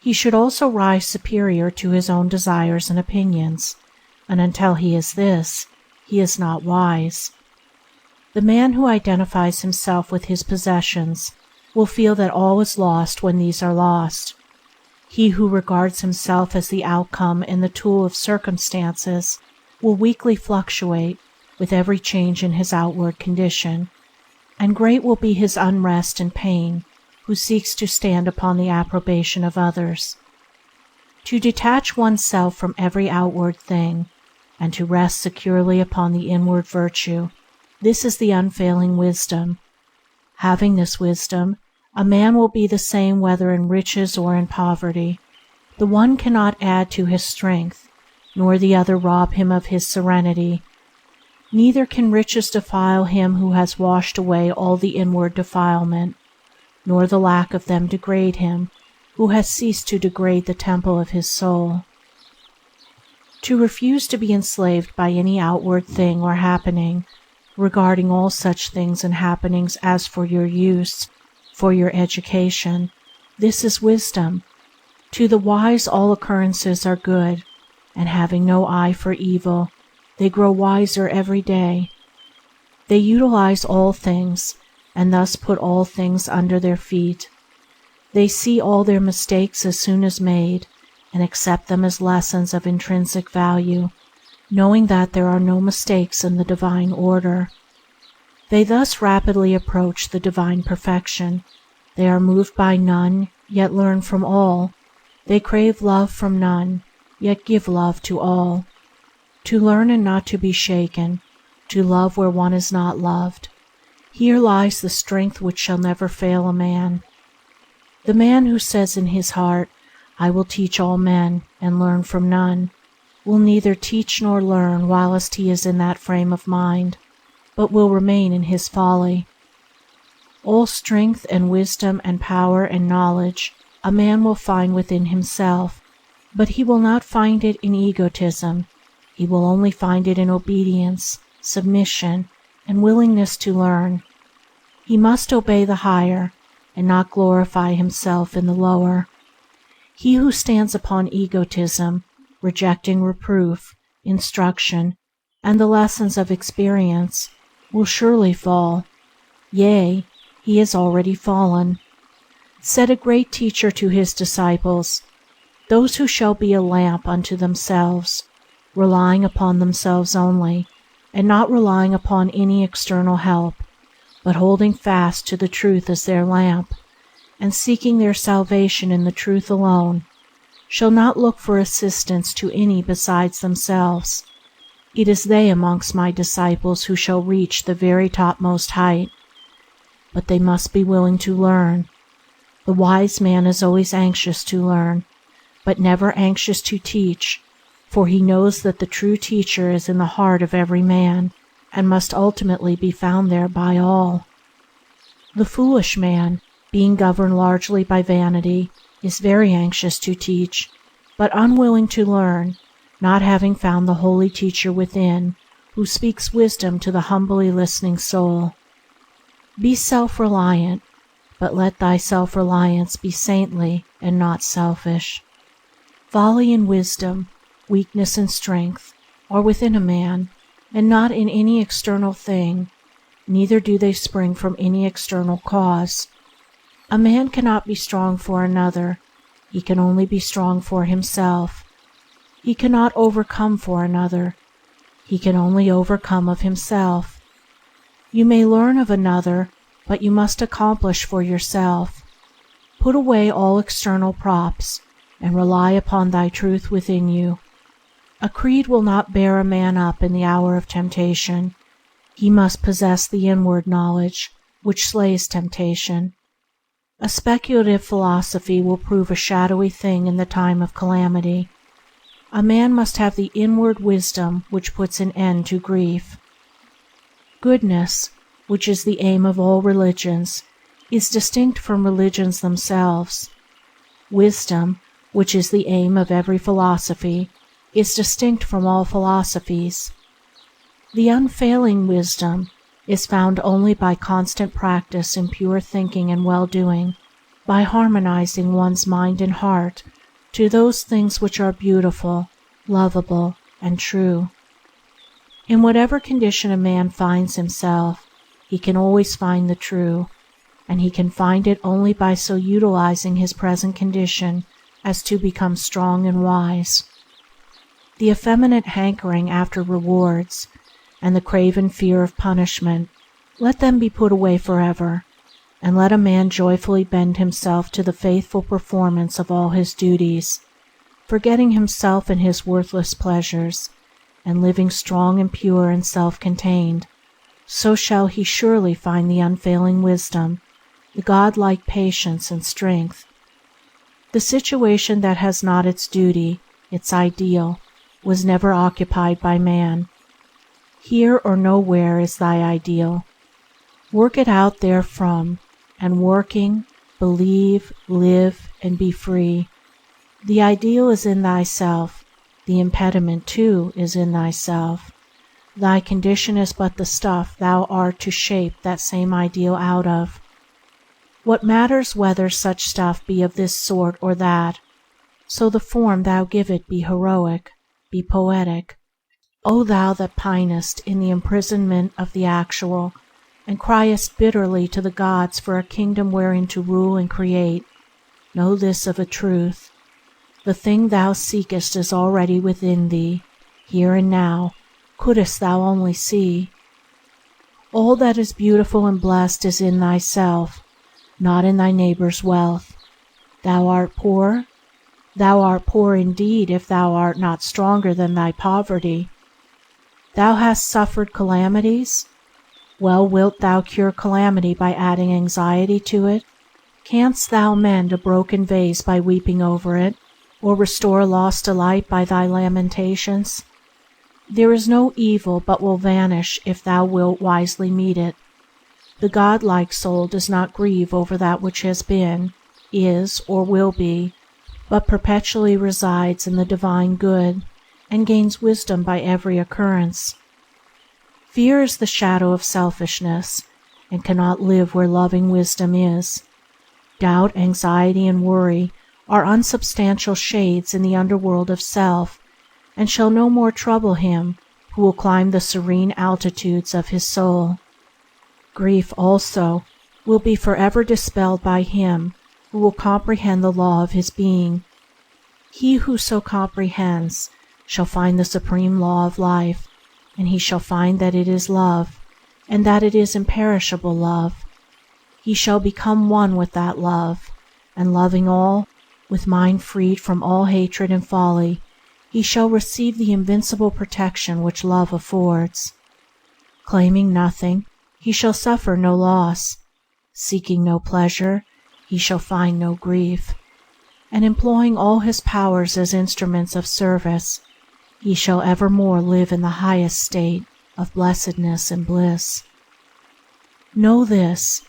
He should also rise superior to his own desires and opinions, and until he is this, he is not wise. The man who identifies himself with his possessions will feel that all is lost when these are lost. He who regards himself as the outcome and the tool of circumstances will weakly fluctuate with every change in his outward condition, and great will be his unrest and pain who seeks to stand upon the approbation of others. To detach oneself from every outward thing, and to rest securely upon the inward virtue, this is the unfailing wisdom. Having this wisdom, a man will be the same whether in riches or in poverty. The one cannot add to his strength, nor the other rob him of his serenity. Neither can riches defile him who has washed away all the inward defilement, nor the lack of them degrade him who has ceased to degrade the temple of his soul. To refuse to be enslaved by any outward thing or happening, regarding all such things and happenings as for your use, for your education, this is wisdom. To the wise all occurrences are good, and having no eye for evil, they grow wiser every day. They utilize all things, and thus put all things under their feet. They see all their mistakes as soon as made, and accept them as lessons of intrinsic value, knowing that there are no mistakes in the divine order. They thus rapidly approach the divine perfection. They are moved by none, yet learn from all. They crave love from none, yet give love to all. To learn and not to be shaken, to love where one is not loved. Here lies the strength which shall never fail a man. The man who says in his heart, "I will teach all men and learn from none," will neither teach nor learn whilst he is in that frame of mind, but will remain in his folly. All strength and wisdom and power and knowledge a man will find within himself, but he will not find it in egotism. He will only find it in obedience, submission, and willingness to learn. He must obey the higher, and not glorify himself in the lower. He who stands upon egotism, rejecting reproof, instruction, and the lessons of experience, will surely fall. Yea, he has already fallen. Said a great teacher to his disciples, "Those who shall be a lamp unto themselves, relying upon themselves only, and not relying upon any external help, but holding fast to the truth as their lamp, and seeking their salvation in the truth alone, shall not look for assistance to any besides themselves. It is they amongst my disciples who shall reach the very topmost height. But they must be willing to learn. The wise man is always anxious to learn, but never anxious to teach, for he knows that the true teacher is in the heart of every man, and must ultimately be found there by all. The foolish man, being governed largely by vanity, is very anxious to teach, but unwilling to learn, not having found the holy teacher within, who speaks wisdom to the humbly listening soul. Be self-reliant, but let thy self-reliance be saintly and not selfish. Folly and wisdom, weakness and strength, are within a man, and not in any external thing, neither do they spring from any external cause. A man cannot be strong for another, he can only be strong for himself. He cannot overcome for another, he can only overcome of himself. You may learn of another, but you must accomplish for yourself. Put away all external props, and rely upon thy truth within you. A creed will not bear a man up in the hour of temptation. He must possess the inward knowledge, which slays temptation. A speculative philosophy will prove a shadowy thing in the time of calamity. A man must have the inward wisdom which puts an end to grief. Goodness, which is the aim of all religions, is distinct from religions themselves. Wisdom, which is the aim of every philosophy, is distinct from all philosophies. The unfailing wisdom is found only by constant practice in pure thinking and well-doing, by harmonizing one's mind and heart to those things which are beautiful, lovable, and true. In whatever condition a man finds himself, he can always find the true, and he can find it only by so utilizing his present condition as to become strong and wise. The effeminate hankering after rewards, and the craven fear of punishment, let them be put away forever, and let a man joyfully bend himself to the faithful performance of all his duties, forgetting himself and his worthless pleasures, and living strong and pure and self-contained. So shall he surely find the unfailing wisdom, the God-like patience and strength. The situation that has not its duty, its ideal, was never occupied by man. Here or nowhere is thy ideal. Work it out therefrom, and working, believe, live, and be free. The ideal is in thyself, the impediment too is in thyself. Thy condition is but the stuff thou art to shape that same ideal out of. What matters whether such stuff be of this sort or that, so the form thou give it be heroic, be poetic. O thou that pinest in the imprisonment of the actual, and criest bitterly to the gods for a kingdom wherein to rule and create, know this of a truth: The thing thou seekest is already within thee, here and now, couldst thou only see. All that is beautiful and blessed is in thyself, not in thy neighbor's wealth. Thou art poor? Thou art poor indeed if thou art not stronger than thy poverty. Thou hast suffered calamities? Well, wilt thou cure calamity by adding anxiety to it? Canst thou mend a broken vase by weeping over it, or restore lost delight by thy lamentations? There is no evil but will vanish if thou wilt wisely meet it. The godlike soul does not grieve over that which has been, is, or will be, but perpetually resides in the divine good, and gains wisdom by every occurrence. Fear is the shadow of selfishness, and cannot live where loving wisdom is. Doubt, anxiety, and worry are unsubstantial shades in the underworld of self, and shall no more trouble him who will climb the serene altitudes of his soul. Grief, also, will be forever dispelled by him who will comprehend the law of his being. He who so comprehends shall find the supreme law of life, and he shall find that it is love, and that it is imperishable love. He shall become one with that love, and loving all, with mind freed from all hatred and folly, he shall receive the invincible protection which love affords. Claiming nothing, he shall suffer no loss. Seeking no pleasure, he shall find no grief. And employing all his powers as instruments of service, he shall evermore live in the highest state of blessedness and bliss. Know this: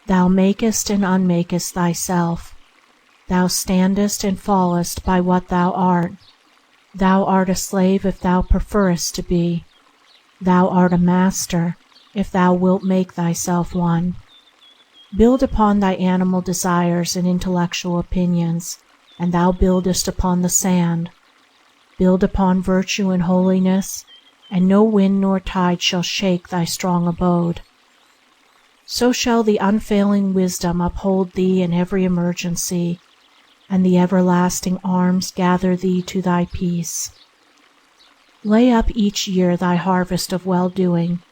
thou makest and unmakest thyself. Thou standest and fallest by what thou art. Thou art a slave if thou preferest to be. Thou art a master if thou wilt make thyself one. Build upon thy animal desires and intellectual opinions, and thou buildest upon the sand. Build upon virtue and holiness, and no wind nor tide shall shake thy strong abode. So shall the unfailing wisdom uphold thee in every emergency, and the everlasting arms gather thee to thy peace. Lay up each year thy harvest of well-doing,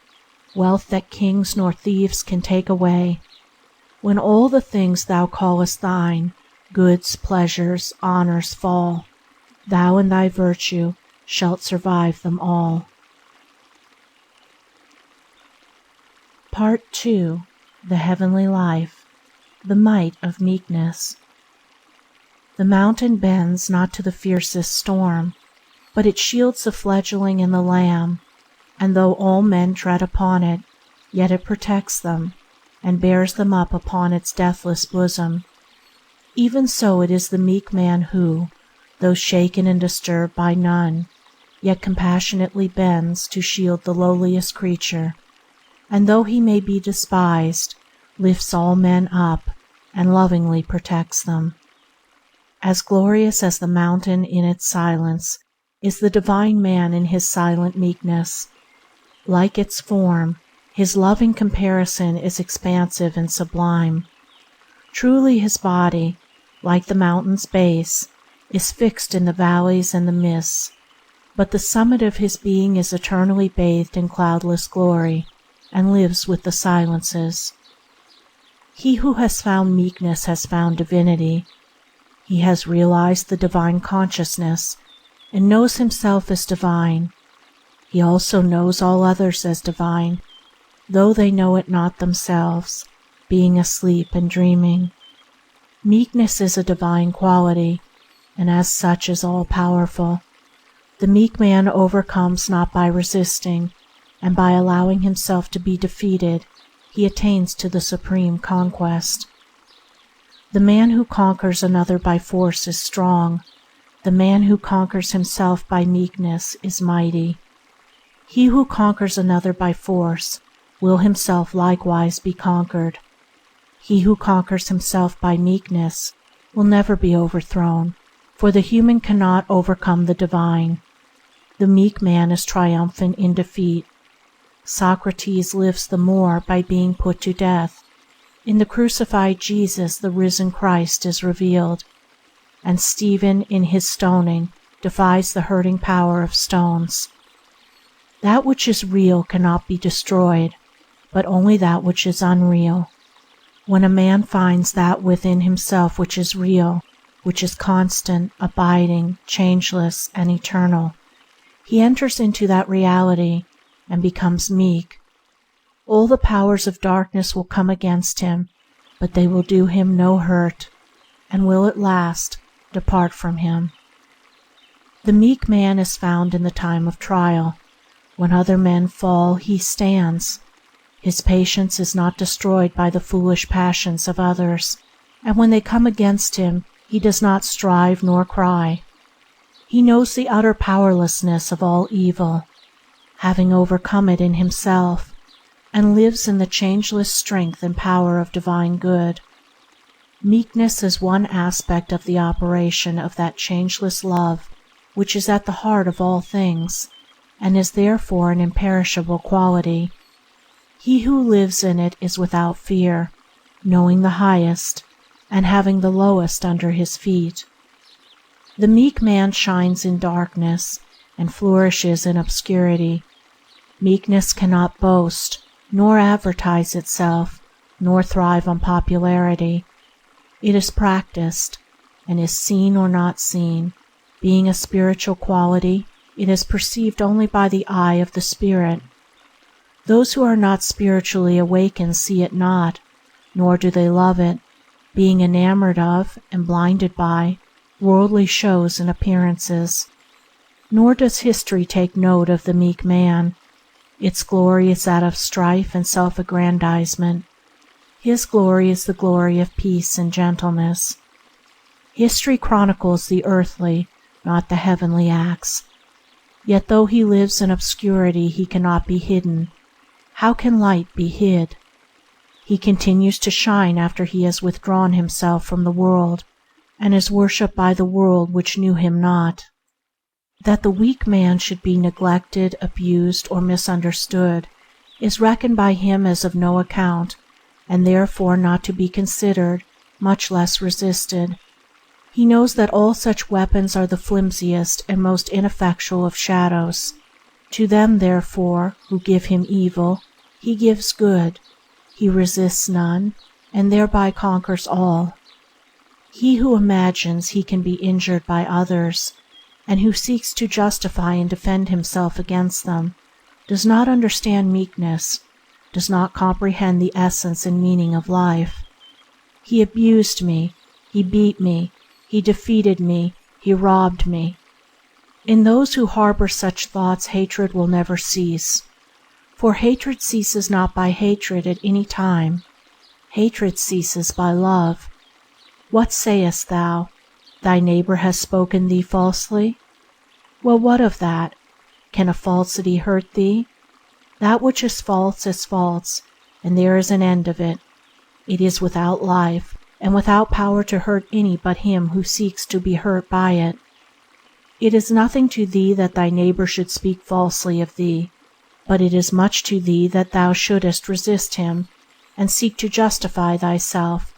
wealth that kings nor thieves can take away. When all the things thou callest thine, goods, pleasures, honors fall, thou in thy virtue shalt survive them all. Part 2. The Heavenly Life. The Might of Meekness. The mountain bends not to the fiercest storm, but it shields the fledgling and the lamb, and though all men tread upon it, yet it protects them, and bears them up upon its deathless bosom. Even so it is the meek man who, though shaken and disturbed by none, yet compassionately bends to shield the lowliest creature, and though he may be despised, lifts all men up, and lovingly protects them. As glorious as the mountain in its silence is the divine man in his silent meekness. Like its form, his loving comparison is expansive and sublime. Truly his body, like the mountain's base, is fixed in the valleys and the mists, but the summit of his being is eternally bathed in cloudless glory, and lives with the silences. He who has found meekness has found divinity. He has realized the divine consciousness, and knows himself as divine. He also knows all others as divine, though they know it not themselves, being asleep and dreaming. Meekness is a divine quality, and as such is all-powerful. The meek man overcomes not by resisting, and by allowing himself to be defeated, he attains to the supreme conquest. The man who conquers another by force is strong. The man who conquers himself by meekness is mighty. He who conquers another by force will himself likewise be conquered. He who conquers himself by meekness will never be overthrown, for the human cannot overcome the divine. The meek man is triumphant in defeat. Socrates lives the more by being put to death. In the crucified Jesus the risen Christ is revealed. and Stephen in his stoning defies the hurting power of stones. That which is real cannot be destroyed, but only that which is unreal. When a man finds that within himself which is real, which is constant, abiding, changeless, and eternal, he enters into that reality and becomes meek. All the powers of darkness will come against him, but they will do him no hurt, and will at last depart from him. The meek man is found in the time of trial. When other men fall, he stands. His patience is not destroyed by the foolish passions of others, and when they come against him, he does not strive nor cry. He knows the utter powerlessness of all evil, having overcome it in himself, and lives in the changeless strength and power of divine good. Meekness is one aspect of the operation of that changeless love which is at the heart of all things, and is therefore an imperishable quality. He who lives in it is without fear, knowing the highest, and having the lowest under his feet. The meek man shines in darkness and flourishes in obscurity. Meekness cannot boast, nor advertise itself, nor thrive on popularity. It is practiced, and is seen or not seen. Being a spiritual quality, it is perceived only by the eye of the spirit. Those who are not spiritually awakened see it not, nor do they love it, being enamored of and blinded by worldly shows and appearances. Nor does history take note of the meek man. Its glory is that of strife and self-aggrandizement. His glory is the glory of peace and gentleness. History chronicles the earthly, not the heavenly acts. Yet though he lives in obscurity, he cannot be hidden. How can light be hid? He continues to shine after he has withdrawn himself from the world, and is worshipped by the world which knew him not. That the weak man should be neglected, abused, or misunderstood is reckoned by him as of no account, and therefore not to be considered, much less resisted. He knows that all such weapons are the flimsiest and most ineffectual of shadows. To them, therefore, who give him evil, he gives good. He resists none, and thereby conquers all. He who imagines he can be injured by others, and who seeks to justify and defend himself against them, does not understand meekness, does not comprehend the essence and meaning of life. He abused me, he beat me, he defeated me, he robbed me. In those who harbor such thoughts, hatred will never cease. For hatred ceases not by hatred at any time. Hatred ceases by love. What sayest thou? Thy neighbor has spoken thee falsely? Well, what of that? Can a falsity hurt thee? That which is false, and there is an end of it. It is without life, and without power to hurt any but him who seeks to be hurt by it. It is nothing to thee that thy neighbor should speak falsely of thee, but it is much to thee that thou shouldest resist him, and seek to justify thyself,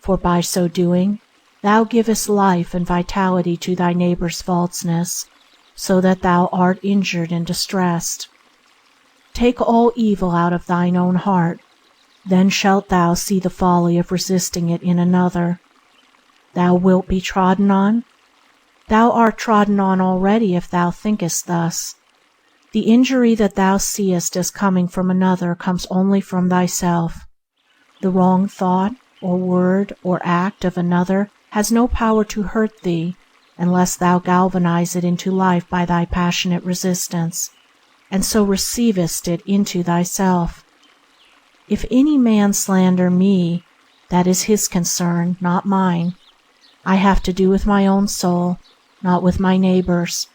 for by so doing thou givest life and vitality to thy neighbor's falseness, so that thou art injured and distressed. Take all evil out of thine own heart, then shalt thou see the folly of resisting it in another. Thou wilt be trodden on? Thou art trodden on already if thou thinkest thus. The injury that thou seest as coming from another comes only from thyself. The wrong thought, or word, or act of another has no power to hurt thee unless thou galvanize it into life by thy passionate resistance, and so receivest it into thyself. If any man slander me, that is his concern, not mine. I have to do with my own soul, not with my neighbor's.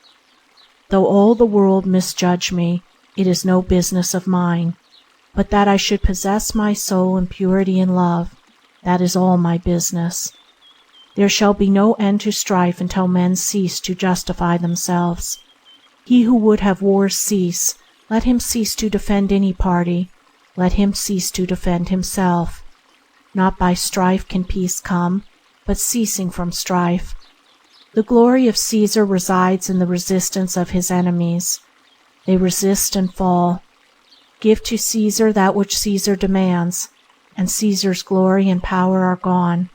Though all the world misjudge me, it is no business of mine, but that I should possess my soul in purity and love, that is all my business. There shall be no end to strife until men cease to justify themselves. He who would have wars cease, let him cease to defend any party. Let him cease to defend himself. Not by strife can peace come, but ceasing from strife. The glory of Caesar resides in the resistance of his enemies. They resist and fall. Give to Caesar that which Caesar demands, and Caesar's glory and power are gone.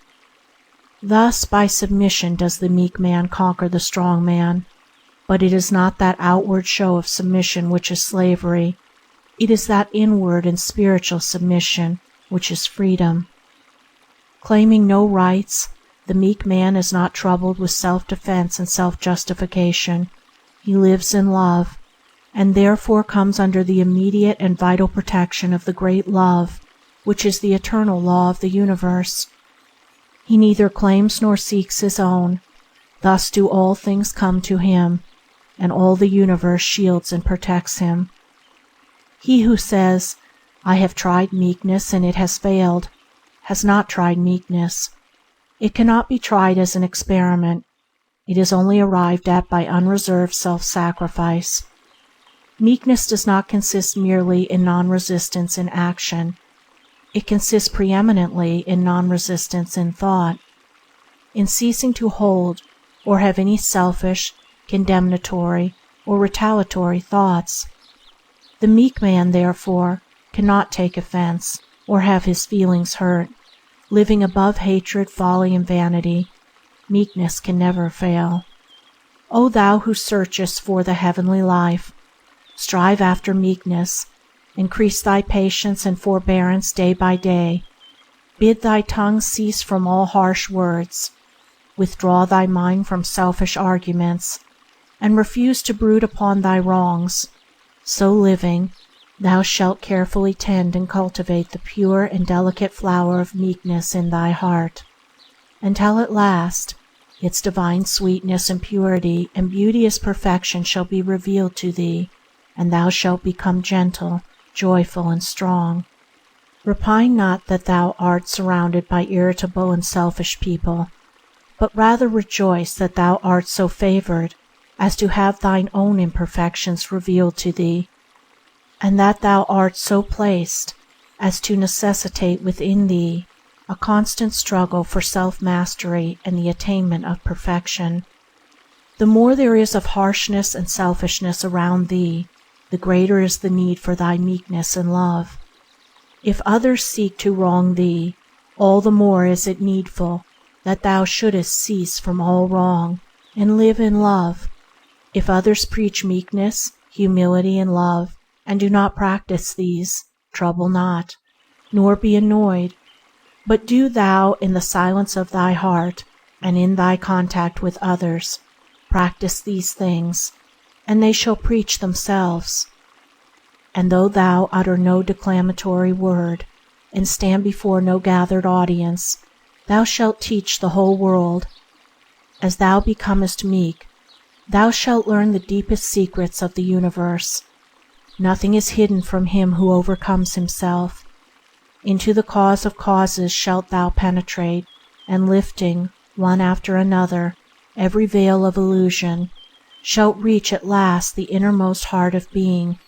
Thus by submission does the meek man conquer the strong man, but it is not that outward show of submission which is slavery, it is that inward and spiritual submission which is freedom. Claiming no rights, the meek man is not troubled with self-defense and self-justification. He lives in love, and therefore comes under the immediate and vital protection of the great love, which is the eternal law of the universe. He neither claims nor seeks his own. Thus do all things come to him, and all the universe shields and protects him. He who says, "I have tried meekness and it has failed," has not tried meekness. It cannot be tried as an experiment. It is only arrived at by unreserved self-sacrifice. Meekness does not consist merely in non-resistance in action. It consists preeminently in non-resistance in thought, in ceasing to hold or have any selfish, condemnatory, or retaliatory thoughts. The meek man, therefore, cannot take offense or have his feelings hurt. Living above hatred, folly, and vanity, meekness can never fail. O thou who searchest for the heavenly life, strive after meekness. Increase thy patience and forbearance day by day. Bid thy tongue cease from all harsh words. Withdraw thy mind from selfish arguments, and refuse to brood upon thy wrongs. So living, thou shalt carefully tend and cultivate the pure and delicate flower of meekness in thy heart, until at last its divine sweetness and purity and beauteous perfection shall be revealed to thee, and thou shalt become gentle, joyful, and strong. Repine not that thou art surrounded by irritable and selfish people, but rather rejoice that thou art so favored as to have thine own imperfections revealed to thee, and that thou art so placed as to necessitate within thee a constant struggle for self-mastery and the attainment of perfection. The more there is of harshness and selfishness around thee, the greater is the need for thy meekness and love. If others seek to wrong thee, all the more is it needful that thou shouldest cease from all wrong and live in love. If others preach meekness, humility, and love, and do not practice these, trouble not, nor be annoyed, but do thou in the silence of thy heart and in thy contact with others practice these things, and they shall preach themselves. And though thou utter no declamatory word, and stand before no gathered audience, thou shalt teach the whole world. As thou becomest meek, thou shalt learn the deepest secrets of the universe. Nothing is hidden from him who overcomes himself. Into the cause of causes shalt thou penetrate, and lifting, one after another, every veil of illusion, shalt reach at last the innermost heart of being.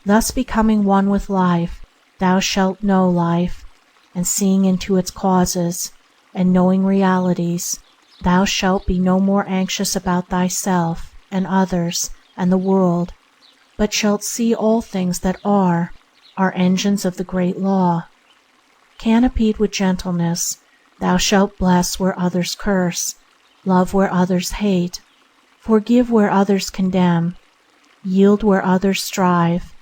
Thus becoming one with life, thou shalt know life, and seeing into its causes, and knowing realities, thou shalt be no more anxious about thyself and others and the world, but shalt see all things that are engines of the great law. Canopied with gentleness, thou shalt bless where others curse, love where others hate, forgive where others condemn, yield where others strive,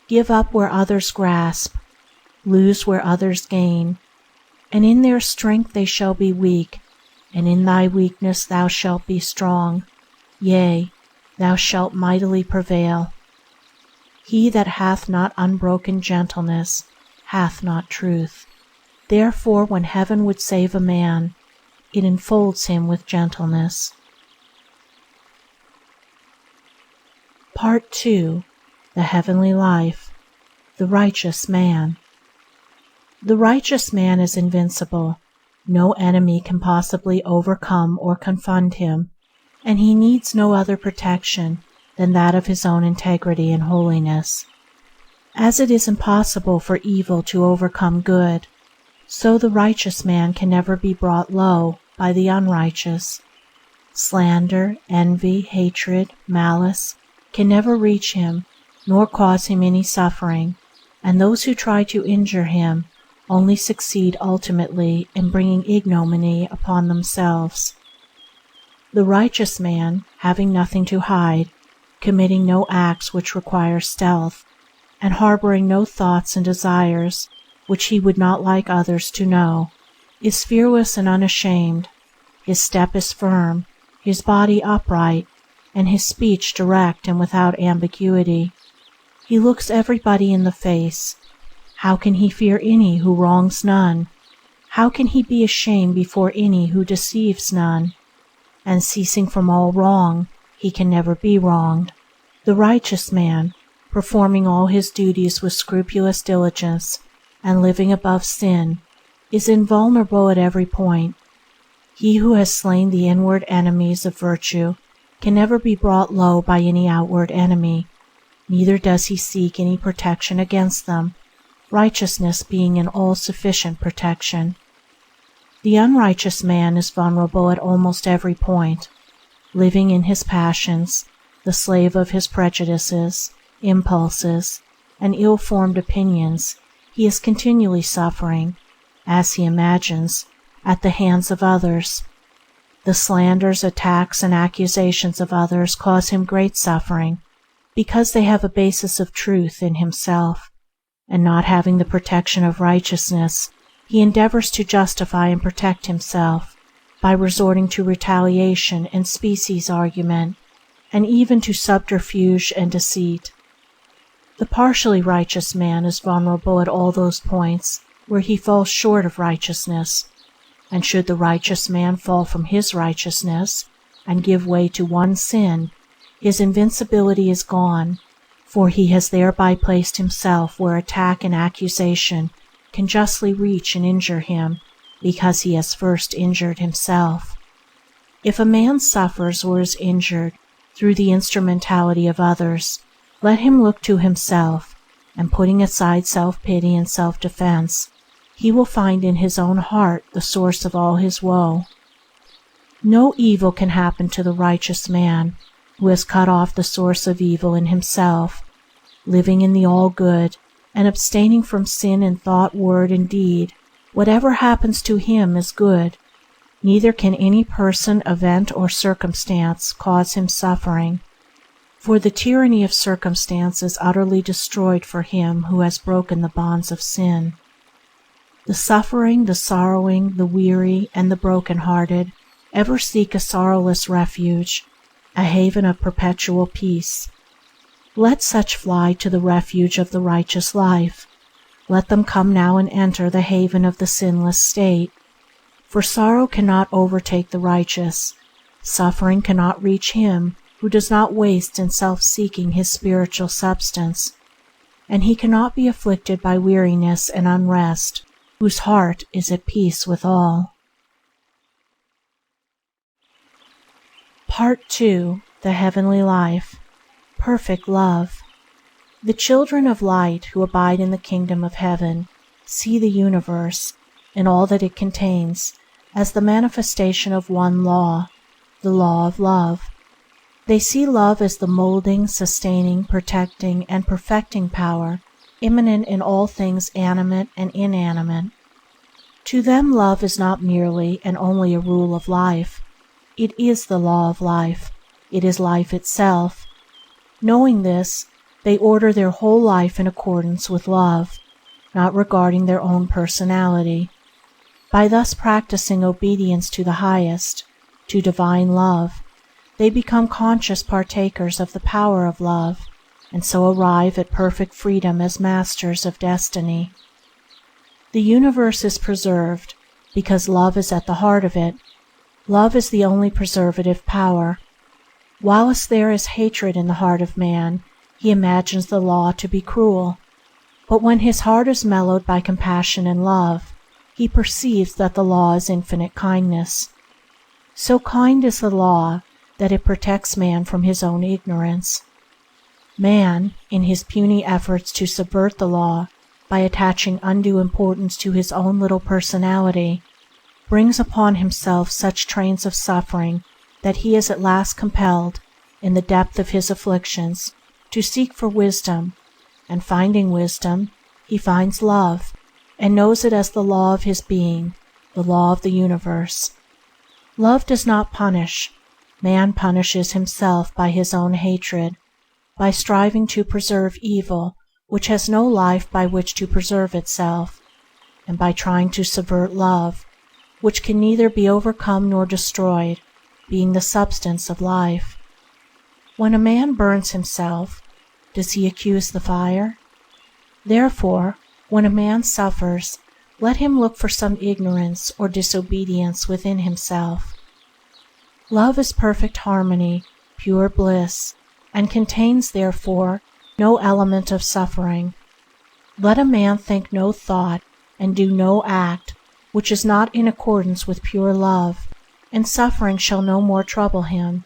give up where others grasp, lose where others gain, and in their strength they shall be weak, and in thy weakness thou shalt be strong, yea, thou shalt mightily prevail. He that hath not unbroken gentleness hath not truth. Therefore when heaven would save a man, it enfolds him with gentleness. Part 2. The Heavenly Life. The Righteous Man. The righteous man is invincible. No enemy can possibly overcome or confront him, and he needs no other protection than that of his own integrity and holiness. As it is impossible for evil to overcome good, so the righteous man can never be brought low by the unrighteous. Slander, envy, hatred, malice can never reach him nor cause him any suffering, and those who try to injure him only succeed ultimately in bringing ignominy upon themselves. The righteous man, having nothing to hide, committing no acts which require stealth, and harboring no thoughts and desires which he would not like others to know, is fearless and unashamed. His step is firm, his body upright, and his speech direct and without ambiguity. He looks everybody in the face. How can he fear any who wrongs none? How can he be ashamed before any who deceives none? And ceasing from all wrong, he can never be wronged. The righteous man, performing all his duties with scrupulous diligence and living above sin, is invulnerable at every point. He who has slain the inward enemies of virtue can never be brought low by any outward enemy, neither does he seek any protection against them, righteousness being an all-sufficient protection. The unrighteous man is vulnerable at almost every point. Living in his passions, the slave of his prejudices, impulses, and ill-formed opinions, he is continually suffering, as he imagines, at the hands of others. The slanders, attacks, and accusations of others cause him great suffering, because they have a basis of truth in himself, and not having the protection of righteousness, he endeavors to justify and protect himself by resorting to retaliation and species argument, and even to subterfuge and deceit. The partially righteous man is vulnerable at all those points where he falls short of righteousness, and should the righteous man fall from his righteousness and give way to one sin, his invincibility is gone, for he has thereby placed himself where attack and accusation can justly reach and injure him, because he has first injured himself. If a man suffers or is injured through the instrumentality of others, let him look to himself, and putting aside self-pity and self-defense, he will find in his own heart the source of all his woe. No evil can happen to the righteous man who has cut off the source of evil in himself, living in the all-good, and abstaining from sin in thought, word, and deed. Whatever happens to him is good. Neither can any person, event, or circumstance cause him suffering, for the tyranny of circumstance is utterly destroyed for him who has broken the bonds of sin. The suffering, the sorrowing, the weary, and the broken-hearted ever seek a sorrowless refuge, a haven of perpetual peace. Let such fly to the refuge of the righteous life. Let them come now and enter the haven of the sinless state. For sorrow cannot overtake the righteous, suffering cannot reach him who does not waste in self-seeking his spiritual substance, and he cannot be afflicted by weariness and unrest, whose heart is at peace with all. Part 2. The Heavenly Life. Perfect Love. The children of light who abide in the kingdom of heaven see the universe, and all that it contains, as the manifestation of one law, the law of love. They see love as the molding, sustaining, protecting, and perfecting power immanent in all things animate and inanimate. To them love is not merely and only a rule of life. It is the law of life. It is life itself. Knowing this, they order their whole life in accordance with love, not regarding their own personality. By thus practicing obedience to the highest, to divine love, they become conscious partakers of the power of love, and so arrive at perfect freedom as masters of destiny. The universe is preserved because love is at the heart of it. Love is the only preservative power. Whilst there is hatred in the heart of man, he imagines the law to be cruel, but when his heart is mellowed by compassion and love, he perceives that the law is infinite kindness. So kind is the law that it protects man from his own ignorance. Man, in his puny efforts to subvert the law by attaching undue importance to his own little personality, brings upon himself such trains of suffering that he is at last compelled, in the depth of his afflictions, to seek for wisdom, and finding wisdom, he finds love, and knows it as the law of his being, the law of the universe. Love does not punish. Man punishes himself by his own hatred, by striving to preserve evil which has no life by which to preserve itself, and by trying to subvert love, which can neither be overcome nor destroyed, being the substance of life. When a man burns himself, does he accuse the fire? Therefore, when a man suffers, let him look for some ignorance or disobedience within himself. Love is perfect harmony, pure bliss, and contains, therefore, no element of suffering. Let a man think no thought and do no act which is not in accordance with pure love, and suffering shall no more trouble him.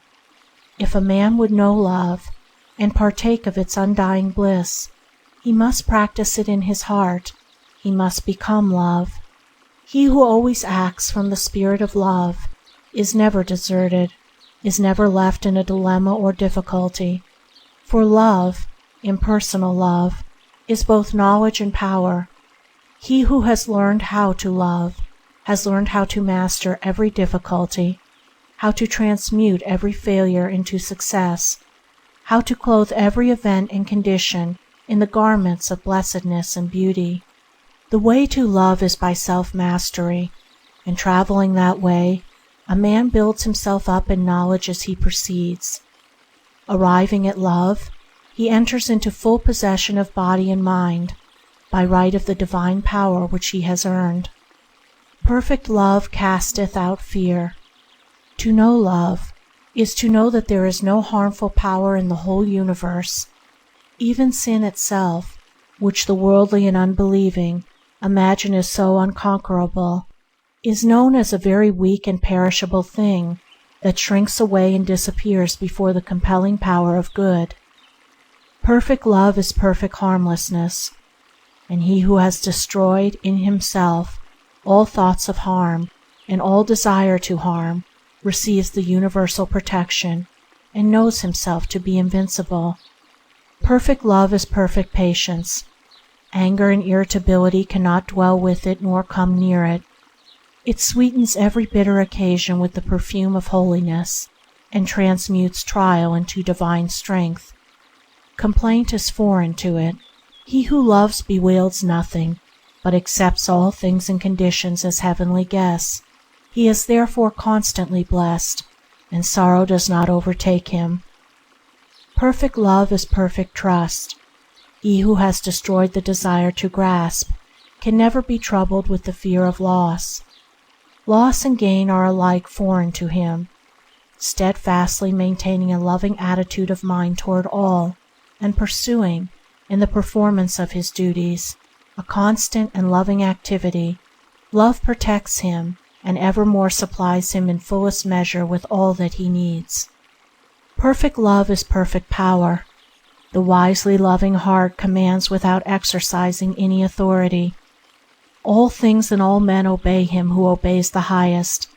If a man would know love, and partake of its undying bliss, he must practice it in his heart. He must become love. He who always acts from the spirit of love is never deserted, is never left in a dilemma or difficulty, for love, impersonal love, is both knowledge and power. He who has learned how to love has learned how to master every difficulty, how to transmute every failure into success, how to clothe every event and condition in the garments of blessedness and beauty. The way to love is by self-mastery, and traveling that way, a man builds himself up in knowledge as he proceeds. Arriving at love, he enters into full possession of body and mind, by right of the divine power which he has earned. Perfect love casteth out fear. To know love is to know that there is no harmful power in the whole universe. Even sin itself, which the worldly and unbelieving imagine is so unconquerable, is known as a very weak and perishable thing that shrinks away and disappears before the compelling power of good. Perfect love is perfect harmlessness, and he who has destroyed in himself all thoughts of harm and all desire to harm receives the universal protection and knows himself to be invincible. Perfect love is perfect patience. Anger and irritability cannot dwell with it nor come near it. It sweetens every bitter occasion with the perfume of holiness, and transmutes trial into divine strength. Complaint is foreign to it. He who loves bewails nothing, but accepts all things and conditions as heavenly guests. He is therefore constantly blessed, and sorrow does not overtake him. Perfect love is perfect trust. He who has destroyed the desire to grasp can never be troubled with the fear of loss. Loss and gain are alike foreign to him. Steadfastly maintaining a loving attitude of mind toward all, and pursuing, in the performance of his duties, a constant and loving activity, love protects him and evermore supplies him in fullest measure with all that he needs. Perfect love is perfect power. The wisely loving heart commands without exercising any authority. All things and all men obey him who obeys the highest.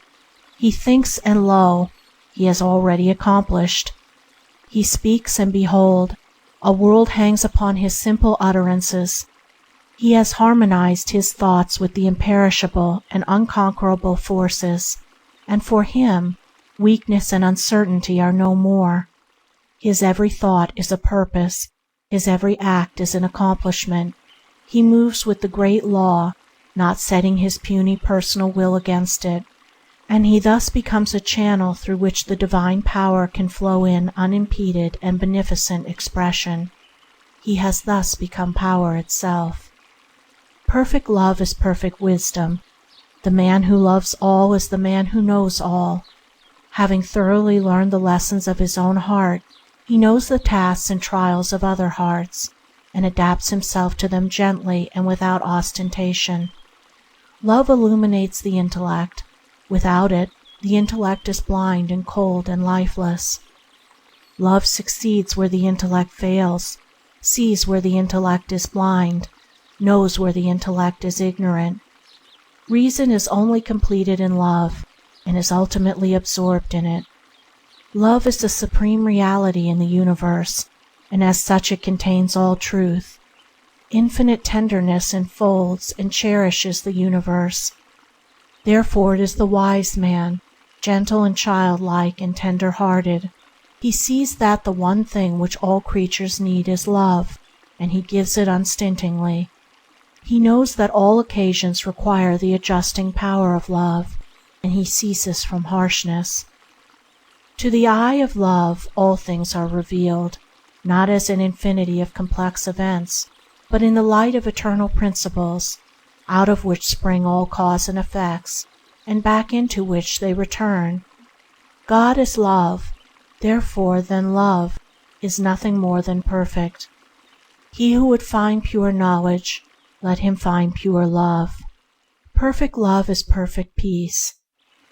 He thinks, and lo, he has already accomplished. He speaks, and behold, a world hangs upon his simple utterances. He has harmonized his thoughts with the imperishable and unconquerable forces, and for him weakness and uncertainty are no more. His every thought is a purpose, his every act is an accomplishment. He moves with the great law, not setting his puny personal will against it, and he thus becomes a channel through which the divine power can flow in unimpeded and beneficent expression. He has thus become power itself. Perfect love is perfect wisdom. The man who loves all is the man who knows all. Having thoroughly learned the lessons of his own heart, he knows the tasks and trials of other hearts, and adapts himself to them gently and without ostentation. Love illuminates the intellect. Without it, the intellect is blind and cold and lifeless. Love succeeds where the intellect fails, sees where the intellect is blind, knows where the intellect is ignorant. Reason is only completed in love, and is ultimately absorbed in it. Love is the supreme reality in the universe, and as such it contains all truth. Infinite tenderness enfolds and cherishes the universe. Therefore it is the wise man, gentle and childlike and tender-hearted. He sees that the one thing which all creatures need is love, and he gives it unstintingly. He knows that all occasions require the adjusting power of love, and he ceases from harshness. To the eye of love all things are revealed, not as an infinity of complex events, but in the light of eternal principles, out of which spring all cause and effects, and back into which they return. God is love, therefore then love is nothing more than perfect. He who would find pure knowledge, let him find pure love. Perfect love is perfect peace.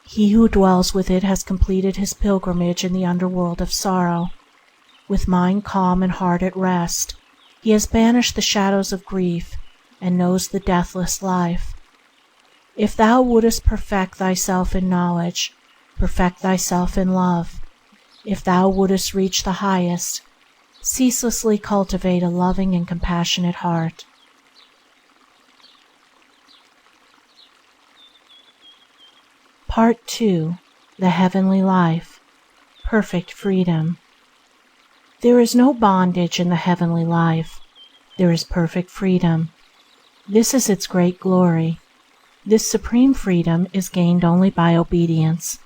He who dwells with it has completed his pilgrimage in the underworld of sorrow. With mind calm and heart at rest, he has banished the shadows of grief and knows the deathless life. If thou wouldest perfect thyself in knowledge, perfect thyself in love. If thou wouldest reach the highest, ceaselessly cultivate a loving and compassionate heart. Part 2. The Heavenly Life. Perfect Freedom. There is no bondage in the heavenly life. There is perfect freedom. This is its great glory. This supreme freedom is gained only by obedience.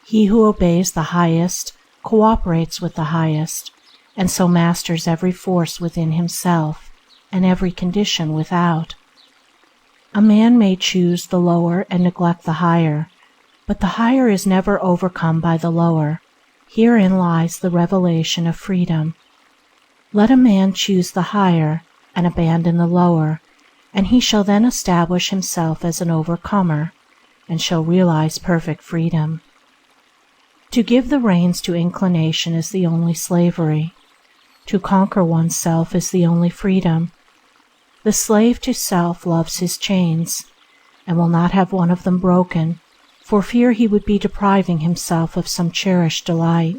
He who obeys the highest cooperates with the highest, and so masters every force within himself and every condition without. A man may choose the lower and neglect the higher, but the higher is never overcome by the lower. Herein lies the revelation of freedom. Let a man choose the higher and abandon the lower, and he shall then establish himself as an overcomer, and shall realize perfect freedom. To give the reins to inclination is the only slavery. To conquer oneself is the only freedom. The slave to self loves his chains, and will not have one of them broken, for fear he would be depriving himself of some cherished delight.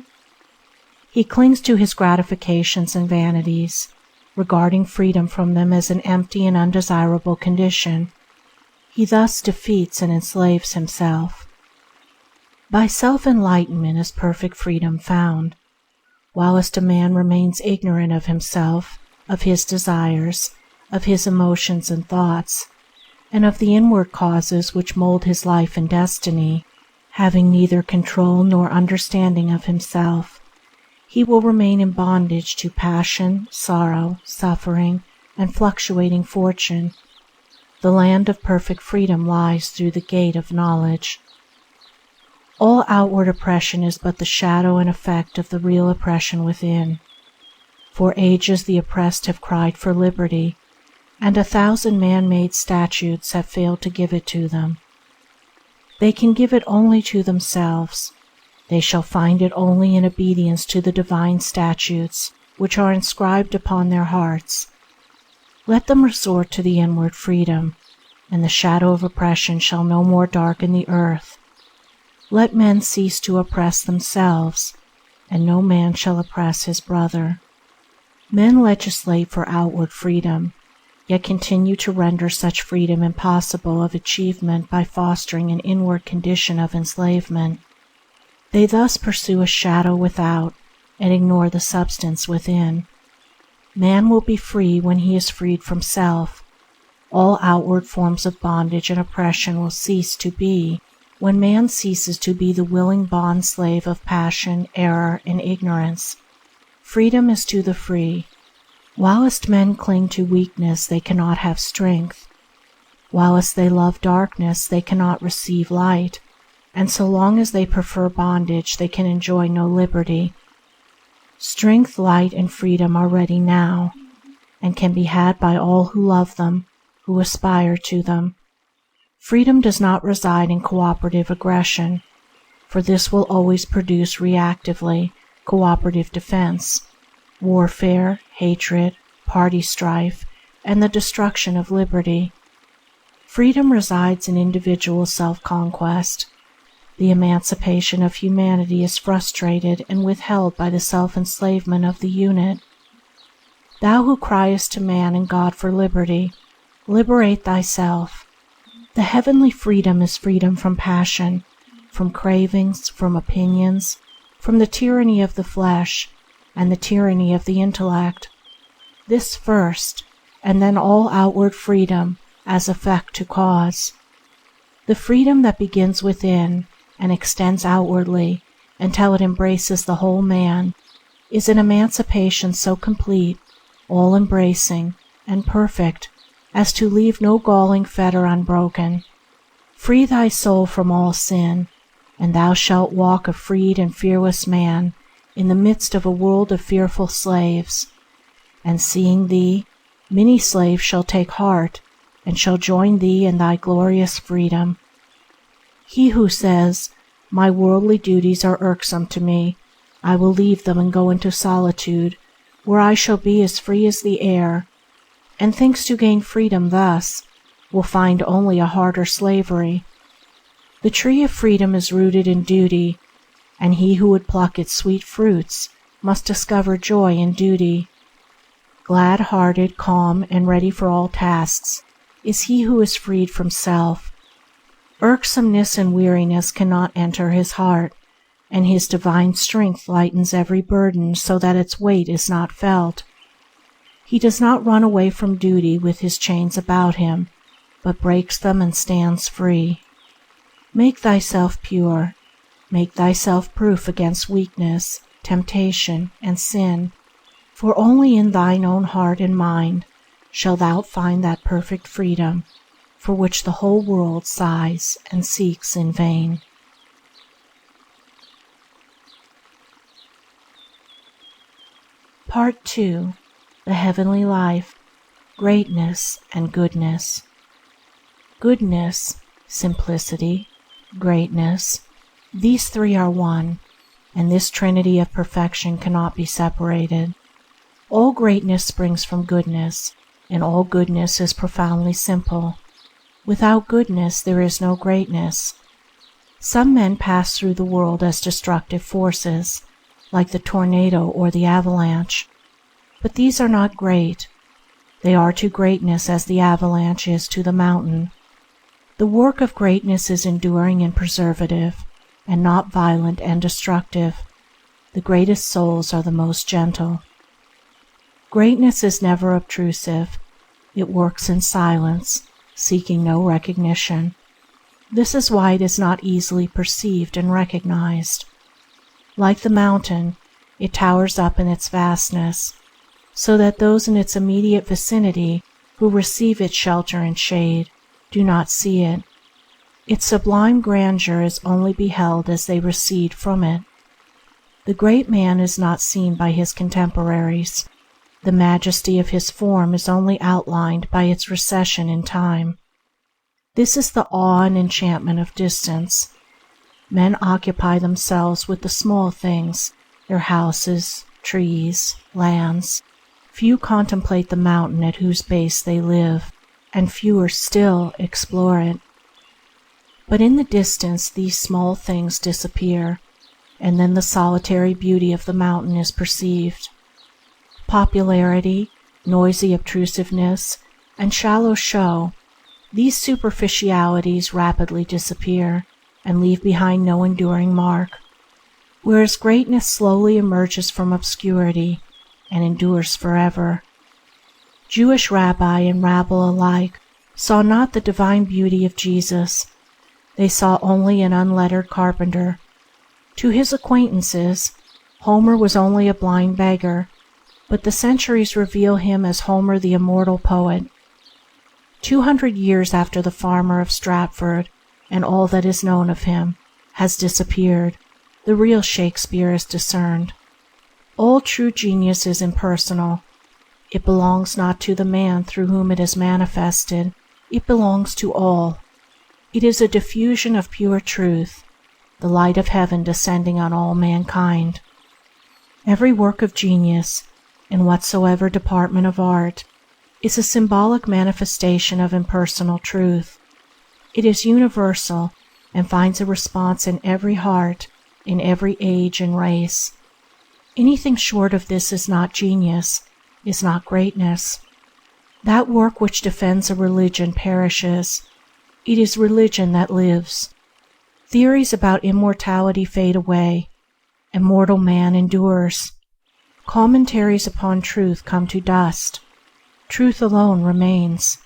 He clings to his gratifications and vanities, regarding freedom from them as an empty and undesirable condition. He thus defeats and enslaves himself. By self-enlightenment is perfect freedom found. Whilst a man remains ignorant of himself, of his desires, of his emotions and thoughts, and of the inward causes which mold his life and destiny, having neither control nor understanding of himself, he will remain in bondage to passion, sorrow, suffering, and fluctuating fortune. The land of perfect freedom lies through the gate of knowledge. All outward oppression is but the shadow and effect of the real oppression within. For ages the oppressed have cried for liberty, and 1,000 man-made statutes have failed to give it to them. They can give it only to themselves. They shall find it only in obedience to the divine statutes which are inscribed upon their hearts. Let them resort to the inward freedom, and the shadow of oppression shall no more darken the earth. Let men cease to oppress themselves, and no man shall oppress his brother. Men legislate for outward freedom, yet continue to render such freedom impossible of achievement by fostering an inward condition of enslavement. They thus pursue a shadow without and ignore the substance within. Man will be free when he is freed from self. All outward forms of bondage and oppression will cease to be when man ceases to be the willing bond-slave of passion, error, and ignorance. Freedom is to the free. Whilst men cling to weakness, they cannot have strength. Whilst they love darkness, they cannot receive light, and so long as they prefer bondage, they can enjoy no liberty. Strength, light, and freedom are ready now, and can be had by all who love them, who aspire to them. Freedom does not reside in cooperative aggression, for this will always produce reactively cooperative defense, warfare, hatred, party strife, and the destruction of liberty. Freedom resides in individual self-conquest. The emancipation of humanity is frustrated and withheld by the self-enslavement of the unit. Thou who criest to man and God for liberty, liberate thyself. The heavenly freedom is freedom from passion, from cravings, from opinions, from the tyranny of the flesh and the tyranny of the intellect. This first, and then all outward freedom as effect to cause. The freedom that begins within and extends outwardly until it embraces the whole man is an emancipation so complete, all-embracing, and perfect as to leave no galling fetter unbroken. Free thy soul from all sin, and thou shalt walk a freed and fearless man in the midst of a world of fearful slaves. And seeing thee, many slaves shall take heart and shall join thee in thy glorious freedom. He who says, "My worldly duties are irksome to me, I will leave them and go into solitude, where I shall be as free as the air," and thinks to gain freedom thus, will find only a harder slavery. The tree of freedom is rooted in duty, and he who would pluck its sweet fruits must discover joy in duty. Glad-hearted, calm, and ready for all tasks is he who is freed from self. Irksomeness and weariness cannot enter his heart, and his divine strength lightens every burden so that its weight is not felt. He does not run away from duty with his chains about him, but breaks them and stands free. Make thyself pure. Make thyself proof against weakness, temptation, and sin, for only in thine own heart and mind shalt thou find that perfect freedom for which the whole world sighs and seeks in vain. Part 2. The Heavenly Life, Greatness and Goodness. Goodness, simplicity, greatness, these three are one, and this trinity of perfection cannot be separated. All greatness springs from goodness, and all goodness is profoundly simple. Without goodness there is no greatness. Some men pass through the world as destructive forces, like the tornado or the avalanche, but these are not great. They are to greatness as the avalanche is to the mountain. The work of greatness is enduring and preservative, and not violent and destructive. The greatest souls are the most gentle. Greatness is never obtrusive. It works in silence, seeking no recognition. This is why it is not easily perceived and recognized. Like the mountain, it towers up in its vastness, so that those in its immediate vicinity who receive its shelter and shade do not see it. Its sublime grandeur is only beheld as they recede from it. The great man is not seen by his contemporaries. The majesty of his form is only outlined by its recession in time. This is the awe and enchantment of distance. Men occupy themselves with the small things, their houses, trees, lands. Few contemplate the mountain at whose base they live, and fewer still explore it. But in the distance these small things disappear, and then the solitary beauty of the mountain is perceived. Popularity, noisy obtrusiveness, and shallow show, these superficialities rapidly disappear and leave behind no enduring mark, whereas greatness slowly emerges from obscurity and endures forever. Jewish rabbi and rabble alike saw not the divine beauty of Jesus. They saw only an unlettered carpenter. To his acquaintances, Homer was only a blind beggar, but the centuries reveal him as Homer the immortal poet. 200 years after the farmer of Stratford, and all that is known of him has disappeared, the real Shakespeare is discerned. All true genius is impersonal. It belongs not to the man through whom it is manifested, it belongs to all. It is a diffusion of pure truth, the light of heaven descending on all mankind. Every work of genius, in whatsoever department of art, is a symbolic manifestation of impersonal truth. It is universal and finds a response in every heart, in every age and race. Anything short of this is not genius, is not greatness. That work which defends a religion perishes. It is religion that lives. Theories about immortality fade away. Immortal man endures. Commentaries upon truth come to dust. Truth alone remains.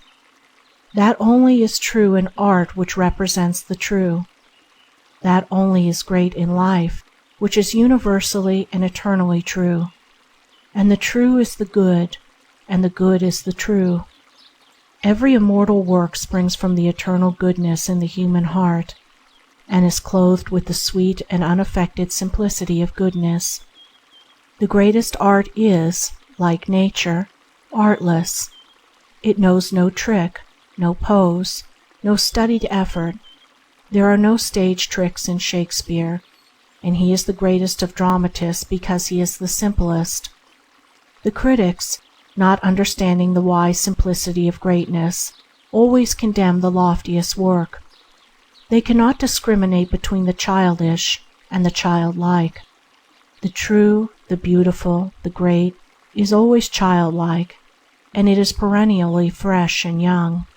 That only is true in art which represents the true. That only is great in life which is universally and eternally true. And the true is the good, and the good is the true. Every immortal work springs from the eternal goodness in the human heart, and is clothed with the sweet and unaffected simplicity of goodness. The greatest art is, like nature, artless. It knows no trick, no pose, no studied effort. There are no stage tricks in Shakespeare, and he is the greatest of dramatists because he is the simplest. The critics, not understanding the wise simplicity of greatness, always condemn the loftiest work. They cannot discriminate between the childish and the childlike. The true, the beautiful, the great is always childlike, and it is perennially fresh and young.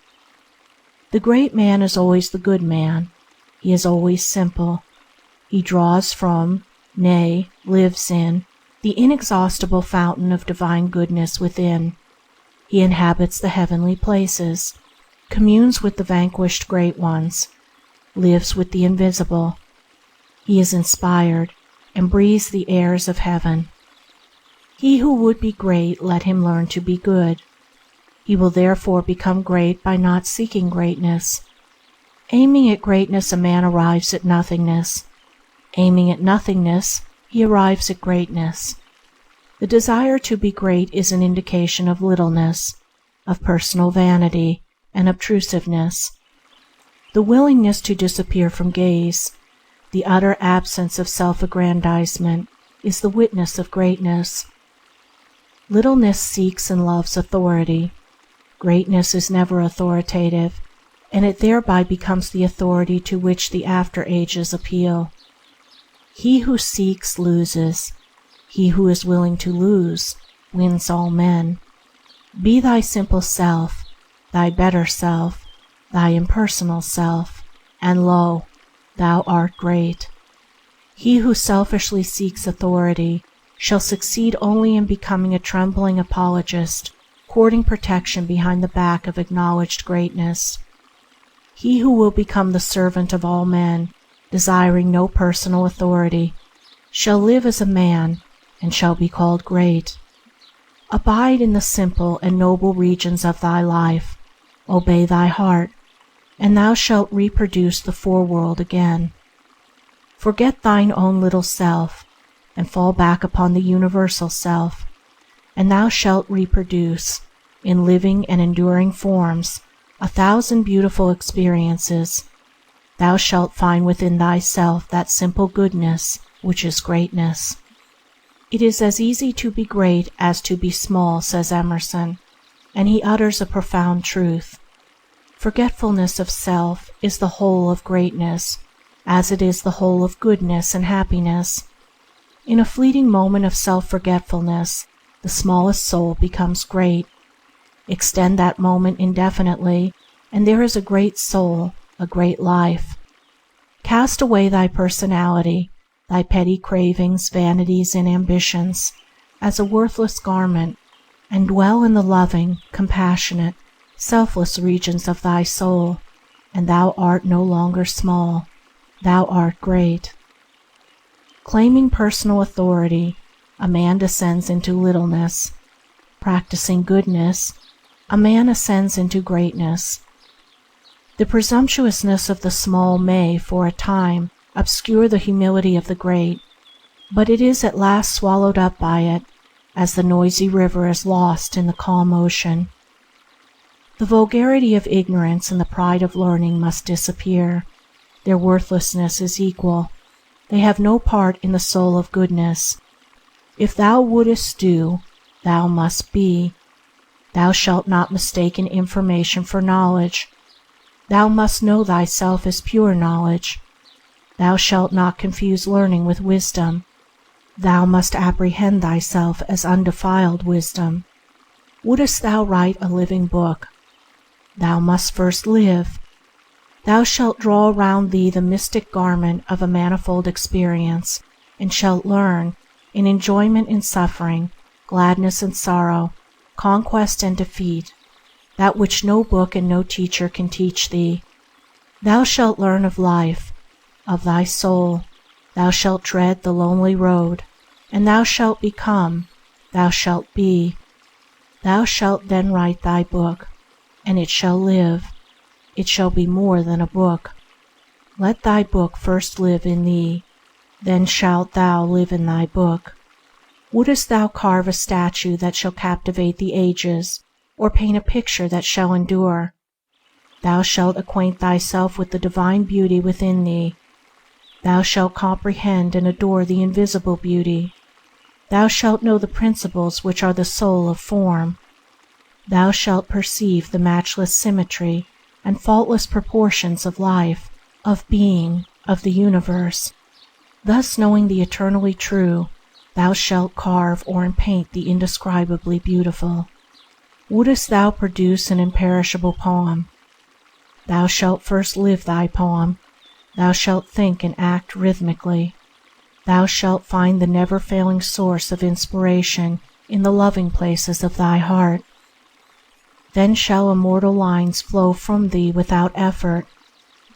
The great man is always the good man. He is always simple. He draws from, nay, lives in, the inexhaustible fountain of divine goodness within. He inhabits the heavenly places, communes with the vanquished great ones, lives with the invisible. He is inspired and breathes the airs of heaven. He who would be great, let him learn to be good. He will therefore become great by not seeking greatness. Aiming at greatness, a man arrives at nothingness. Aiming at nothingness, he arrives at greatness. The desire to be great is an indication of littleness, of personal vanity and obtrusiveness. The willingness to disappear from gaze, the utter absence of self-aggrandizement, is the witness of greatness. Littleness seeks and loves authority. Greatness is never authoritative, and it thereby becomes the authority to which the after ages appeal. He who seeks loses. He who is willing to lose wins all men. Be thy simple self, thy better self, thy impersonal self, and lo, thou art great. He who selfishly seeks authority shall succeed only in becoming a trembling apologist, courting protection behind the back of acknowledged greatness. He who will become the servant of all men, desiring no personal authority, shall live as a man and shall be called great. Abide in the simple and noble regions of thy life, obey thy heart, and thou shalt reproduce the foreworld again. Forget thine own little self, and fall back upon the universal self, and thou shalt reproduce, in living and enduring forms, 1,000 beautiful experiences. Thou shalt find within thyself that simple goodness which is greatness. It is as easy to be great as to be small, says Emerson, and he utters a profound truth. Forgetfulness of self is the whole of greatness, as it is the whole of goodness and happiness. In a fleeting moment of self-forgetfulness, the smallest soul becomes great. Extend that moment indefinitely, and there is a great soul, a great life. Cast away thy personality, thy petty cravings, vanities, and ambitions, as a worthless garment, and dwell in the loving, compassionate, selfless regions of thy soul, and thou art no longer small, thou art great. Claiming personal authority, a man descends into littleness. Practicing goodness, a man ascends into greatness. The presumptuousness of the small may, for a time, obscure the humility of the great, but it is at last swallowed up by it, as the noisy river is lost in the calm ocean. The vulgarity of ignorance and the pride of learning must disappear. Their worthlessness is equal. They have no part in the soul of goodness. If thou wouldest do, thou must be. Thou shalt not mistake information for knowledge. Thou must know thyself as pure knowledge, Thou shalt not confuse learning with wisdom. Thou must apprehend thyself as undefiled wisdom. Wouldst thou write a living book, thou must first live. Thou shalt draw around thee the mystic garment of a manifold experience, and shalt learn, in enjoyment and suffering, gladness and sorrow, conquest and defeat, that which no book and no teacher can teach thee. Thou shalt learn of life, of thy soul. Thou shalt tread the lonely road, and thou shalt become, thou shalt be. Thou shalt then write thy book, and it shall live. It shall be more than a book. Let thy book first live in thee, then shalt thou live in thy book. Wouldst thou carve a statue that shall captivate the ages, or paint a picture that shall endure? Thou shalt acquaint thyself with the divine beauty within thee. Thou shalt comprehend and adore the invisible beauty. Thou shalt know the principles which are the soul of form. Thou shalt perceive the matchless symmetry and faultless proportions of life, of being, of the universe. Thus, knowing the eternally true, thou shalt carve or paint the indescribably beautiful. Wouldst thou produce an imperishable poem? Thou shalt first live thy poem. Thou shalt think and act rhythmically. Thou shalt find the never-failing source of inspiration in the loving places of thy heart. Then shall immortal lines flow from thee without effort,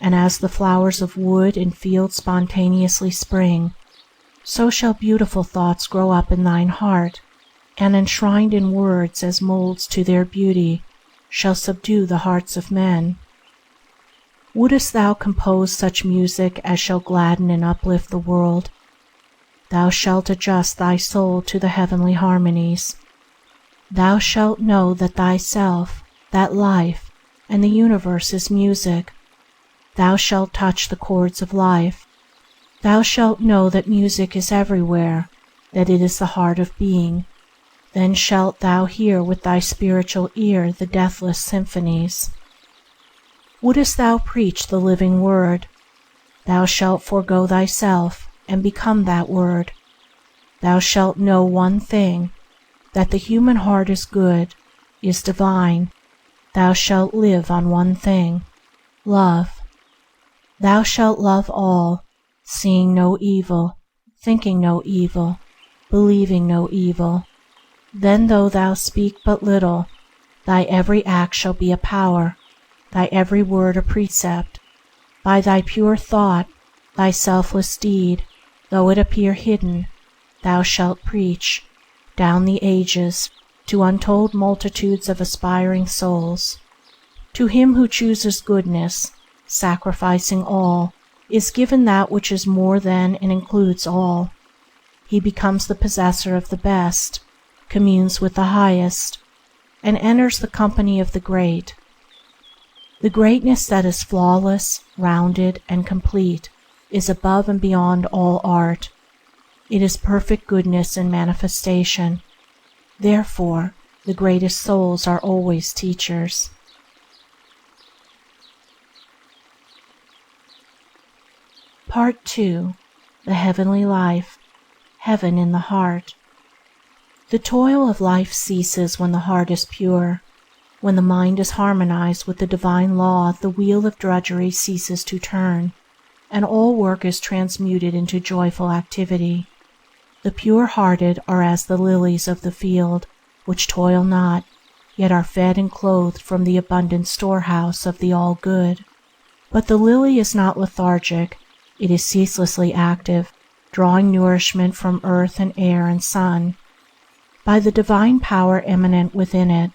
and as the flowers of wood and field spontaneously spring, so shall beautiful thoughts grow up in thine heart, and enshrined in words as moulds to their beauty, shall subdue the hearts of men. Wouldst thou compose such music as shall gladden and uplift the world? Thou shalt adjust thy soul to the heavenly harmonies. Thou shalt know that thyself, that life, and the universe is music. Thou shalt touch the chords of life. Thou shalt know that music is everywhere, that it is the heart of being. Then shalt thou hear with thy spiritual ear the deathless symphonies. Wouldst thou preach the living word? Thou shalt forego thyself and become that word. Thou shalt know one thing, that the human heart is good, is divine. Thou shalt live on one thing, love. Thou shalt love all, seeing no evil, thinking no evil, believing no evil. Then though thou speak but little, thy every act shall be a power, thy every word a precept. By thy pure thought, thy selfless deed, though it appear hidden, thou shalt preach, down the ages, to untold multitudes of aspiring souls. To him who chooses goodness, sacrificing all, is given that which is more than and includes all. He becomes the possessor of the best, communes with the highest, and enters the company of the great. The greatness that is flawless, rounded, and complete is above and beyond all art. It is perfect goodness in manifestation. Therefore, the greatest souls are always teachers. Part 2. The Heavenly Life. Heaven in the Heart. The toil of life ceases when the heart is pure. When the mind is harmonized with the divine law, the wheel of drudgery ceases to turn, and all work is transmuted into joyful activity. The pure-hearted are as the lilies of the field, which toil not, yet are fed and clothed from the abundant storehouse of the All-Good. But the lily is not lethargic, it is ceaselessly active, drawing nourishment from earth and air and sun. By the divine power immanent within it,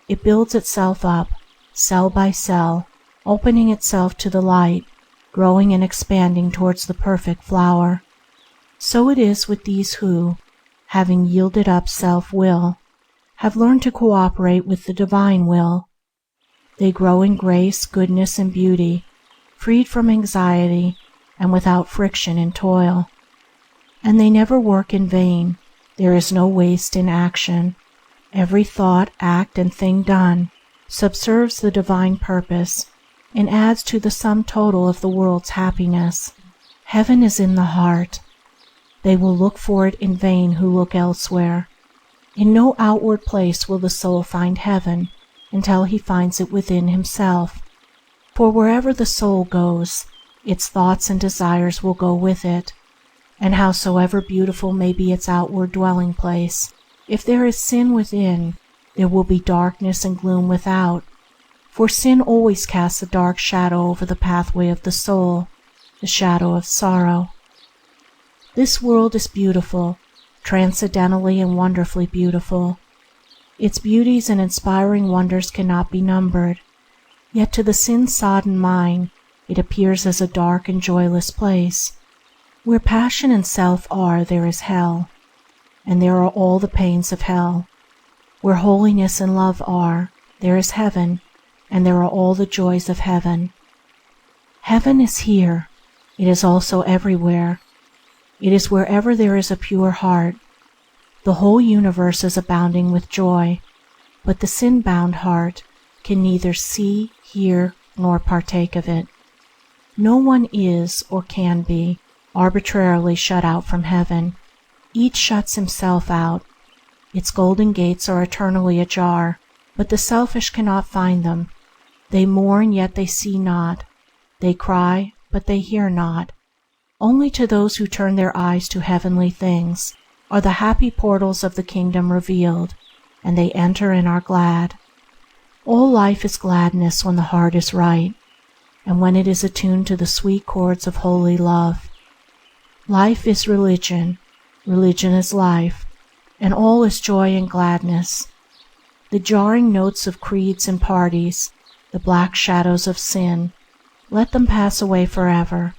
it builds itself up, cell by cell, opening itself to the light, growing and expanding towards the perfect flower. So it is with these who, having yielded up self-will, have learned to cooperate with the divine will. They grow in grace, goodness, and beauty, freed from anxiety and without friction and toil. And they never work in vain. There is no waste in action. Every thought, act, and thing done subserves the divine purpose and adds to the sum total of the world's happiness. Heaven is in the heart. They will look for it in vain who look elsewhere. In no outward place will the soul find heaven until he finds it within himself. For wherever the soul goes, its thoughts and desires will go with it. And howsoever beautiful may be its outward dwelling place, if there is sin within, there will be darkness and gloom without. For sin always casts a dark shadow over the pathway of the soul, the shadow of sorrow. This world is beautiful, transcendentally and wonderfully beautiful. Its beauties and inspiring wonders cannot be numbered, yet to the sin-sodden mind it appears as a dark and joyless place. Where passion and self are, there is hell, and there are all the pains of hell. Where holiness and love are, there is heaven, and there are all the joys of heaven. Heaven is here. It is also everywhere. It is wherever there is a pure heart. The whole universe is abounding with joy, but the sin-bound heart can neither see, hear, nor partake of it. No one is, or can be, arbitrarily shut out from heaven. Each shuts himself out. Its golden gates are eternally ajar, but the selfish cannot find them. They mourn, yet they see not. They cry, but they hear not. Only to those who turn their eyes to heavenly things are the happy portals of the kingdom revealed, and they enter and are glad. All life is gladness when the heart is right, and when it is attuned to the sweet chords of holy love. Life is religion, religion is life, and all is joy and gladness. The jarring notes of creeds and parties, the black shadows of sin, let them pass away forever.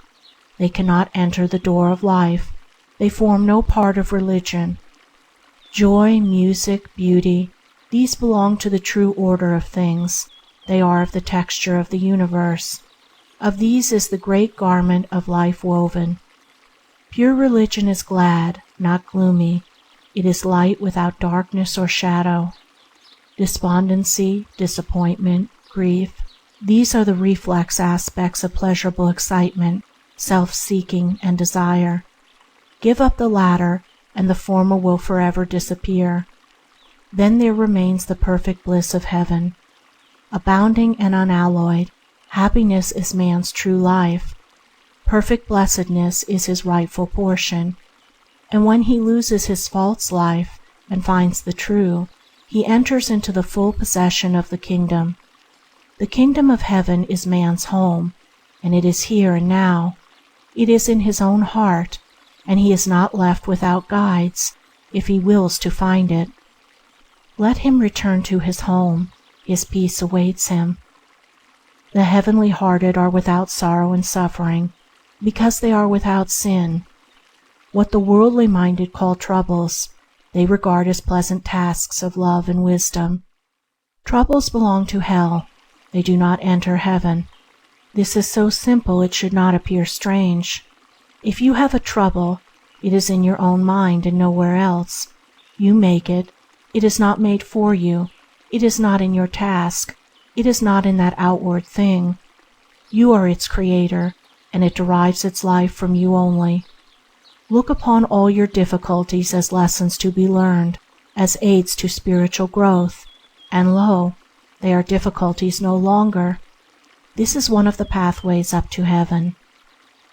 They cannot enter the door of life. They form no part of religion. Joy, music, beauty, these belong to the true order of things. They are of the texture of the universe. Of these is the great garment of life woven. Pure religion is glad, not gloomy. It is light without darkness or shadow. Despondency, disappointment, grief, these are the reflex aspects of pleasurable excitement, self-seeking, and desire. Give up the latter, and the former will forever disappear. Then there remains the perfect bliss of heaven. Abounding and unalloyed, happiness is man's true life. Perfect blessedness is his rightful portion. And when he loses his false life and finds the true, he enters into the full possession of the kingdom. The kingdom of heaven is man's home, and it is here and now. It is in his own heart, and he is not left without guides if he wills to find it. Let him return to his home. His peace awaits him. The heavenly hearted are without sorrow and suffering, because they are without sin. What the worldly minded call troubles, they regard as pleasant tasks of love and wisdom. Troubles belong to hell. They do not enter heaven. This is so simple it should not appear strange. If you have a trouble, it is in your own mind and nowhere else. You make it. It is not made for you. It is not in your task. It is not in that outward thing. You are its creator, and it derives its life from you only. Look upon all your difficulties as lessons to be learned, as aids to spiritual growth, and lo, they are difficulties no longer. This is one of the pathways up to heaven.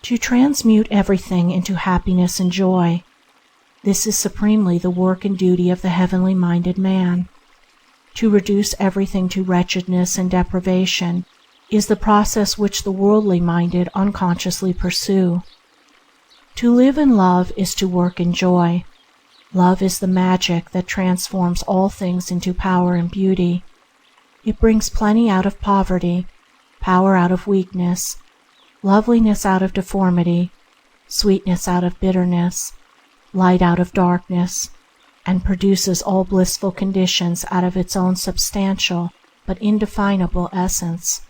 To transmute everything into happiness and joy. This is supremely the work and duty of the heavenly-minded man. To reduce everything to wretchedness and deprivation is the process which the worldly-minded unconsciously pursue. To live in love is to work in joy. Love is the magic that transforms all things into power and beauty. It brings plenty out of poverty, power out of weakness, loveliness out of deformity, sweetness out of bitterness, light out of darkness, and produces all blissful conditions out of its own substantial but indefinable essence.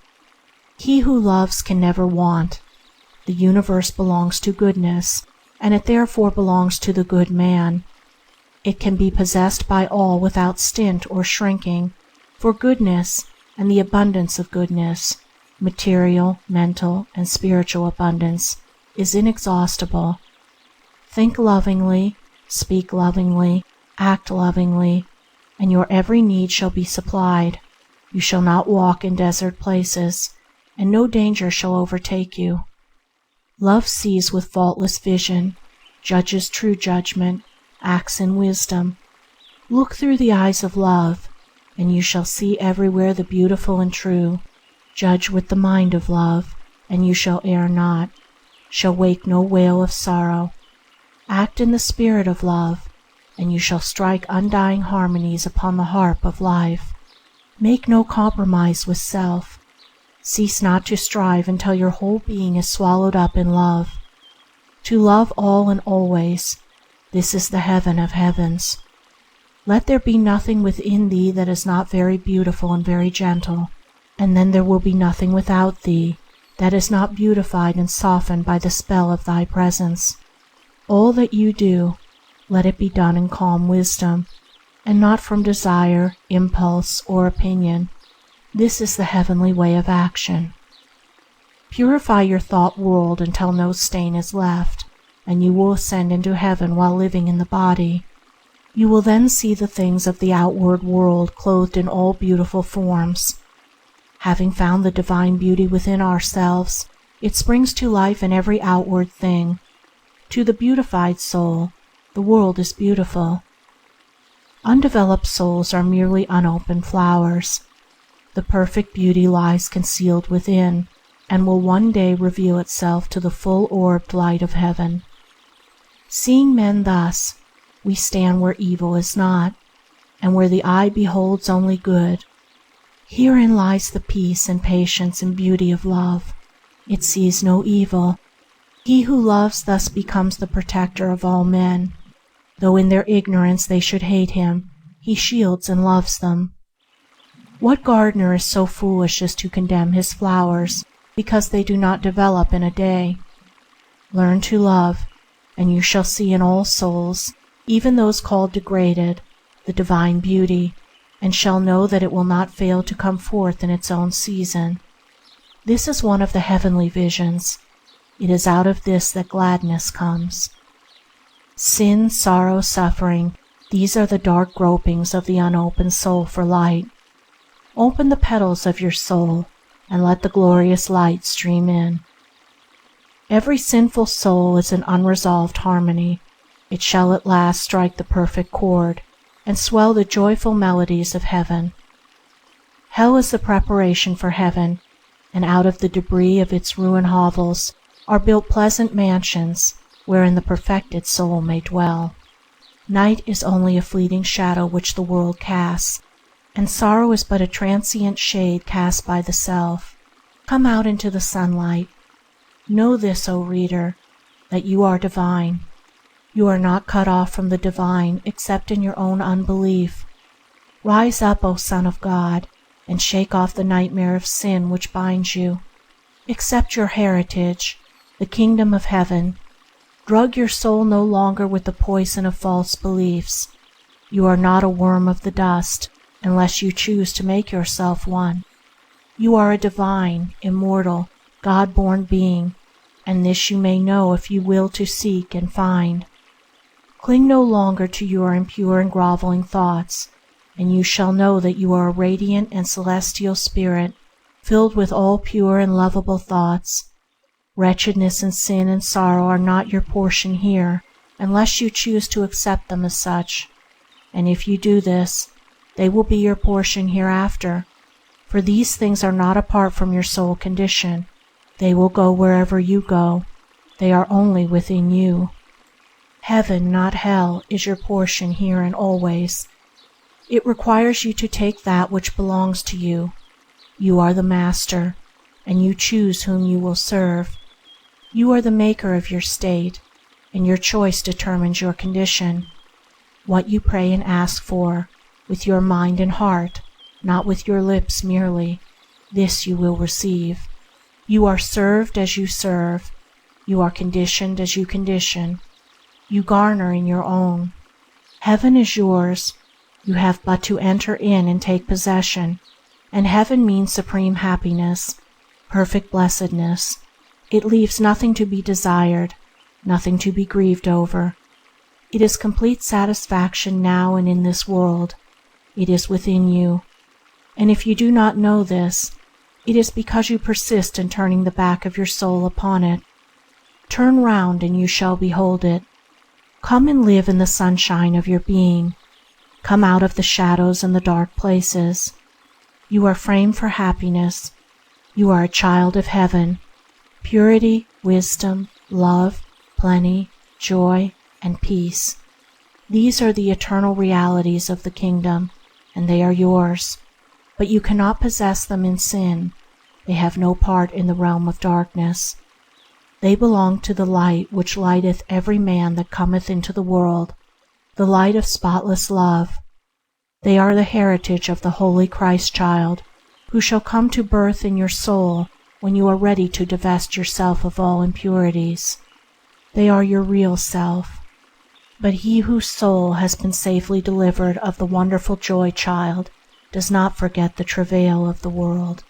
He who loves can never want. The universe belongs to goodness, and it therefore belongs to the good man. It can be possessed by all without stint or shrinking, for goodness and the abundance of goodness, material, mental, and spiritual abundance, is inexhaustible. Think lovingly, speak lovingly, act lovingly, and your every need shall be supplied. You shall not walk in desert places, and no danger shall overtake you. Love sees with faultless vision, judges true judgment, acts in wisdom. Look through the eyes of love, and you shall see everywhere the beautiful and true. Judge with the mind of love, and you shall err not, shall wake no wail of sorrow. Act in the spirit of love, and you shall strike undying harmonies upon the harp of life. Make no compromise with self. Cease not to strive until your whole being is swallowed up in love. To love all and always, this is the heaven of heavens. Let there be nothing within thee that is not very beautiful and very gentle, and then there will be nothing without thee that is not beautified and softened by the spell of thy presence. All that you do, let it be done in calm wisdom, and not from desire, impulse, or opinion. This is the heavenly way of action. Purify your thought world until no stain is left, and you will ascend into heaven while living in the body. You will then see the things of the outward world clothed in all beautiful forms. Having found the divine beauty within ourselves, it springs to life in every outward thing. To the beautified soul, the world is beautiful. Undeveloped souls are merely unopened flowers. The perfect beauty lies concealed within, and will one day reveal itself to the full-orbed light of heaven. Seeing men thus, we stand where evil is not, and where the eye beholds only good. Herein lies the peace and patience and beauty of love. It sees no evil. He who loves thus becomes the protector of all men. Though in their ignorance they should hate him, he shields and loves them. What gardener is so foolish as to condemn his flowers because they do not develop in a day? Learn to love, and you shall see in all souls, even those called degraded, the divine beauty, and shall know that it will not fail to come forth in its own season. This is one of the heavenly visions. It is out of this that gladness comes. Sin, sorrow, suffering, these are the dark gropings of the unopened soul for light. Open the petals of your soul, and let the glorious light stream in. Every sinful soul is an unresolved harmony. It shall at last strike the perfect chord, and swell the joyful melodies of heaven. Hell is the preparation for heaven, and out of the debris of its ruined hovels are built pleasant mansions, wherein the perfected soul may dwell. Night is only a fleeting shadow which the world casts, and sorrow is but a transient shade cast by the self. Come out into the sunlight. Know this, O reader, that you are divine. You are not cut off from the divine except in your own unbelief. Rise up, O Son of God, and shake off the nightmare of sin which binds you. Accept your heritage, the kingdom of heaven. Drug your soul no longer with the poison of false beliefs. You are not a worm of the dust, unless you choose to make yourself one. You are a divine, immortal, God-born being, and this you may know if you will to seek and find. Cling no longer to your impure and groveling thoughts, and you shall know that you are a radiant and celestial spirit, filled with all pure and lovable thoughts. Wretchedness and sin and sorrow are not your portion here, unless you choose to accept them as such, and if you do this, they will be your portion hereafter, for these things are not apart from your soul condition. They will go wherever you go. They are only within you. Heaven, not hell, is your portion here and always. It requires you to take that which belongs to you. You are the master, and you choose whom you will serve. You are the maker of your state, and your choice determines your condition. What you pray and ask for, with your mind and heart, not with your lips merely, this you will receive. You are served as you serve. You are conditioned as you condition. You garner in your own. Heaven is yours. You have but to enter in and take possession, and heaven means supreme happiness, perfect blessedness. It leaves nothing to be desired, nothing to be grieved over. It is complete satisfaction now and in this world. It is within you. And if you do not know this, it is because you persist in turning the back of your soul upon it. Turn round and you shall behold it. Come and live in the sunshine of your being. Come out of the shadows and the dark places. You are framed for happiness. You are a child of heaven. Purity, wisdom, love, plenty, joy, and peace. These are the eternal realities of the kingdom, and they are yours. But you cannot possess them in sin. They have no part in the realm of darkness. They belong to the light which lighteth every man that cometh into the world, the light of spotless love. They are the heritage of the holy Christ child, who shall come to birth in your soul when you are ready to divest yourself of all impurities. They are your real self. But he whose soul has been safely delivered of the wonderful joy child does not forget the travail of the world.